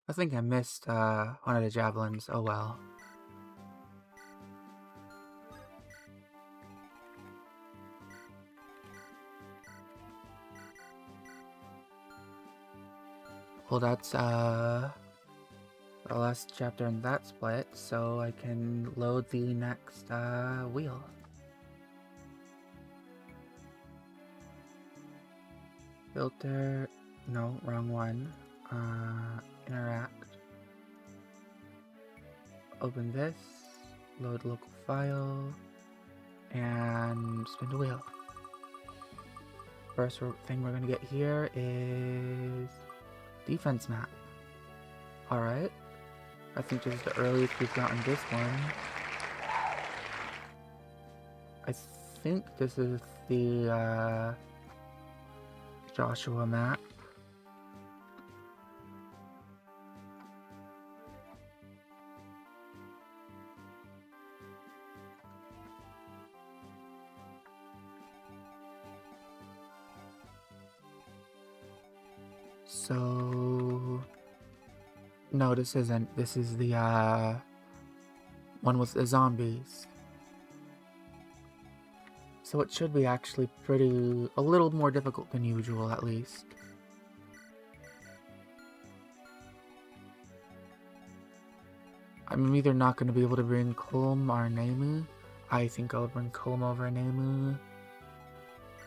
[SPEAKER 1] I think I missed one of the javelins, oh well. Well, that's the last chapter in that split, so I can load the next wheel. Filter, no, wrong one. Interact. Open this, load local file, and spin the wheel. First thing we're gonna get here is defense map. Alright. I think this is the earliest we've gotten this one. I think this is the Joshua map. So No, this isn't. This is the, one with the zombies. So it should be actually a little more difficult than usual, at least. I'm either not going to be able to bring Colm or Nemu. I think I'll bring Colm over Nemu,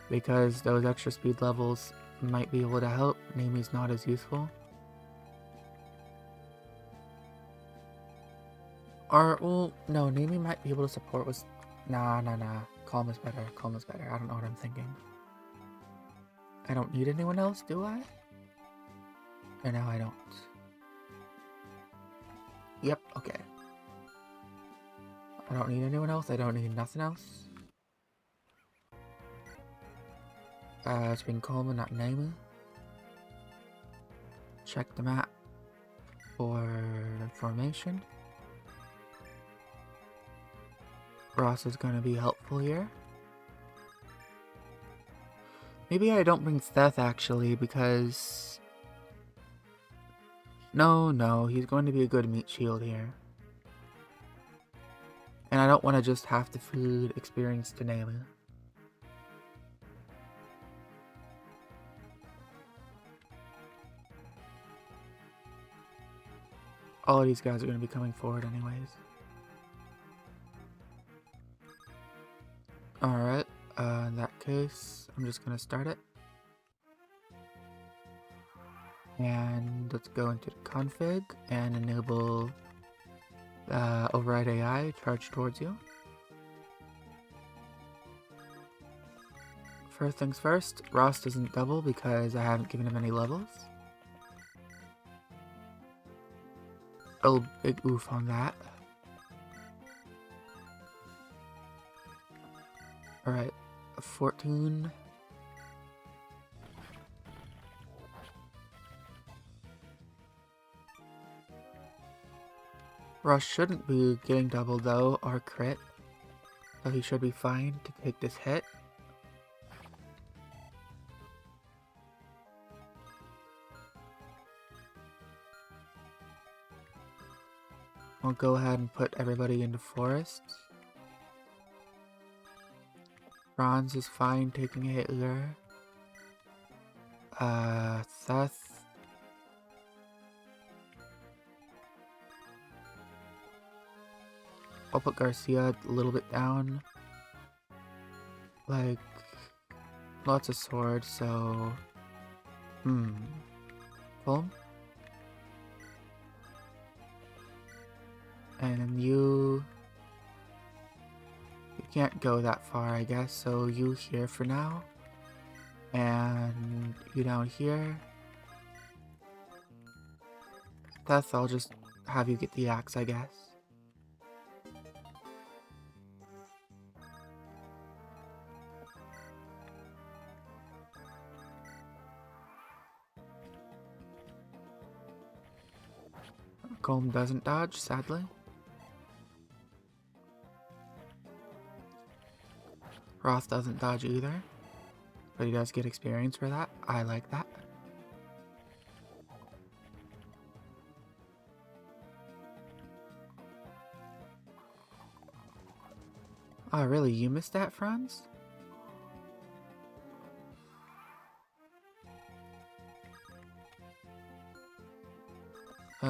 [SPEAKER 1] because those extra speed levels might be able to help. Nemu's not as useful. Or, well, no, Nemu might be able to support with... Nah. Calm is better. Calm is better. I don't know what I'm thinking. I don't need anyone else, do I? Or no, I don't. Yep, okay. I don't need anyone else. I don't need nothing else. It's been Coleman, not Nemu. Check the map for formation. Ross is going to be helpful here. Maybe I don't bring Seth actually, because... No, he's going to be a good meat shield here. And I don't want to just have to feed experience to Nemu. All of these guys are going to be coming forward anyways. Alright, in that case, I'm just going to start it. And let's go into the config and enable override AI, charge towards you. First things first, Ross doesn't double because I haven't given him any levels. Oh, big oof on that. Alright, 14. Ross shouldn't be getting doubled though, or crit. So he should be fine to take this hit. I'll go ahead and put everybody into forests. Franz is fine taking a hit here. Seth. I'll put Garcia a little bit down. Like, lots of swords, so... Pull him. And you can't go that far, I guess, so you here for now. And you down here. Seth, I'll just have you get the axe, I guess. Colm doesn't dodge, sadly. Ross doesn't dodge either, but he does get experience for that. I like that. Oh, really? You missed that, Franz?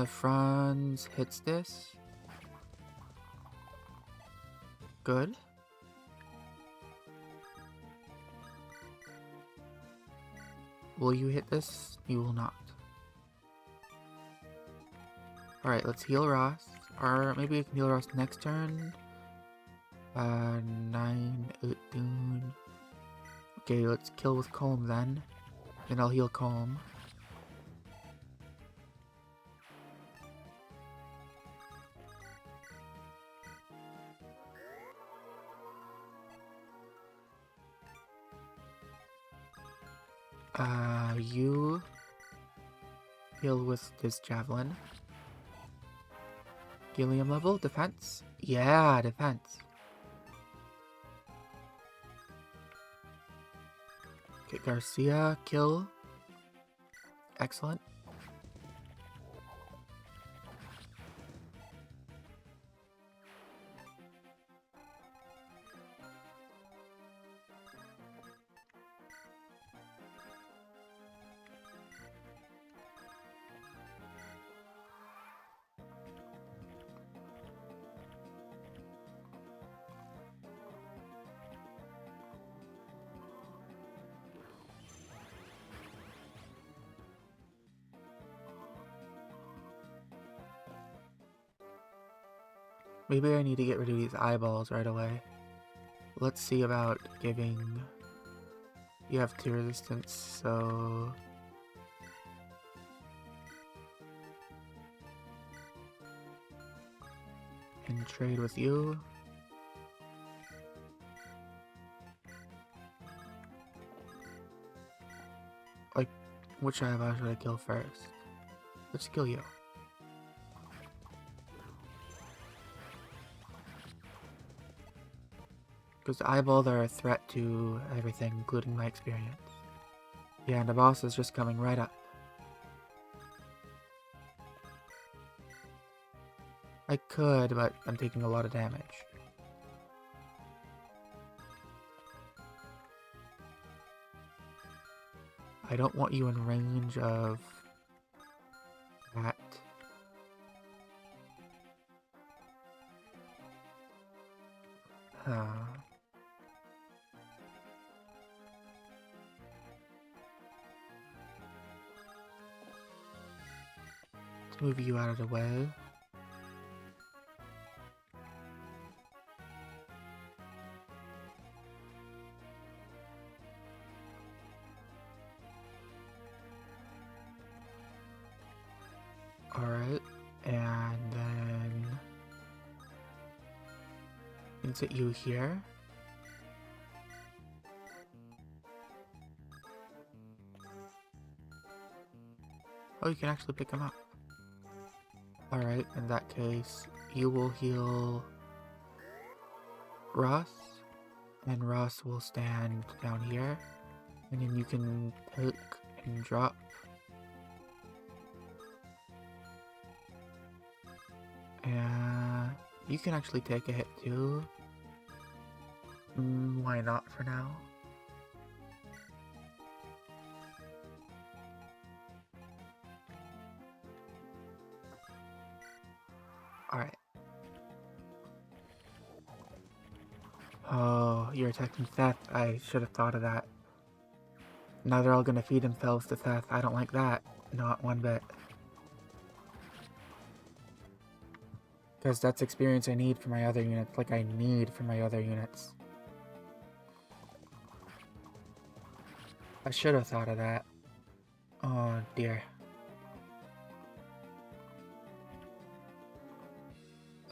[SPEAKER 1] Franz hits this. Good. Will you hit this? You will not. Alright, let's heal Ross. Or maybe we can heal Ross next turn. 9, 18. Okay, let's kill with Colm then. Then I'll heal Colm. You heal with this javelin. Helium level, defense? Yeah, defense. Okay, Garcia, kill. Excellent. Maybe I need to get rid of these eyeballs right away. Let's see about giving... You have 2 resistance, so... And trade with you. Like, which eyeball should I kill first? Let's kill you. Because the eyeballs are a threat to everything, including my experience. Yeah, and the boss is just coming right up. I could, but I'm taking a lot of damage. I don't want you in range of that. Let's move you out of the way. Alright, and then insert you here. Oh, you can actually pick him up. Alright, in that case, you will heal Ross, and Ross will stand down here, and then you can pick and drop. And you can actually take a hit too. Why not for now? Alright. Oh, you're attacking Seth. I should have thought of that. Now they're all gonna feed themselves to Seth. I don't like that. Not one bit. Because that's experience I need for my other units. Like I need for my other units. I should have thought of that. Oh dear.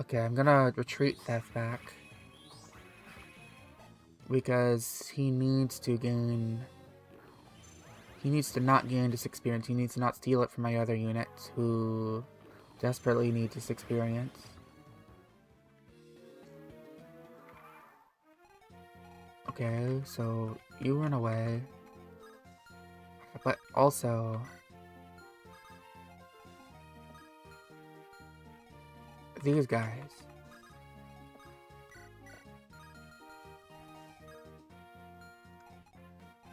[SPEAKER 1] Okay, I'm gonna retreat Seth back. Because he needs to gain... He needs to not gain this experience. He needs to not steal it from my other units who desperately need this experience. Okay, so you run away. But also... These guys.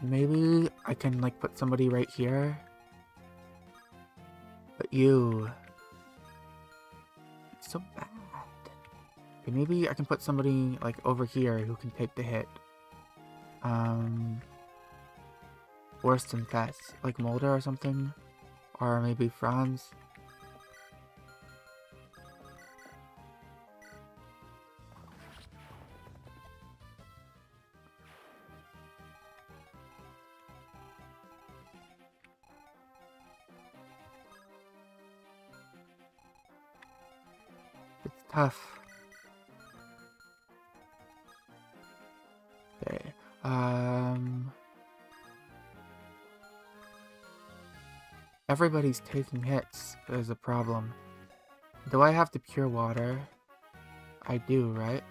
[SPEAKER 1] Maybe I can like put somebody right here. But you... It's so bad. Okay, maybe I can put somebody like over here who can take the hit. Worse than Fess. Like Mulder or something? Or maybe Franz? It's tough. Okay. Everybody's taking hits is a problem. Do I have the pure water? I do, right?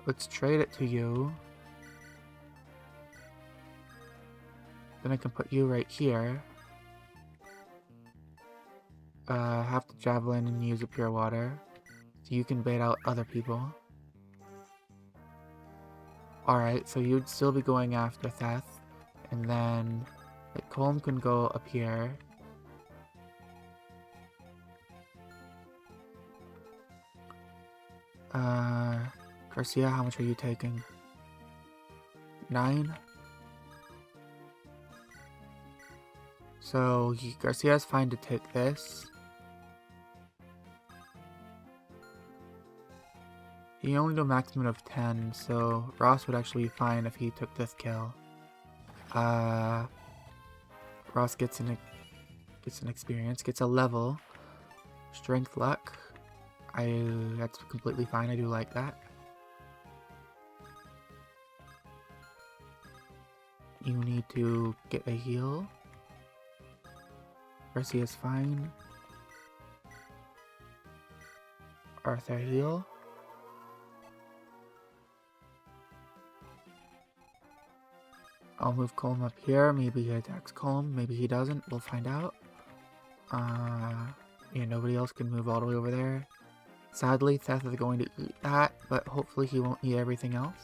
[SPEAKER 1] Let's trade it to you. Then I can put you right here. Have the javelin and use the pure water. So you can bait out other people. Alright, so you'd still be going after Seth. And then like, Colm can go up here. Garcia, how much are you taking? 9? So Garcia's fine to take this. He only do a maximum of 10, so Ross would actually be fine if he took this kill. Ross gets an experience, gets a level. Strength, luck. That's completely fine. I do like that. You need to get a heal. Garcia's fine. Arthur heal. I'll move Colm up here. Maybe he attacks Colm. Maybe he doesn't. We'll find out. Yeah, nobody else can move all the way over there. Sadly, Seth is going to eat that, but hopefully he won't eat everything else.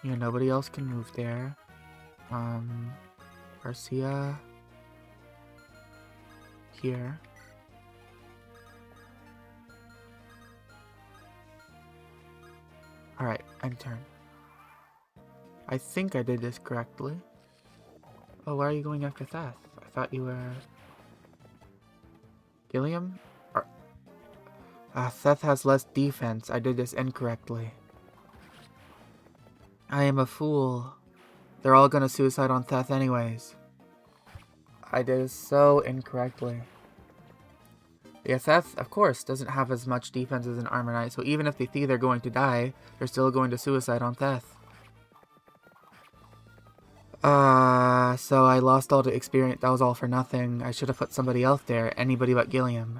[SPEAKER 1] Yeah, nobody else can move there. Garcia here. Alright, end turn. I think I did this correctly. Oh, why are you going after Seth? I thought you were... Gilliam? Seth has less defense. I did this incorrectly. I am a fool. They're all gonna suicide on Seth anyways. I did this so incorrectly. Yeah, Seth, of course, doesn't have as much defense as an Armor Knight, so even if they think they're going to die, they're still going to suicide on Seth. So I lost all the experience. That was all for nothing. I should have put somebody else there. Anybody but Gilliam.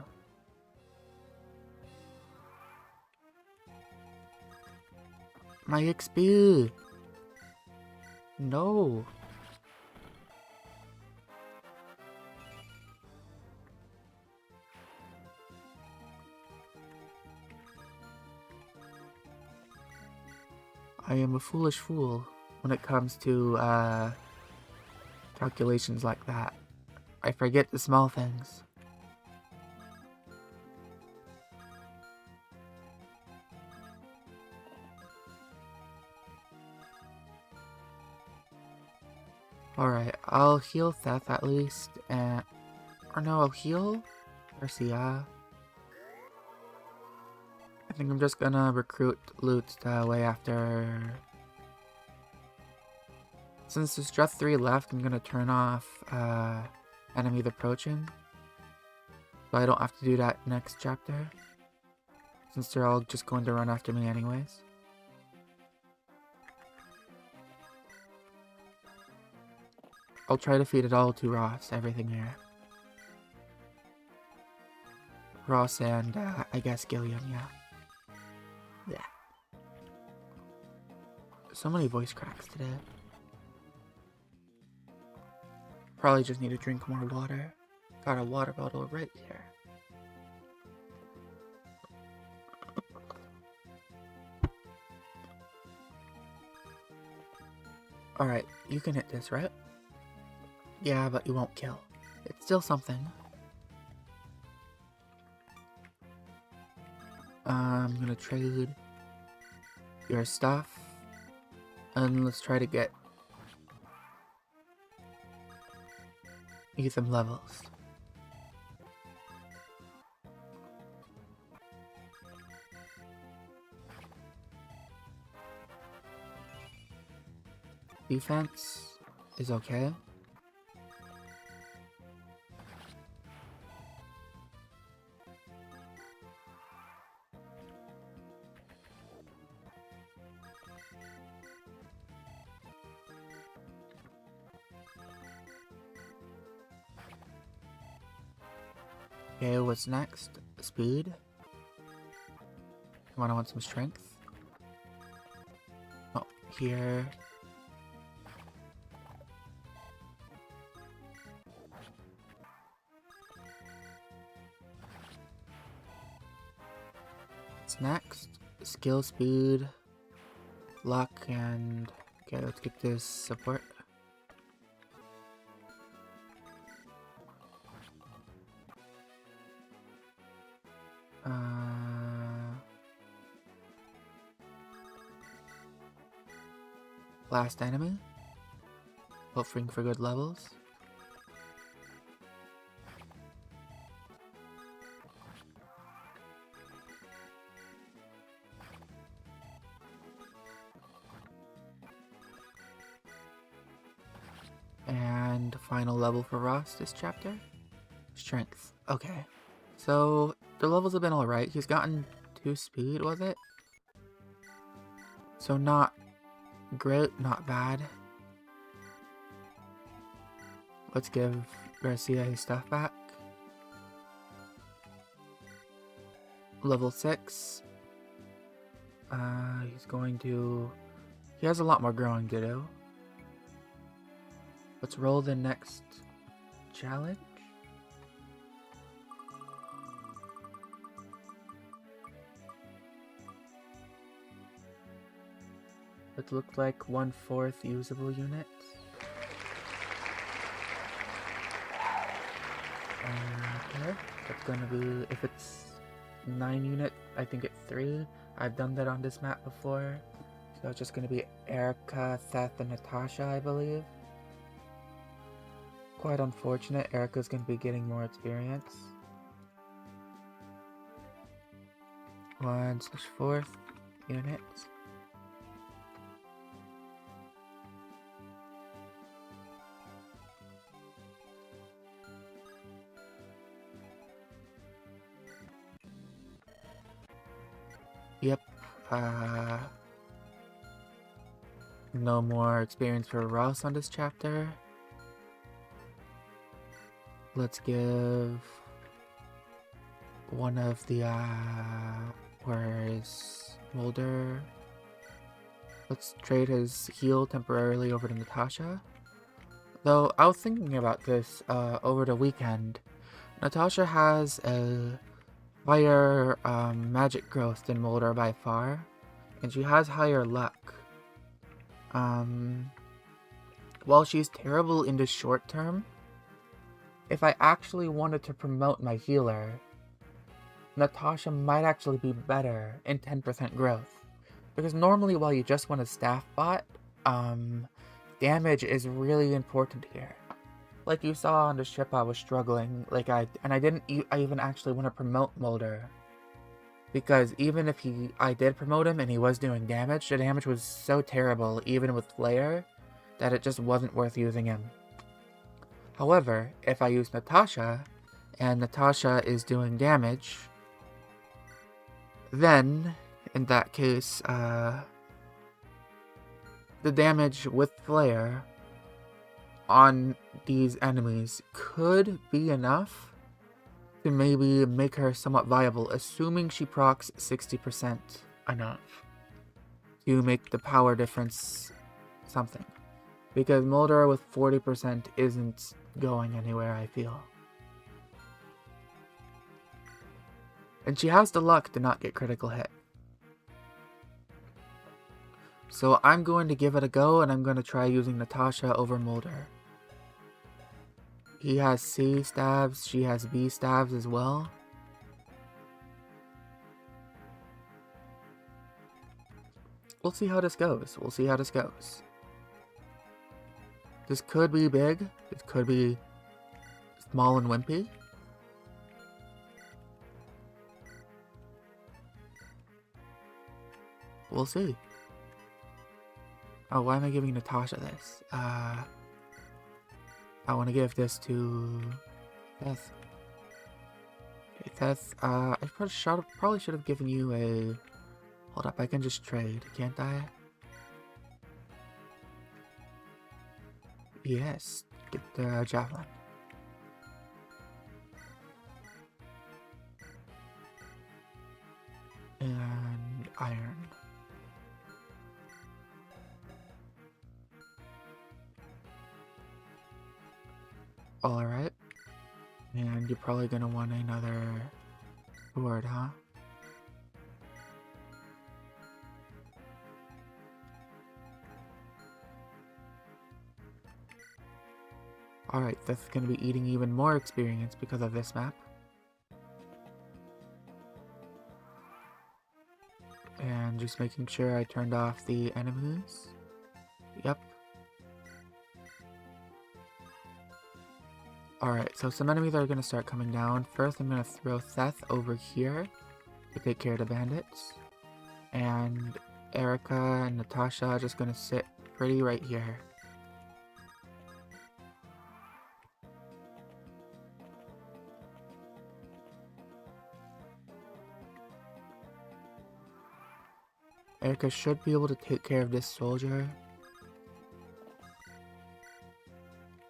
[SPEAKER 1] My XP! No! I am a foolish fool when it comes to, calculations like that. I forget the small things. Alright, I'll heal Seth at least, and... Or no, I'll heal Garcia. I think I'm just gonna recruit loot way after... Since there's just 3 left, I'm gonna turn off enemies approaching. So I don't have to do that next chapter. Since they're all just going to run after me anyways. I'll try to feed it all to Ross, everything here. Ross and, I guess Gilliam, yeah. Yeah. So many voice cracks today. Probably just need to drink more water. Got a water bottle right here. Alright, you can hit this, right? Yeah, but you won't kill. It's still something. I'm gonna trade your stuff. And let's try to get some levels. Defense is okay. Okay, what's next? Speed. I want some strength. Oh, here. What's next? Skill, speed, luck, and... Okay, let's get this support. last enemy. Hoping for good levels. And final level for Ross this chapter. Strength. Okay. So the levels have been alright. He's gotten 2 speed, was it? So not great, not bad. Let's give Garcia his stuff back. Level 6. He's going to... He has a lot more growing to do. Let's roll the next challenge. It looked like 1/4 usable units. Okay, that's gonna be, if it's 9 unit, I think it's 3. I've done that on this map before. So it's just gonna be Erica, Seth, and Natasha, I believe. Quite unfortunate, Erica's gonna be getting more experience. 1/4 units. Yep, no more experience for Ross on this chapter. Let's give one of the, where is Mulder? Let's trade his heal temporarily over to Natasha. Though, I was thinking about this, over the weekend. Natasha has a higher magic growth than Mulder by far, and she has higher luck. While she's terrible in the short term, if I actually wanted to promote my healer, Natasha might actually be better in 10% growth. Because normally while you just want a staff bot, damage is really important here. Like you saw on the ship, I was struggling. I didn't even actually want to promote Mulder, because even if I did promote him and he was doing damage, the damage was so terrible, even with Flare, that it just wasn't worth using him. However, if I use Natasha, and Natasha is doing damage, then in that case, the damage with Flare on these enemies could be enough to maybe make her somewhat viable, assuming she procs 60% enough to make the power difference something. Because Mulder with 40% isn't going anywhere, I feel. And she has the luck to not get critical hit. So I'm going to give it a go, and I'm going to try using Natasha over Mulder. He has C stabs, she has B stabs as well. We'll see how this goes. We'll see how this goes. This could be big. This could be small and wimpy. We'll see. Oh, why am I giving Natasha this? I want to give this to Seth. Okay, Seth, I probably should have given you a... Hold up, I can just trade, can't I? Yes, get the javelin. And iron. Alright. And you're probably gonna want another sword, huh? Alright, that's gonna be eating even more experience because of this map. And just making sure I turned off the enemies. Yep. Alright, so some enemies are gonna start coming down. First, I'm gonna throw Seth over here to take care of the bandits. And Erica and Natasha are just gonna sit pretty right here. Erica should be able to take care of this soldier.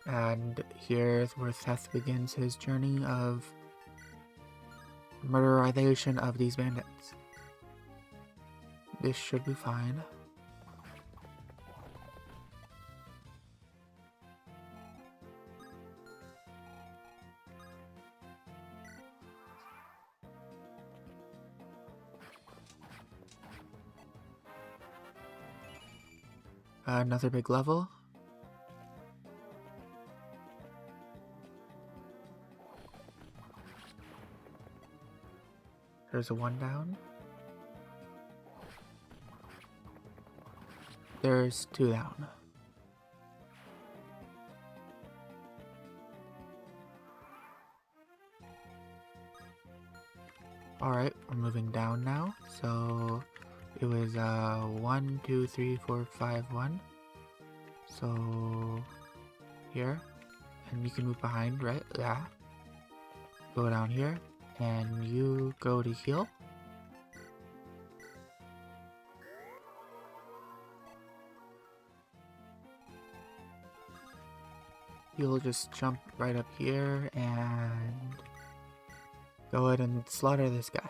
[SPEAKER 1] And here's where Seth begins his journey of murderization of these bandits. This should be fine. Another big level. There's a 1 down. There's 2 down. Alright, we're moving down now. So it was 1, 2, 3, 4, 5, 1. So here. And you can move behind, right? Yeah. Go down here. And you go to heal. You'll just jump right up here and go ahead and slaughter this guy.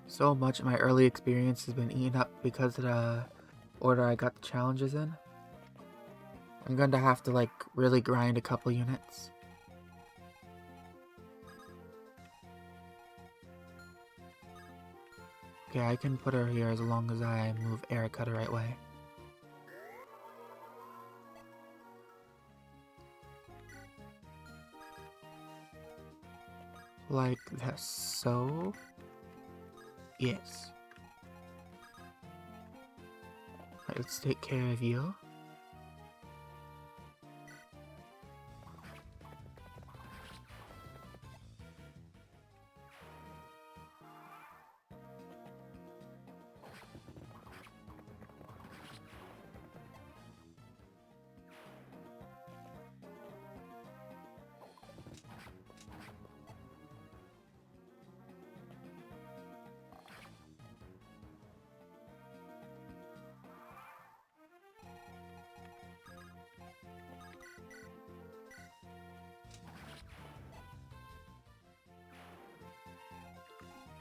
[SPEAKER 1] So much of my early experience has been eaten up because of the order I got the challenges in. I'm going to have to like really grind a couple units. Okay, I can put her here as long as I move Erica the right way. Like this, so... Yes. Right, let's take care of you.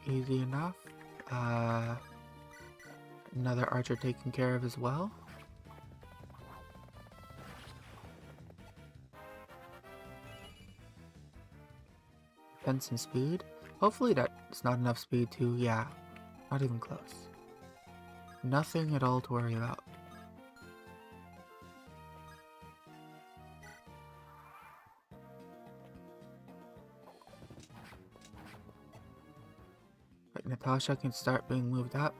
[SPEAKER 1] Easy enough. Another archer taken care of as well. Defense and speed. Hopefully that's not enough speed to, yeah, not even close. Nothing at all to worry about. Right, Natasha can start being moved up.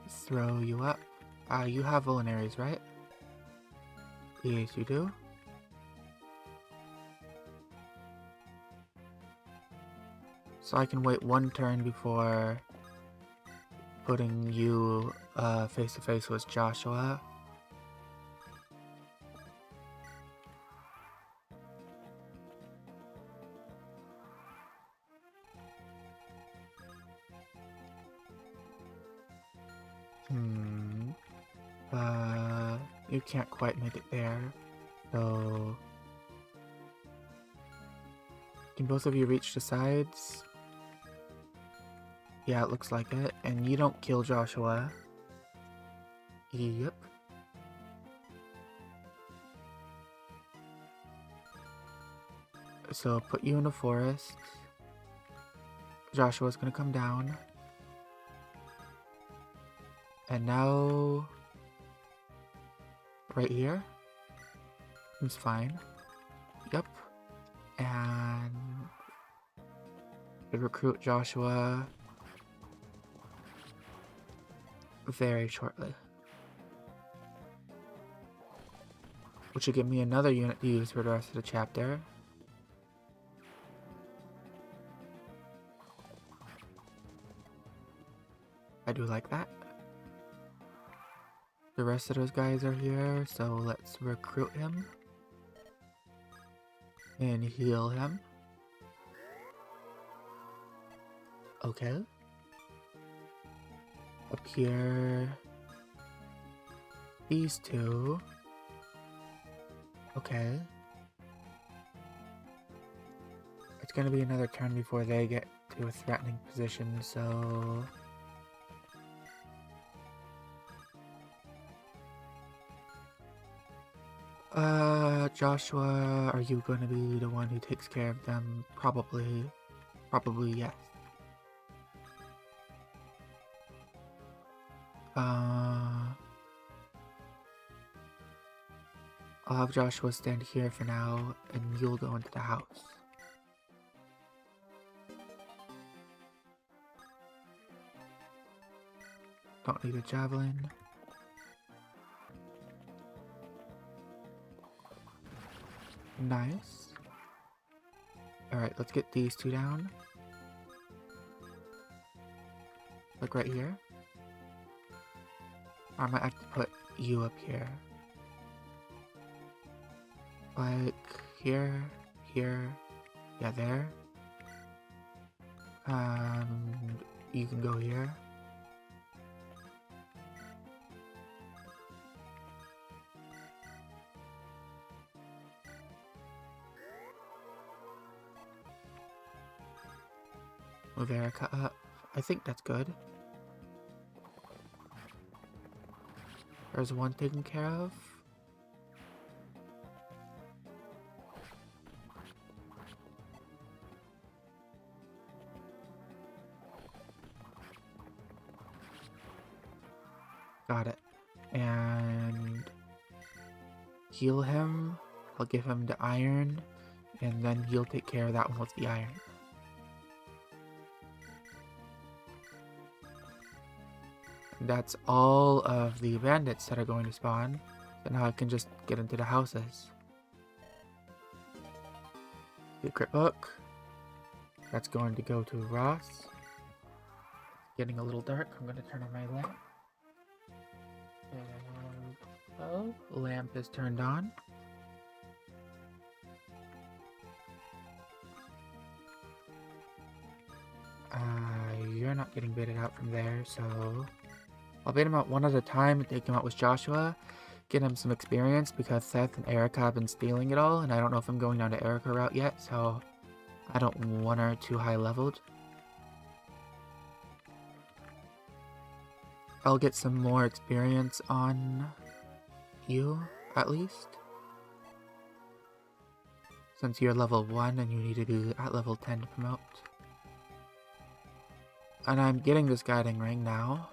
[SPEAKER 1] Let's throw you up. You have vulneraries, right? Yes, you do. So I can wait 1 turn before putting you face to face with Joshua. You can't quite make it there, so... Can both of you reach the sides? Yeah, it looks like it. And you don't kill Joshua. Yep. So put you in the forest. Joshua's gonna come down. And now... right here. Seems fine. Yep. And... recruit Joshua very shortly. Which will give me another unit to use for the rest of the chapter. I do like that. The rest of those guys are here, so let's recruit him. And heal him. Okay. Up here... these two. Okay. It's gonna be another turn before they get to a threatening position, so... Joshua, are you gonna be the one who takes care of them? Probably. Probably, yes. I'll have Joshua stand here for now, and you'll go into the house. Don't need a javelin. Nice. Alright, let's get these two down. Like right here. I might have to put you up here. Like here, here, yeah, there. You can go here. Move Erica up. I think that's good. There's one taken care of. Got it. And heal him. I'll give him the iron, and then he'll take care of that one with the iron. That's all of the bandits that are going to spawn. So now I can just get into the houses. Secret book. That's going to go to Ross. Getting a little dark. I'm going to turn on my lamp. And oh, lamp is turned on. You're not getting baited out from there, so I'll bait him out one at a time and take him out with Joshua, get him some experience because Seth and Erica have been stealing it all, and I don't know if I'm going down to Erica route yet, so I don't want her too high leveled. I'll get some more experience on you, at least. Since you're level 1 and you need to be at level 10 to promote. And I'm getting this guiding ring now.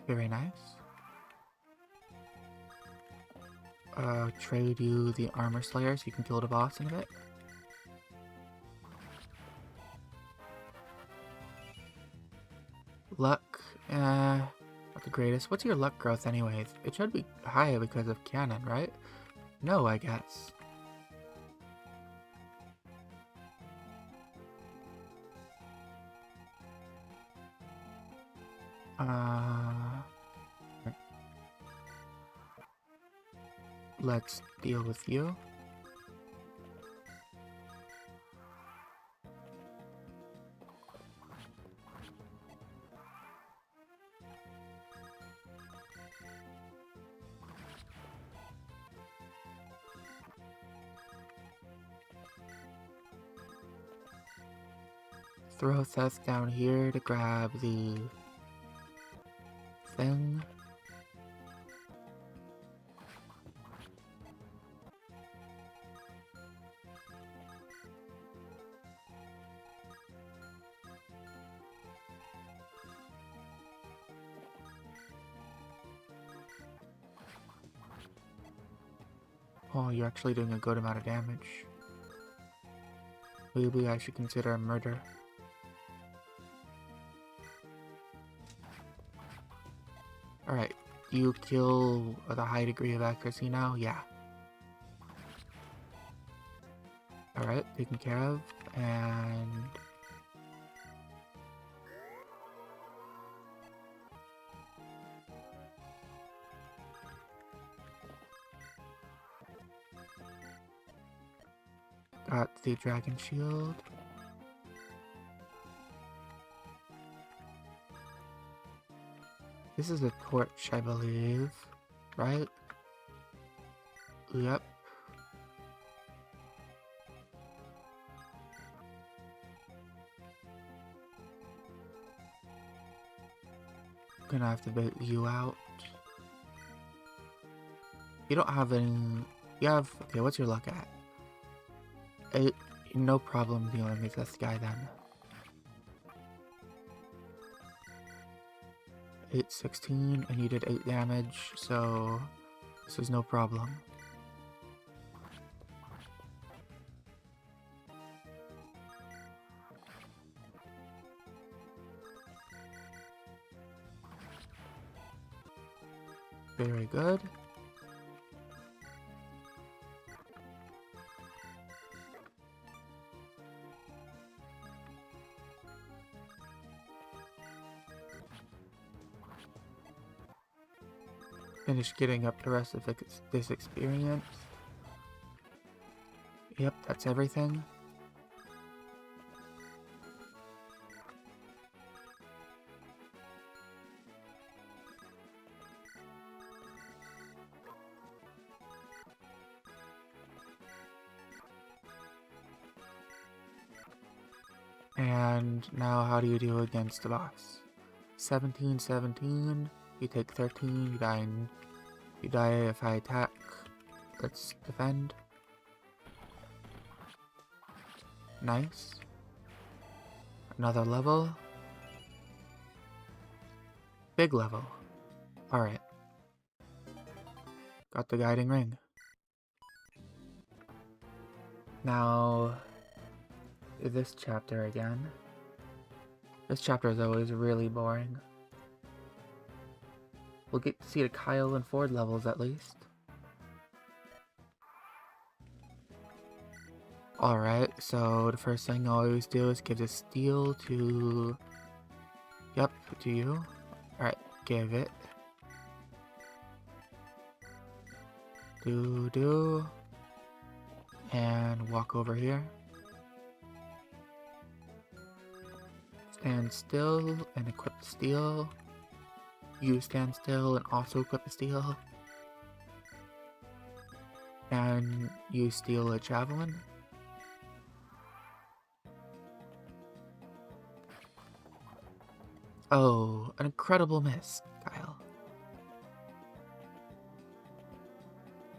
[SPEAKER 1] Very nice. Trade you the armor slayer so you can kill the boss in a bit. Luck, not the greatest. What's your luck growth anyways? It should be high because of cannon, right? No, I guess. Let's deal with you. Throw Seth down here to grab the thing. Oh, you're actually doing a good amount of damage. Maybe I should consider a murder. Alright, you kill with a high degree of accuracy now? Yeah. Alright, taken care of, and... got the dragon shield. This is a torch, I believe, right? Yep. Gonna have to bait you out. You don't have any... You have... Okay, what's your luck at? 8. No problem dealing with this guy then. 8, 16, and you did 8 damage, so this is no problem. Very good. Finish getting up the rest of this experience. Yep, that's everything. And now how do you do against the boss? 17, 17. You take 13, you die if I attack. Let's defend. Nice. Another level. Big level. Alright. Got the guiding ring. Now, this chapter again. This chapter is always really boring. We'll get to see the Kyle and Ford levels at least. Alright, so the first thing I always do is give the steel to... Yep, to you. Alright, give it. Do. And walk over here. Stand still and equip the steel. You stand still and also equip the steel. And you steal a javelin. Oh, an incredible miss, Kyle.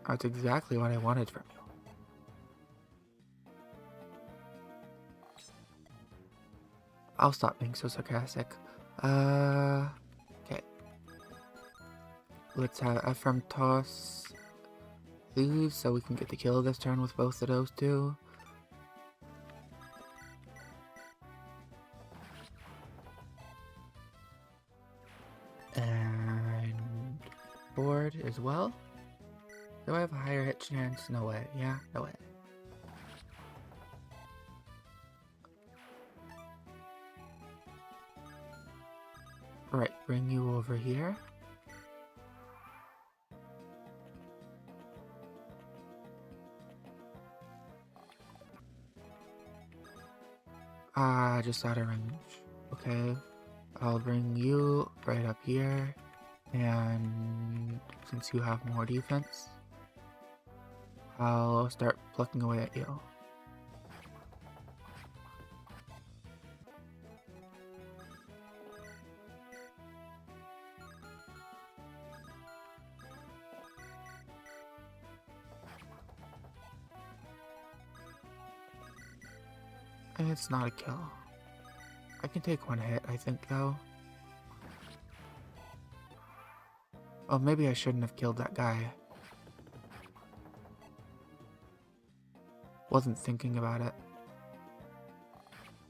[SPEAKER 1] That's exactly what I wanted from you. I'll stop being so sarcastic. Okay. Let's have Ephraim toss these so we can get the kill this turn with both of those two. And board as well. Do I have a higher hit chance? No way. Yeah, no way. Right, bring you over here. Just out of range. Okay, I'll bring you right up here. And since you have more defense, I'll start plucking away at you. Unfortunately, it's not a kill. I can take one hit, I think, though. Oh, maybe I shouldn't have killed that guy. Wasn't thinking about it.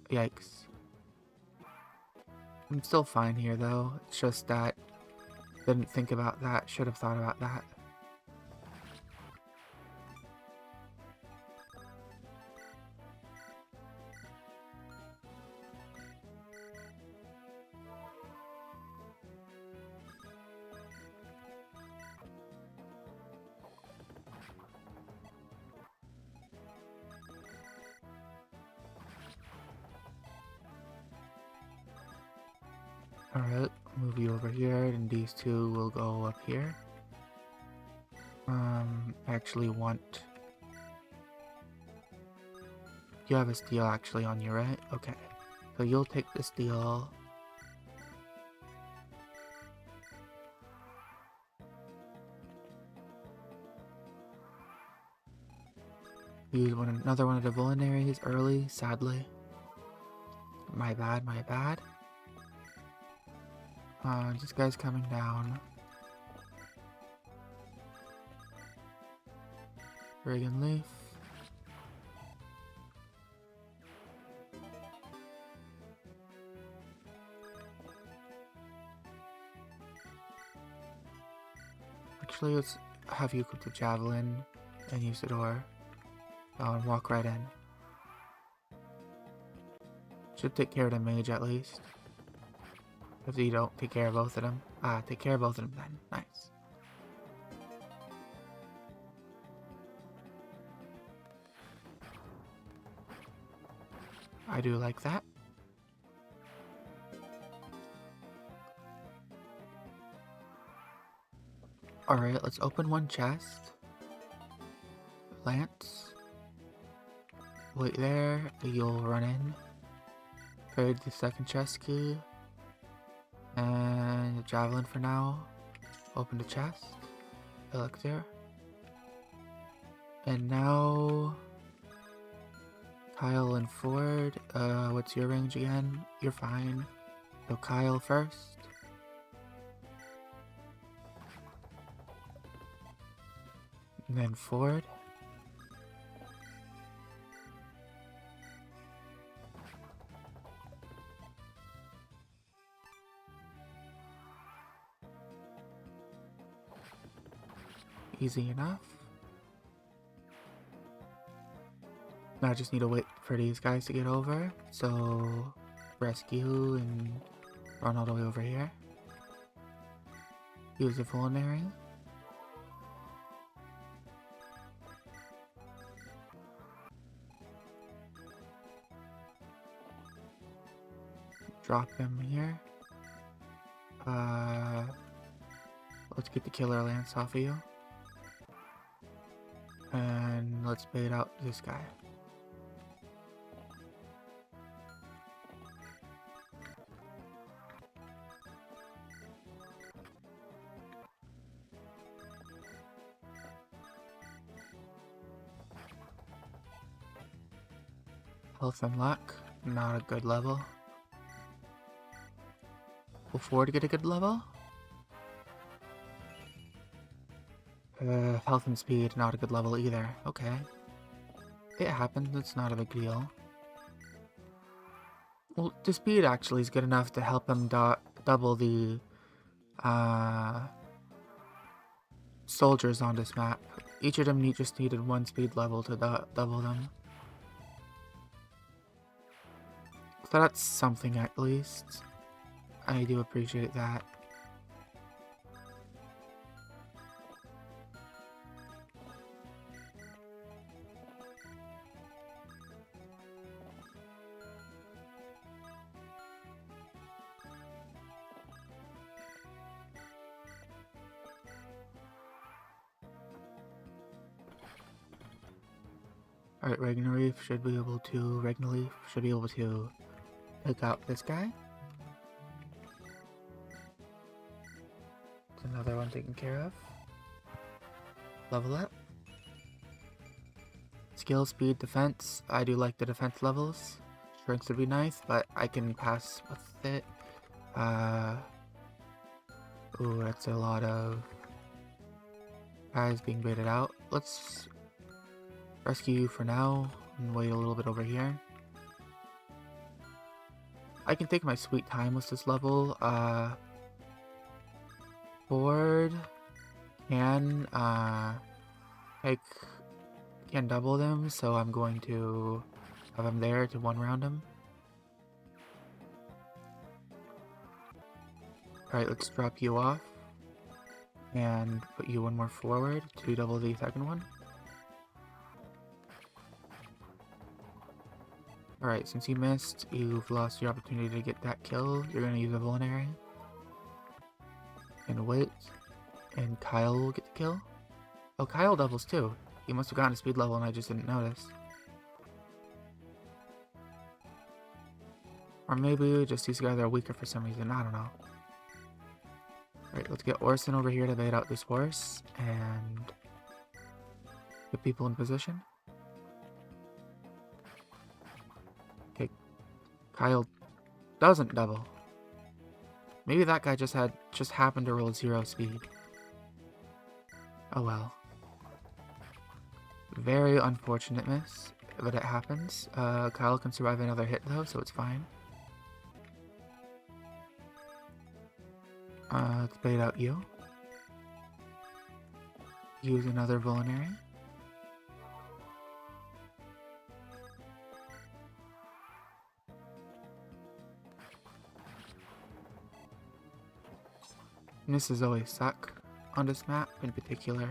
[SPEAKER 1] Yikes. I'm still fine here, though. It's just that didn't think about that. Should have thought about that. Alright, move you over here, and these two will go up here. I actually want... You have a steel actually on you, right? Okay. So you'll take the steel. Use another one of the vulneraries early, sadly. My bad, my bad. This guy's coming down. Reagan Leaf. Actually, let's have you equip the javelin and use the door. And walk right in. Should take care of the mage at least. If you don't take care of both of them. Take care of both of them then. Nice. I do like that. Alright, let's open one chest. Lance. Wait there, you'll run in. Trade the second chest key. And the javelin for now. Open the chest. Elixir. And now... Kyle and Ford. What's your range again? You're fine. So Kyle first. And then Ford. Easy enough. Now I just need to wait for these guys to get over. So rescue and run all the way over here. Use the vulnerary. Drop him here. Let's get the killer lance off of you. And let's bait out this guy. Health and luck, not a good level. Will Ford get a good level? Health and speed, not a good level either. Okay. It happens, it's not a big deal. Well, the speed actually is good enough to help him double the soldiers on this map. Each of them just needed one speed level to double them. So that's something at least. I do appreciate that. Alright, Ragnarleaf should be able to pick out this guy. It's another one taken care of. Level up. Skill, speed, defense. I do like the defense levels. Strength would be nice, but I can pass with it. Ooh, that's a lot of guys being baited out. Let's rescue you for now and wait a little bit over here. I can take my sweet time with this level. Board can can double them, so I'm going to have him there to one round him. Alright, let's drop you off and put you one more forward to double the second one. Alright, since you missed, you've lost your opportunity to get that kill. You're gonna use a vulnerary. And wait. And Kyle will get the kill. Oh, Kyle doubles too. He must have gotten a speed level and I just didn't notice. Or maybe just these guys are weaker for some reason, I don't know. Alright, let's get Orson over here to bait out this horse and get people in position. Okay, Kyle doesn't double. Maybe that guy just happened to roll 0 speed. Oh well. Very unfortunate miss, but it happens. Kyle can survive another hit though, so it's fine. Let's bait out you. Use another vulnerary. Misses always suck on this map in particular,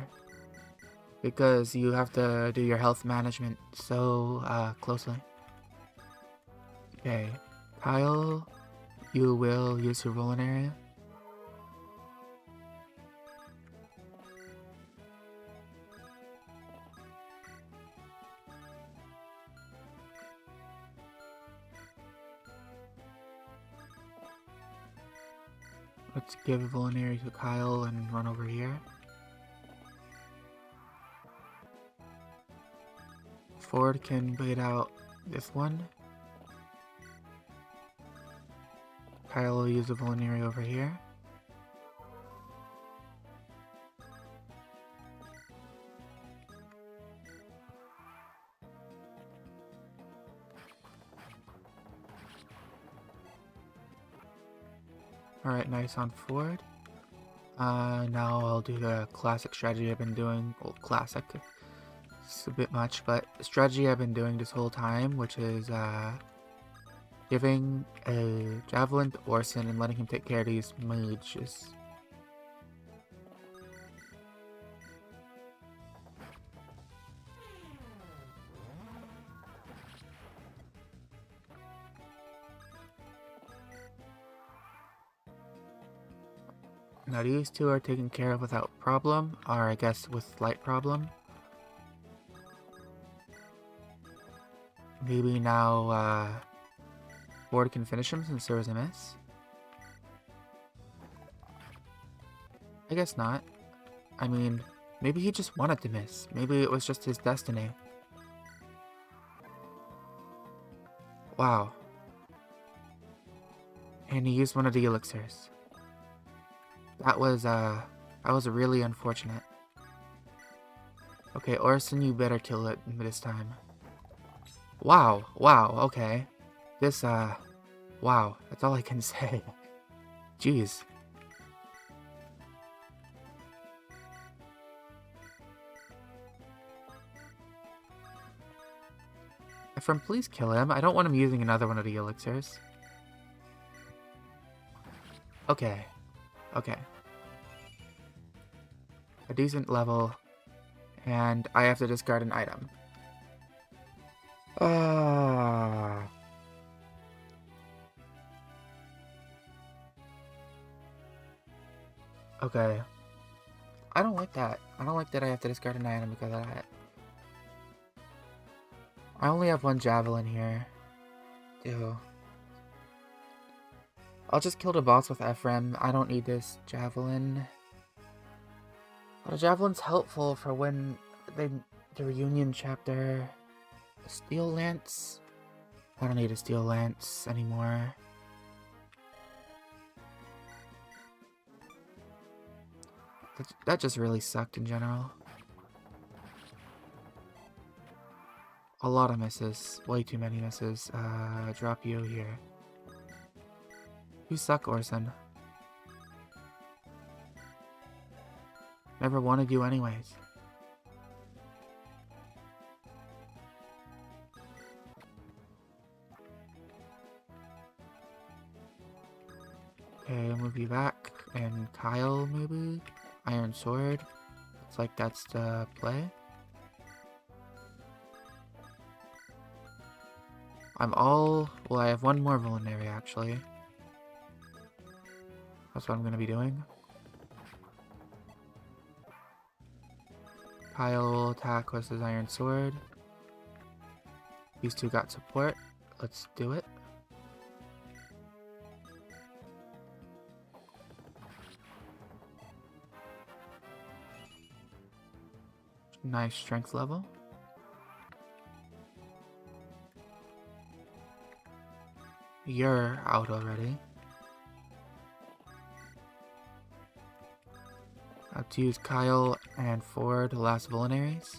[SPEAKER 1] because you have to do your health management so closely. Okay, Kyle, you will use your vulnerary. Let's give a vulnerary to Kyle and run over here. Ford can bait out this one. Kyle will use a vulnerary over here. Alright, nice on Ford. Now I'll do the classic strategy I've been doing. Well, classic. It's a bit much, but the strategy I've been doing this whole time, which is giving a javelin to Orson and letting him take care of these mages. Now these two are taken care of without problem, or I guess with slight problem. Maybe now Ford can finish him since there was a miss. I guess not. I mean, maybe he just wanted to miss. Maybe it was just his destiny. Wow. And he used one of the elixirs. That was really unfortunate. Okay, Orson, you better kill it this time. Wow, okay. This, wow, that's all I can say. Jeez. Ephraim, please kill him. I don't want him using another one of the elixirs. Okay. Okay. A decent level, and I have to discard an item. Okay. I don't like that. I don't like that I have to discard an item because of that. I only have one javelin here. Ew. I'll just kill the boss with Ephraim. I don't need this javelin. But a javelin's helpful for when the reunion chapter. Steel Lance. I don't need a steel lance anymore. That just really sucked in general. A lot of misses. Way too many misses. Drop you here. You suck, Orson. Never wanted you anyways. Okay, I'll move you back. And Kyle, maybe? Iron Sword. Looks like that's the play. Well, I have one more Vulnerary, actually. That's what I'm gonna be doing. Kyle will attack with his Iron Sword. These two got support. Let's do it. Nice strength level. You're out already. I have to use Kyle and Ford, the last Vulneraries.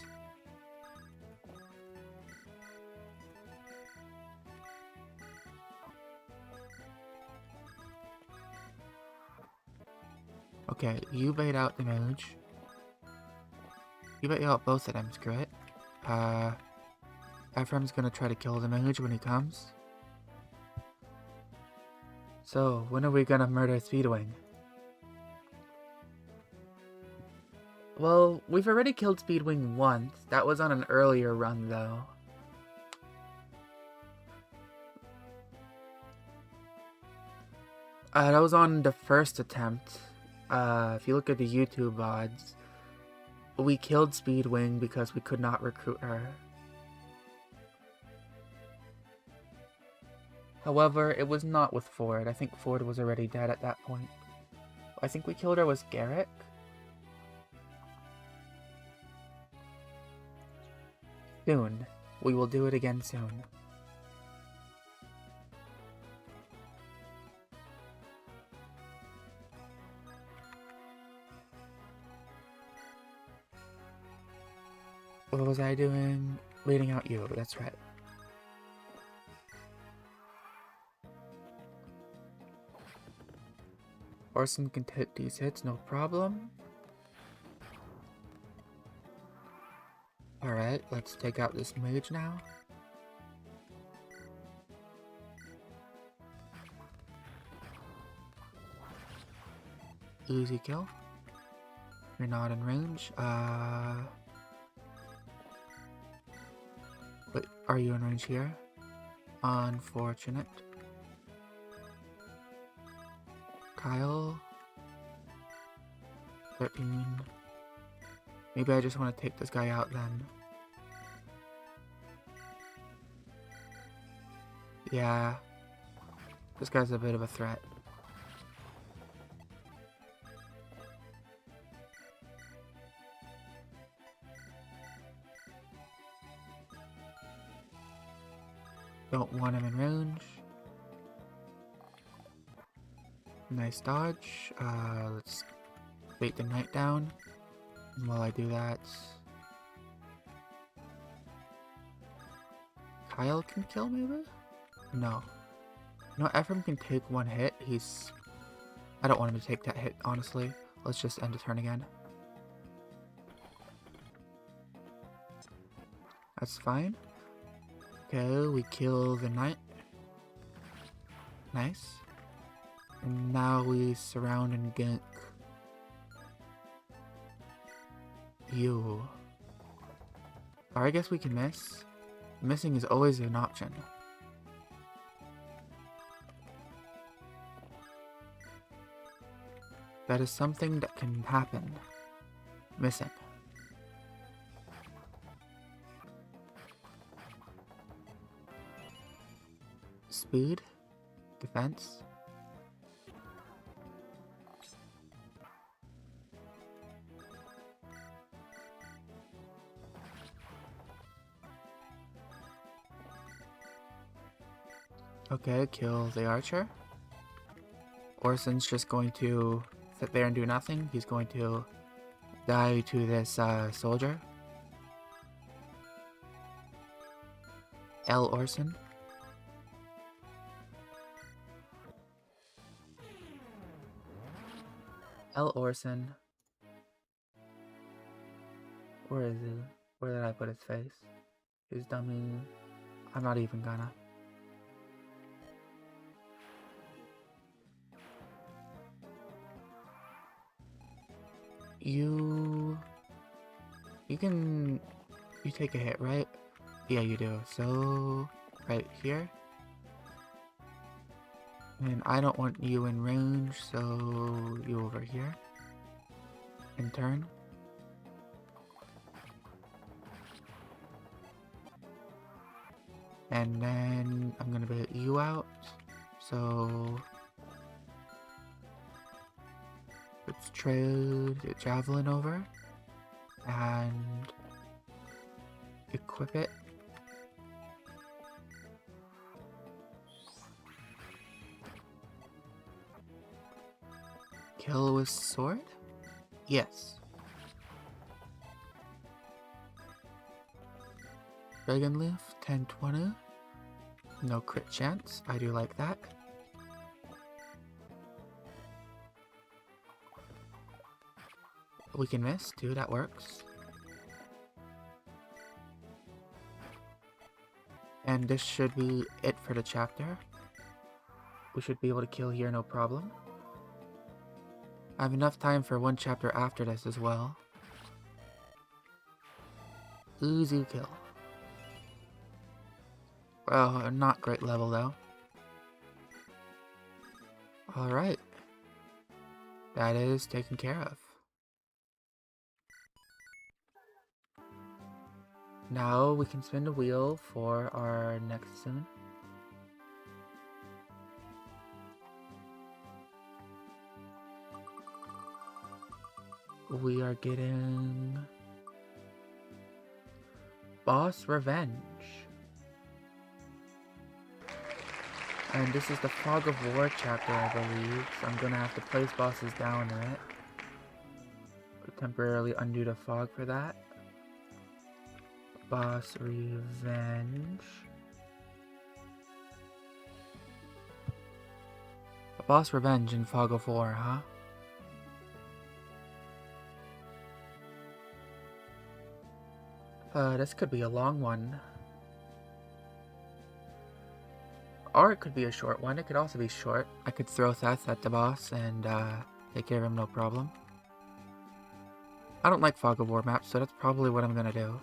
[SPEAKER 1] Okay, you bait out the mage. You bait out both of them, screw it. Ephraim's gonna try to kill the mage when he comes. So, when are we gonna murder Speedwing? Well, we've already killed Speedwing once. That was on an earlier run, though. That was on the first attempt. If you look at the YouTube odds, we killed Speedwing because we could not recruit her. However, it was not with Ford. I think Ford was already dead at that point. I think we killed her with Garrick. Soon. We will do it again soon. What was I doing? Reading out you, that's right. Orson can hit these hits, no problem. Alright, let's take out this mage now. Easy kill. You're not in range. Wait, are you in range here? Unfortunate. Kyle. 13. Maybe I just want to take this guy out then. Yeah. This guy's a bit of a threat. Don't want him in range. Nice dodge. Let's bait the knight down. And while I do that, Kyle can kill maybe? No. No, Ephraim can take one hit. I don't want him to take that hit, honestly. Let's just end the turn again. That's fine. Okay, we kill the knight. Nice. And now we surround and gank you. Or I guess we can miss. Missing is always an option. That is something that can happen. Missing. Speed. Defense. Okay, kill the archer. Orson's just going to sit there and do nothing. He's going to die to this soldier. L. Orson. L. Orson. Where is he? Where did I put his face? His dummy. I'm not even gonna. You take a hit, right? Yeah, you do. So, right here. And I don't want you in range, so you over here. In turn. And then I'm gonna put you out. So let's trade the javelin over and equip it. Kill with sword? Yes. Dragon Leaf, 10-20. No crit chance. I do like that. We can miss too, that works. And this should be it for the chapter. We should be able to kill here, no problem. I have enough time for one chapter after this as well. Uzu kill. Well, not great level though. Alright. That is taken care of. Now we can spin the wheel for our next scene. We are getting Boss Revenge. And this is the Fog of War chapter, I believe, so I'm gonna have to place bosses down in it. Temporarily undo the fog for that. Boss Revenge. Boss Revenge in Fog of War, huh? This could be a long one. Or it could be a short one. It could also be short. I could throw Seth at the boss and take care of him no problem. I don't like Fog of War maps, so that's probably what I'm gonna do.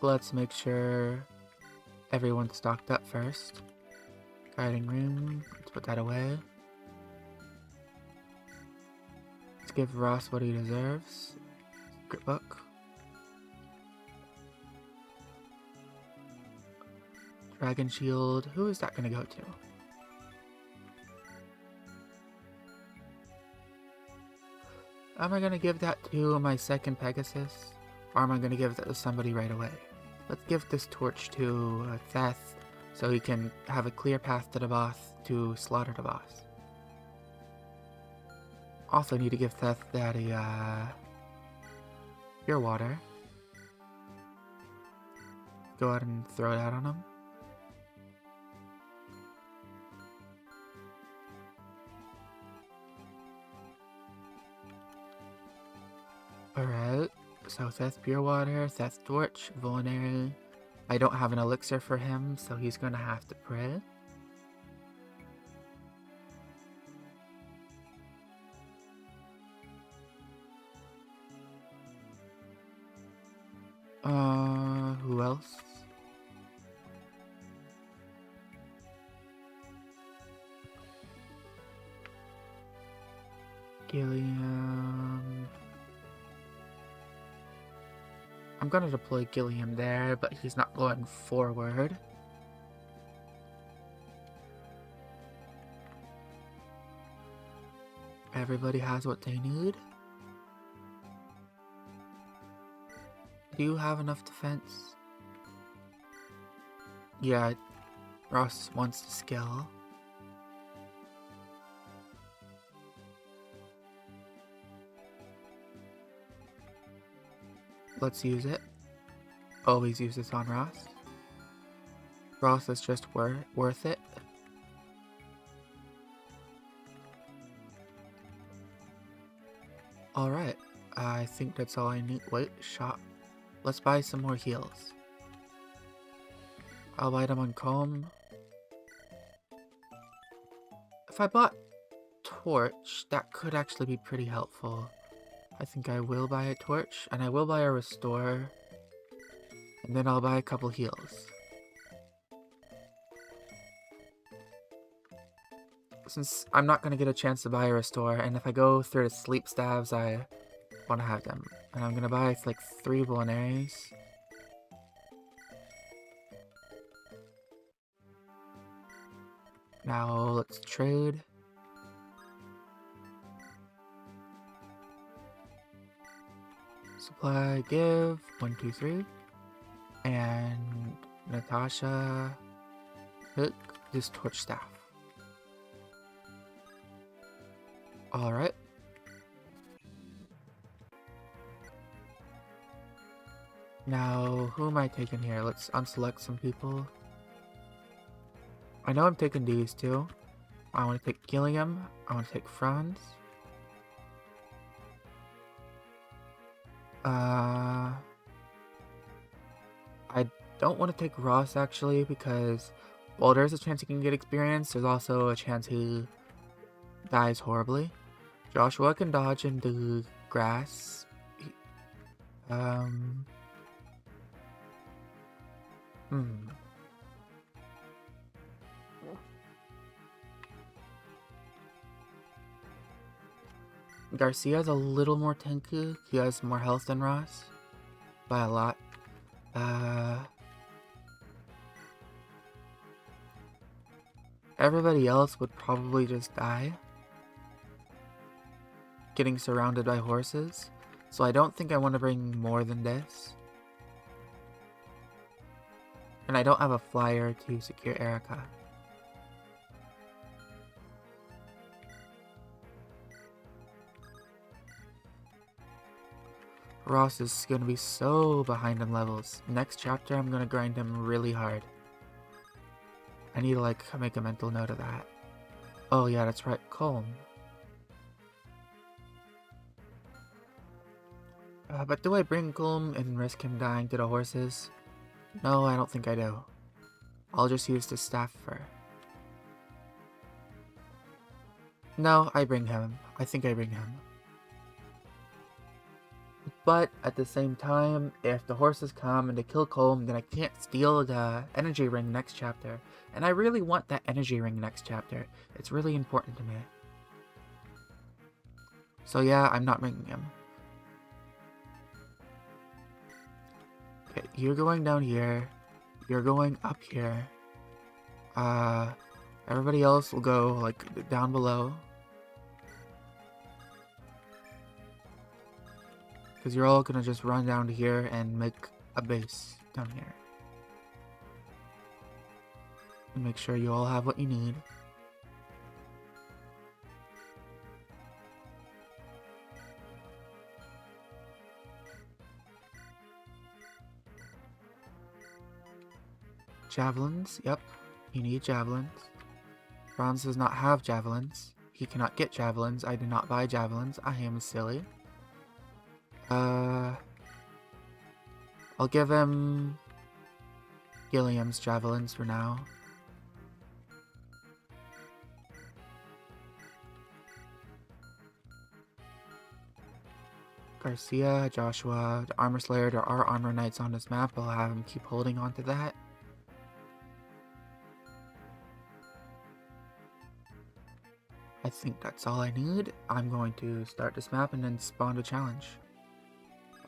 [SPEAKER 1] Let's make sure everyone's stocked up first. Guiding room, let's put that away. Let's give Ross what he deserves. Script book. Dragon Shield, who is that gonna go to? Am I gonna give that to my second Pegasus? Or am I gonna give that to somebody right away? Let's give this torch to Seth so he can have a clear path to the boss to slaughter the boss. Also need to give Seth that pure water. Go ahead and throw that on him. Alright, so Seth pure water, Seth torch, vulnerary. I don't have an elixir for him, so he's gonna have to pray. Who else? Gilliam. I'm gonna deploy Gilliam there, but he's not going forward. Everybody has what they need. Do you have enough defense? Yeah, Ross wants to skill. Let's use it. Always use this on Ross. Ross is just worth it. Alright, I think that's all I need. Wait, shop. Let's buy some more heals. I'll buy them on comb. If I bought torch, that could actually be pretty helpful. I think I will buy a torch, and I will buy a restore. And then I'll buy a couple heals. Since I'm not going to get a chance to buy a restore, and if I go through the sleep staves, I want to have them. And I'm going to buy like 3 vulneraries. Now let's trade. Supply, give, 1, 2, 3. And Natasha, pick this torch staff. Alright. Now, who am I taking here? Let's unselect some people. I know I'm taking these two. I want to take Gilliam. I want to take Franz. I don't want to take Ross actually because while there's a chance he can get experience, there's also a chance he dies horribly. Joshua can dodge into grass. Garcia's a little more tanky. He has more health than Ross. By a lot. Everybody else would probably just die. Getting surrounded by horses. So I don't think I want to bring more than this. And I don't have a flyer to secure Erica. Ross is going to be so behind in levels. Next chapter, I'm going to grind him really hard. I need to, like, make a mental note of that. Oh, yeah, that's right. Calm. But do I bring Culm and risk him dying to the horses? No, I don't think I do. I'll just use the staff for... No, I bring him. I think I bring him. But at the same time, if the horses come and they kill Culm, then I can't steal the energy ring next chapter. And I really want that energy ring next chapter. It's really important to me. So yeah, I'm not bringing him. Okay, you're going down here. You're going up here. Everybody else will go, like, down below. Because you're all gonna just run down to here and make a base down here. And make sure you all have what you need. Javelins, yep. You need javelins. Franz does not have javelins. He cannot get javelins. I did not buy javelins. I am silly. I'll give him Gilliam's javelins for now. Garcia, Joshua, the Armor Slayer, there are Armor Knights on this map. I'll have him keep holding on to that. I think that's all I need. I'm going to start this map and then spawn a challenge.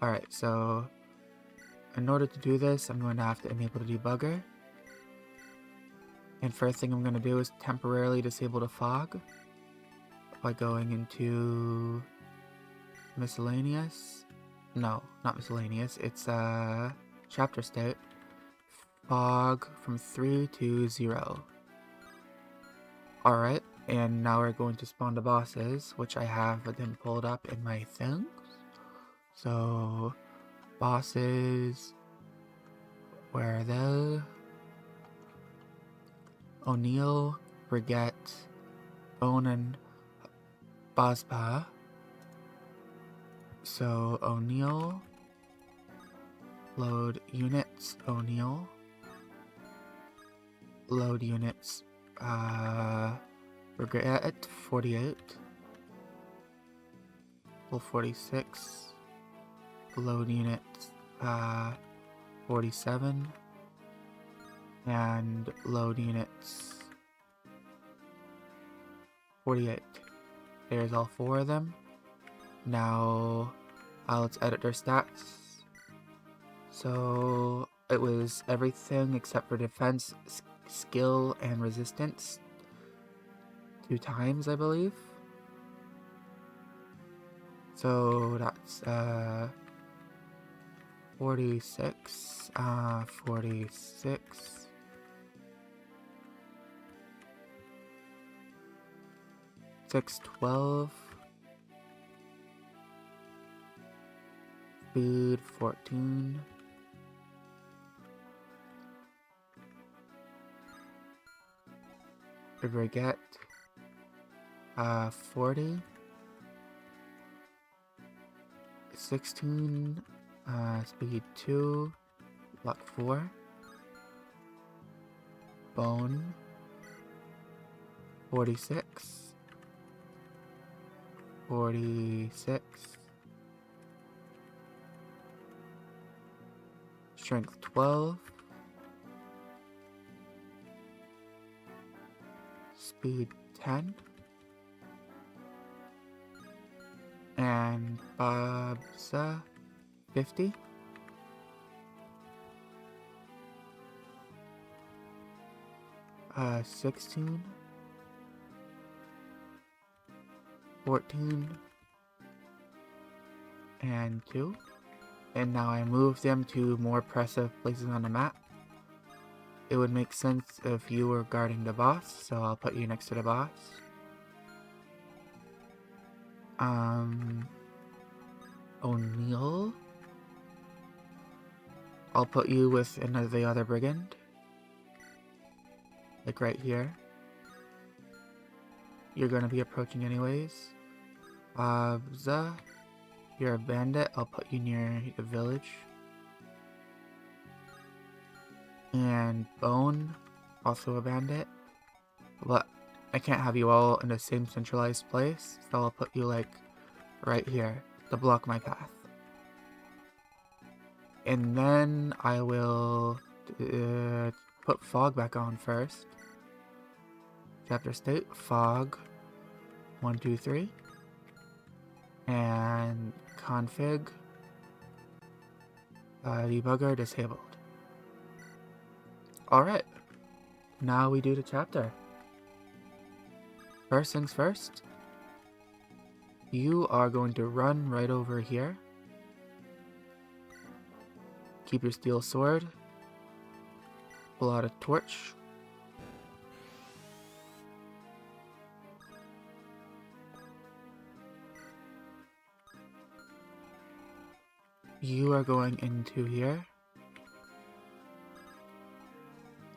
[SPEAKER 1] Alright, so in order to do this, I'm going to have to enable the debugger. And first thing I'm going to do is temporarily disable the fog by going into miscellaneous No, not miscellaneous. It's chapter state. Fog from 3 to 0. Alright, and now we're going to spawn the bosses, which I have them pulled up in my things. So, bosses, where are they? O'Neill, Brigette, Onan, Baspa. So, O'Neill, load units, O'Neill, load units, Brigette, 48, Level 46, load units, 47, and load units 48. There's all 4 of them. Now, let's edit their stats. So, it was everything except for defense, skill, and resistance. 2 times, I believe. So, that's, 46, 46. 612. Speed 14. Brigette 40. 16. Speed 2. Luck 4. Bone 46. 46. Strength 12. Speed 10. And Babsa 50. Uh, 16. 14. And 2. And now I move them to more impressive places on the map. It would make sense if you were guarding the boss, so I'll put you next to the boss. O'Neill. I'll put you with the other brigand. Like right here. You're gonna be approaching anyways. Babza. You're a bandit. I'll put you near the village. And Bone, also a bandit. But I can't have you all in the same centralized place, so I'll put you like right here to block my path. And then I will put Fog back on first. Chapter state, Fog 1, 2, 3. And config debugger disabled. Alright, now we do the chapter. First things first, you are going to run right over here. Keep your steel sword. Pull out a torch. You are going into here.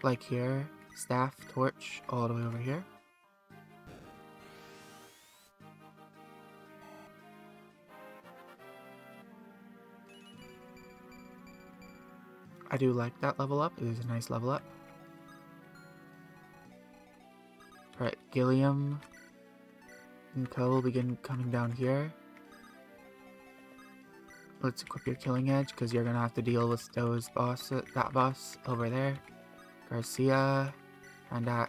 [SPEAKER 1] Like here. Staff, torch, all the way over here. I do like that level up. It is a nice level up. Alright, Gilliam and Co will begin coming down here. Let's equip your killing edge because you're gonna have to deal with those that boss over there. Garcia, Randax,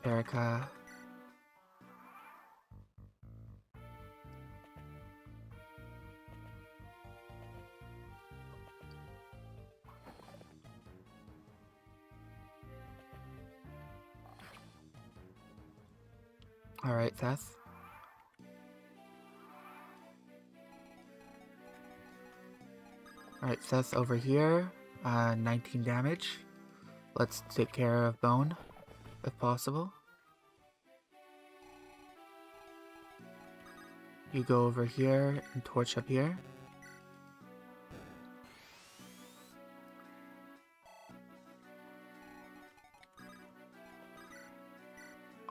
[SPEAKER 1] Erica. Alright, Seth. Alright, Seth over here. 19 damage. Let's take care of Bone, if possible. You go over here and torch up here.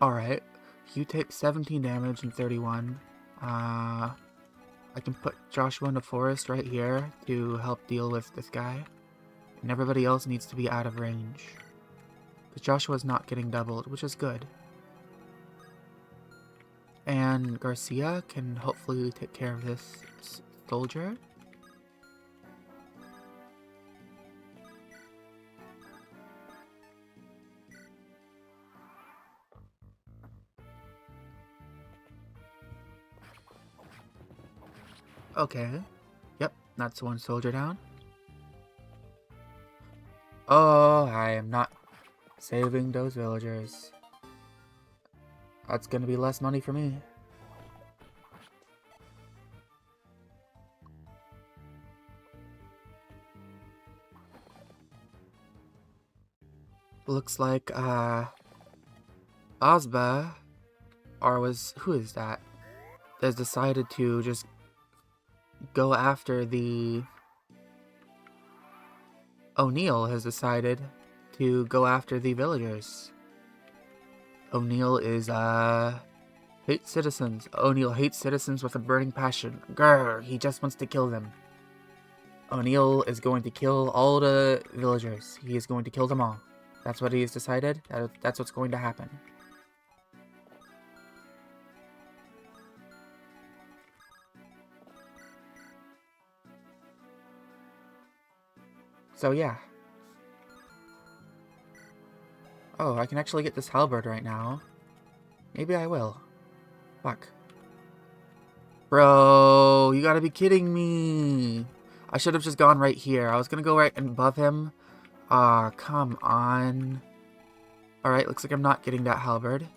[SPEAKER 1] Alright, you take 17 damage and 31. I can put Joshua in the forest right here to help deal with this guy. And everybody else needs to be out of range. Because Joshua's not getting doubled, which is good. And Garcia can hopefully take care of this soldier. Okay. Yep, that's one soldier down. Oh, I am not saving those villagers. That's gonna be less money for me. Looks like, Ozba, who is that? Has decided to just go after the... O'Neill has decided to go after the villagers. O'Neill is, hates citizens. O'Neill hates citizens with a burning passion. Grr, he just wants to kill them. O'Neill is going to kill all the villagers. He is going to kill them all. That's what he has decided. That's what's going to happen. So yeah. Oh, I can actually get this halberd right now. Maybe I will. Fuck. Bro, you gotta be kidding me. I should have just gone right here. I was gonna go right above him. Ah, come on. Alright, looks like I'm not getting that halberd.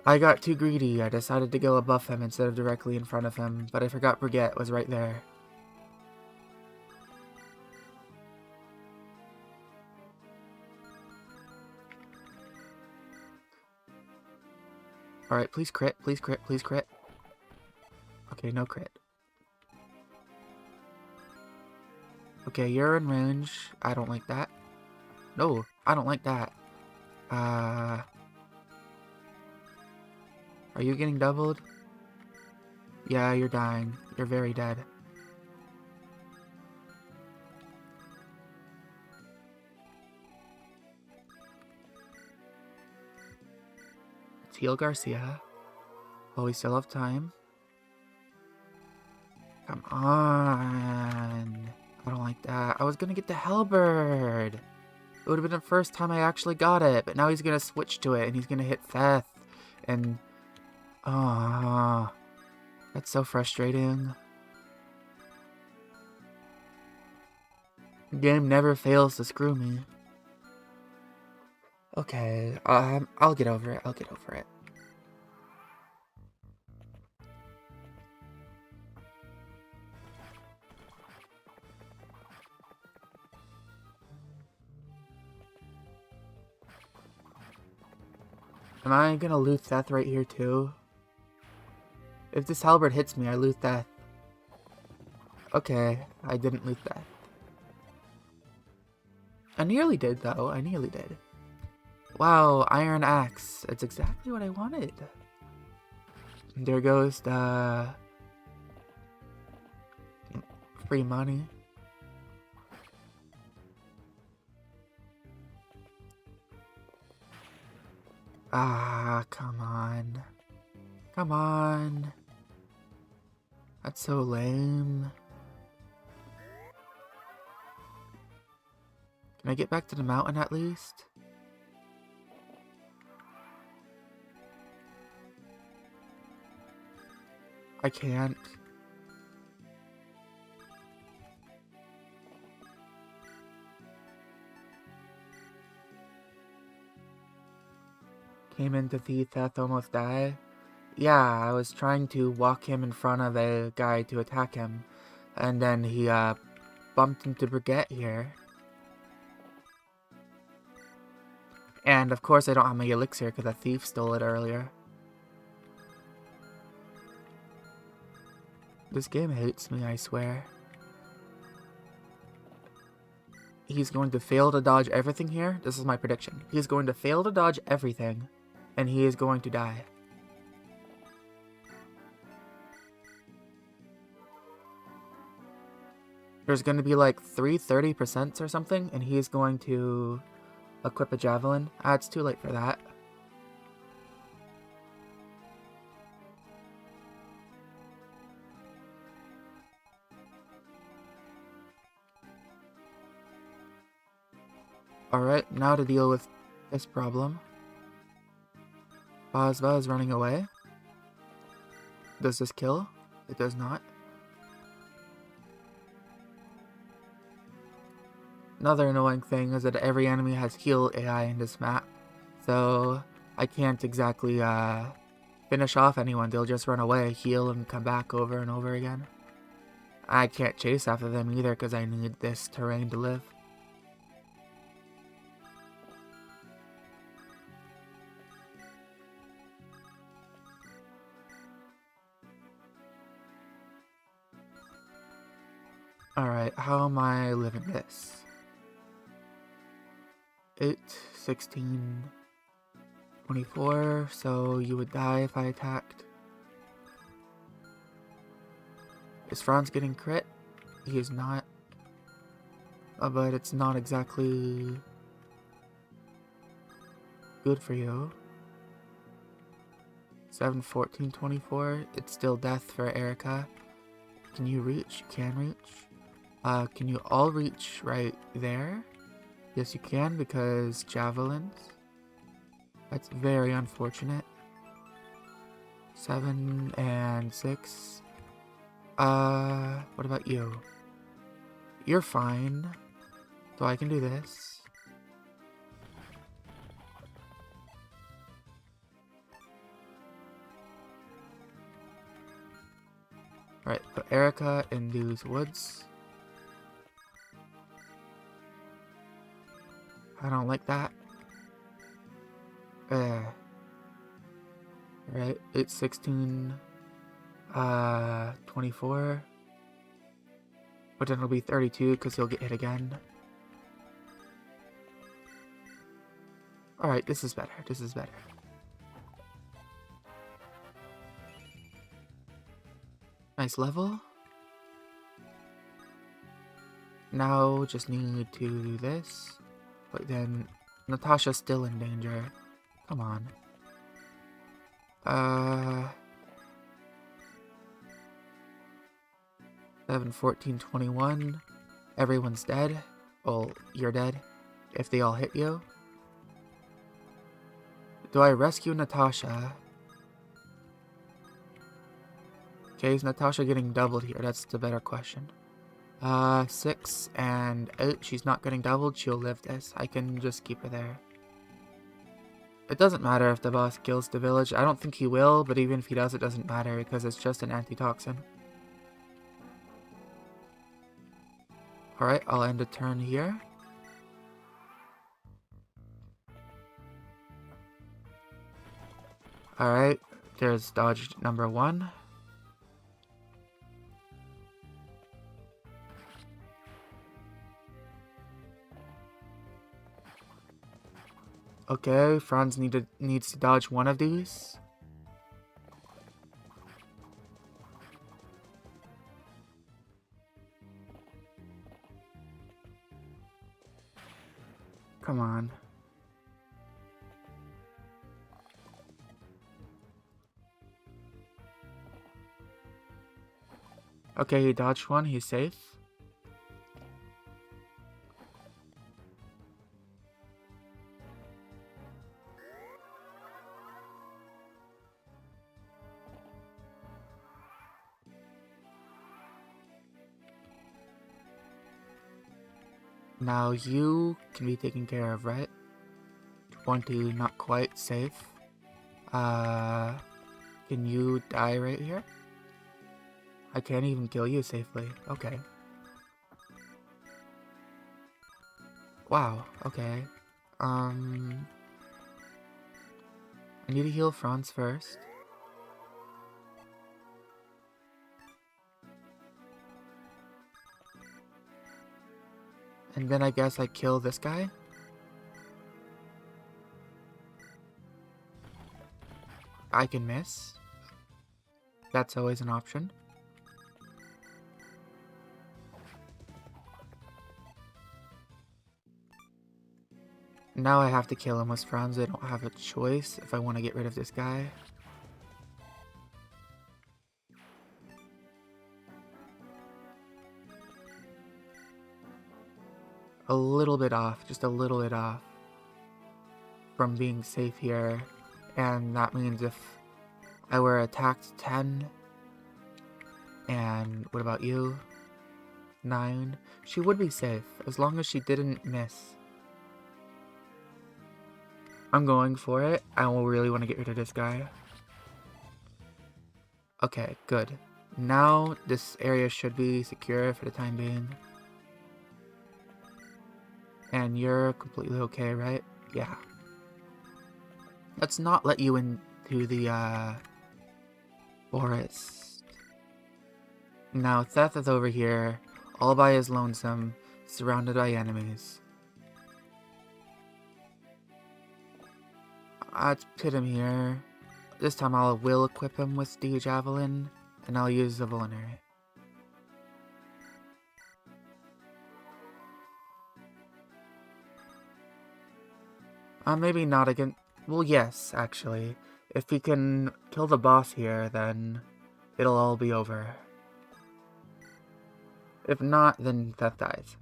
[SPEAKER 1] I got too greedy. I decided to go above him instead of directly in front of him, but I forgot Brigitte was right there. Alright, please crit, please crit, please crit. Okay, no crit. Okay, you're in range. I don't like that. No, I don't like that. Are you getting doubled? Yeah, you're dying. You're very dead. Let's heal Garcia. While we still have time. Come on. I don't like that. I was gonna get the halberd. It would have been the first time I actually got it, but now he's gonna switch to it and he's gonna hit Theth. And that's so frustrating. The game never fails to screw me. Okay, I'll get over it. I'll get over it. Am I gonna loot Theth right here too? If this halberd hits me, I loot Theth. Okay, I didn't loot Theth. I nearly did though, I nearly did. Wow, Iron Axe. It's exactly what I wanted. There goes the... free money. Ah, come on. Come on. That's so lame. Can I get back to the mountain at least? I can't. Came into Theth, almost died. Yeah, I was trying to walk him in front of a guy to attack him. And then he bumped into Brigitte here. And of course I don't have my elixir because a thief stole it earlier. This game hates me, I swear. He's going to fail to dodge everything here. This is my prediction. He's going to fail to dodge everything, and he is going to die. There's going to be like 30% or something, and he is going to equip a javelin. Ah, it's too late for that. Alright, now to deal with this problem. Bazva is running away. Does this kill? It does not. Another annoying thing is that every enemy has heal AI in this map, so I can't exactly finish off anyone. They'll just run away, heal, and come back over and over again. I can't chase after them either because I need this terrain to live. Alright, how am I living this? 8, 16, 24, so you would die if I attacked. Is Franz getting crit? He is not. But it's not exactly good for you. 7, 14, 24. It's still death for Erica. Can you reach? You can reach. Can you all reach right there? Yes, you can, because javelins. That's very unfortunate. 7 and 6. What about you? You're fine. So I can do this. Alright, put Erica in these woods. I don't like that. Right, it's 16, 24. But then it'll be 32 because he'll get hit again. Alright, this is better. This is better. Nice level. Now just need to do this. But then Natasha's still in danger. Come on. 7, 14, 21. Everyone's dead. Well, you're dead. If they all hit you. Do I rescue Natasha? Okay, is Natasha getting doubled here? That's the better question. 6 and 8. She's not getting doubled. She'll live this. I can just keep her there. It doesn't matter if the boss kills the village. I don't think he will, but even if he does, it doesn't matter because it's just an antitoxin. Alright, I'll end a turn here. Alright, there's dodge number 1. Okay, Franz needs to dodge one of these. Come on. Okay, he dodged one, he's safe. Now you can be taken care of, right? 20, not quite safe. Can you die right here? I can't even kill you safely. Okay. Wow, okay. I need to heal Franz first. And then I guess I kill this guy? I can miss. That's always an option. Now I have to kill him with Franz. I don't have a choice if I want to get rid of this guy. A little bit off, just a little bit off from being safe here. And that means if I were attacked 10, and what about you? 9, she would be safe, as long as she didn't miss. I'm going for it. I really want to get rid of this guy. Okay, good. Now this area should be secure for the time being. And you're completely okay, right? Yeah. Let's not let you into the, forest. Now, Theth is over here, all by his lonesome, surrounded by enemies. Let's put him here. This time I will equip him with the javelin, and I'll use the vulnerary. Maybe not again. Well, yes, actually. If we can kill the boss here, then it'll all be over. If not, then Theth dies.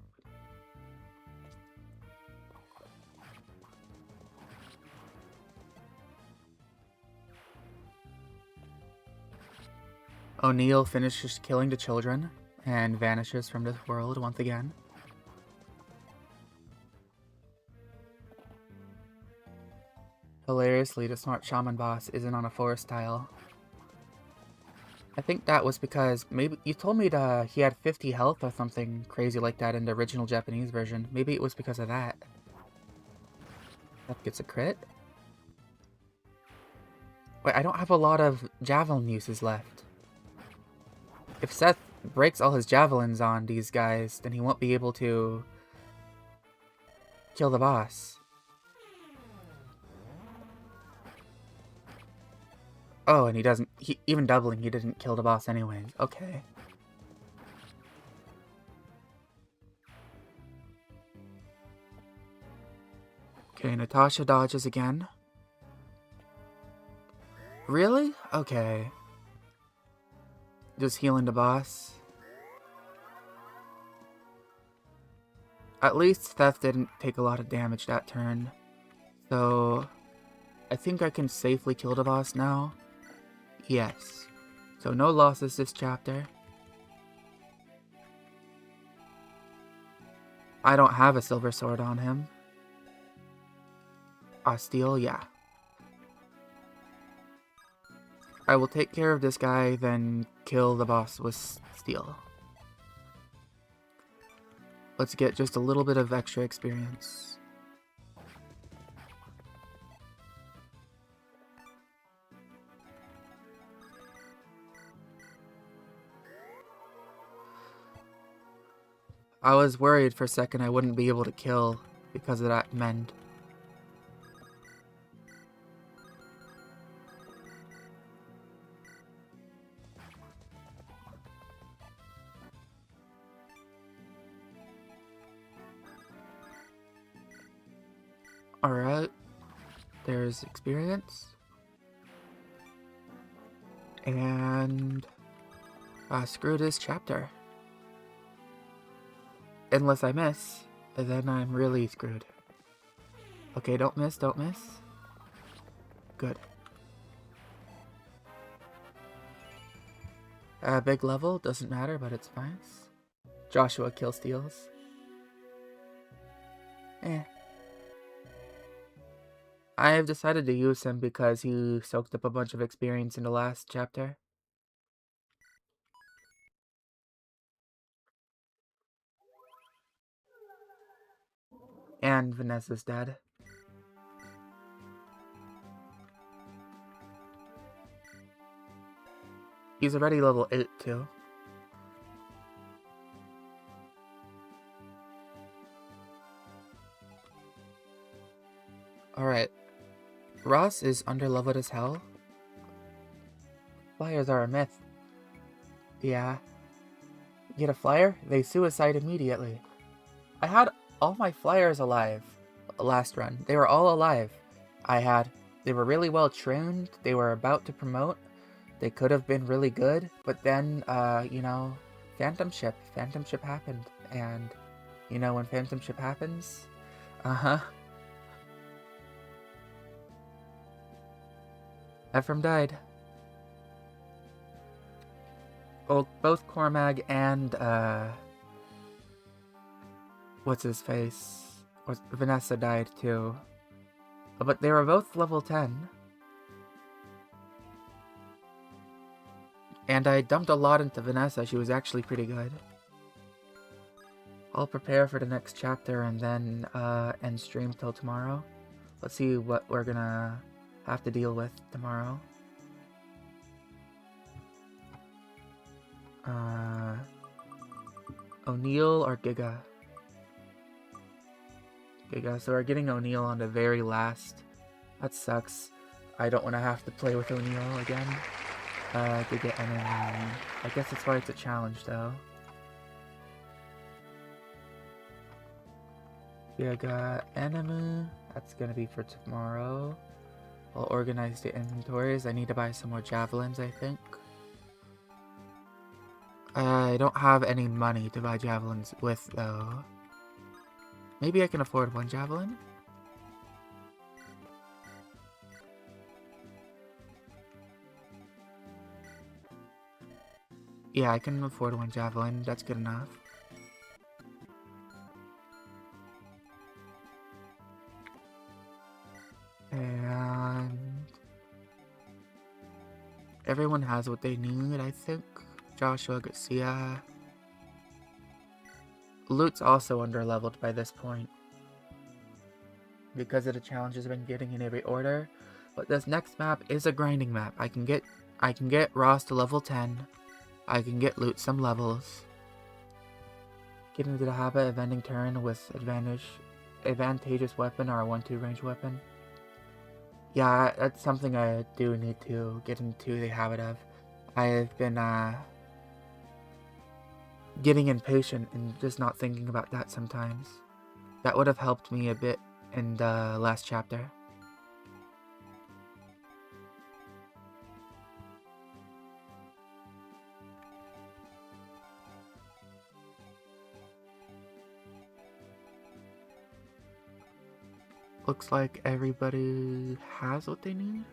[SPEAKER 1] O'Neill finishes killing the children and vanishes from this world once again. Hilariously, the smart shaman boss isn't on a forest tile. I think that was because maybe you told me that he had 50 health or something crazy like that in the original Japanese version. Maybe it was because of that. That gets a crit. Wait, I don't have a lot of javelin uses left. If Seth breaks all his javelins on these guys, then he won't be able to kill the boss. Oh, and he doesn't, even doubling, he didn't kill the boss anyways. Okay. Okay, Natasha dodges again. Really? Okay. Just healing the boss. At least Theth didn't take a lot of damage that turn. So, I think I can safely kill the boss now. Yes. So no losses this chapter. I don't have a silver sword on him. Steel, yeah. I will take care of this guy, then kill the boss with steel. Let's get just a little bit of extra experience. I was worried for a second I wouldn't be able to kill because of that mend. Alright, there's experience. And screw this chapter. Unless I miss, then I'm really screwed. Okay, don't miss, don't miss. Good. Big level, doesn't matter, but it's nice. Joshua kill steals. I have decided to use him because he soaked up a bunch of experience in the last chapter. And Vanessa's dead. He's already level 8 too. Alright. Ross is underleveled as hell. Flyers are a myth. Yeah. Get a flyer? They suicide immediately. I had all my flyers alive last run. They were all alive. They were really well trained. They were about to promote. They could have been really good, but then, you know, Phantom Ship happened, and, you know, when Phantom Ship happens, Ephraim died. Well, both Cormag and, Vanessa died too. But they were both level 10. And I dumped a lot into Vanessa. She was actually pretty good. I'll prepare for the next chapter and then end stream till tomorrow. Let's see what we're gonna have to deal with tomorrow. O'Neil or Giga? Giga, so we're getting O'Neil on the very last. That sucks. I don't want to have to play with O'Neil again. Giga enemy. I guess that's why it's a challenge though. Giga enemy. That's gonna be for tomorrow. I'll organize the inventories. I need to buy some more javelins, I think. I don't have any money to buy javelins with, though. Maybe I can afford one javelin? Yeah, I can afford one javelin. That's good enough. And everyone has what they need, I think. Joshua, Garcia. Loot's also underleveled by this point, because of the challenges I've been getting in every order. But this next map is a grinding map. I can get Ross to level 10. I can get Loot some levels. Get into the habit of ending turn with advantageous weapon or a 1-2 range weapon. Yeah, that's something I do need to get into the habit of. I've been getting impatient and just not thinking about that sometimes. That would have helped me a bit in the last chapter. Looks like everybody has what they need.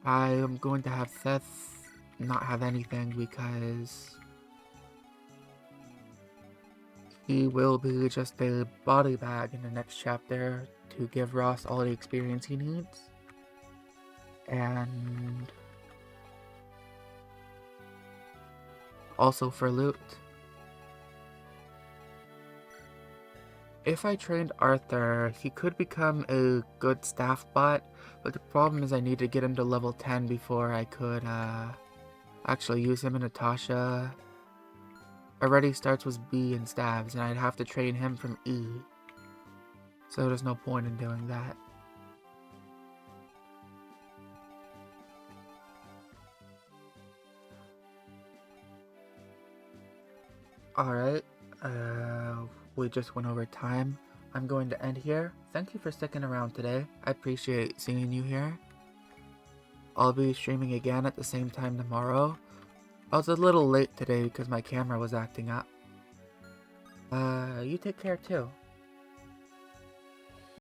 [SPEAKER 1] I am going to have Seth not have anything because he will be just a body bag in the next chapter to give Ross all the experience he needs. And also for loot. If I trained Arthur, he could become a good staff bot, but the problem is I need to get him to level 10 before I could actually use him. And Natasha already starts with B and stabs, and I'd have to train him from E. So there's no point in doing that. Alright, we just went over time. I'm going to end here. Thank you for sticking around today. I appreciate seeing you here. I'll be streaming again at the same time tomorrow. I was a little late today because my camera was acting up. You take care too.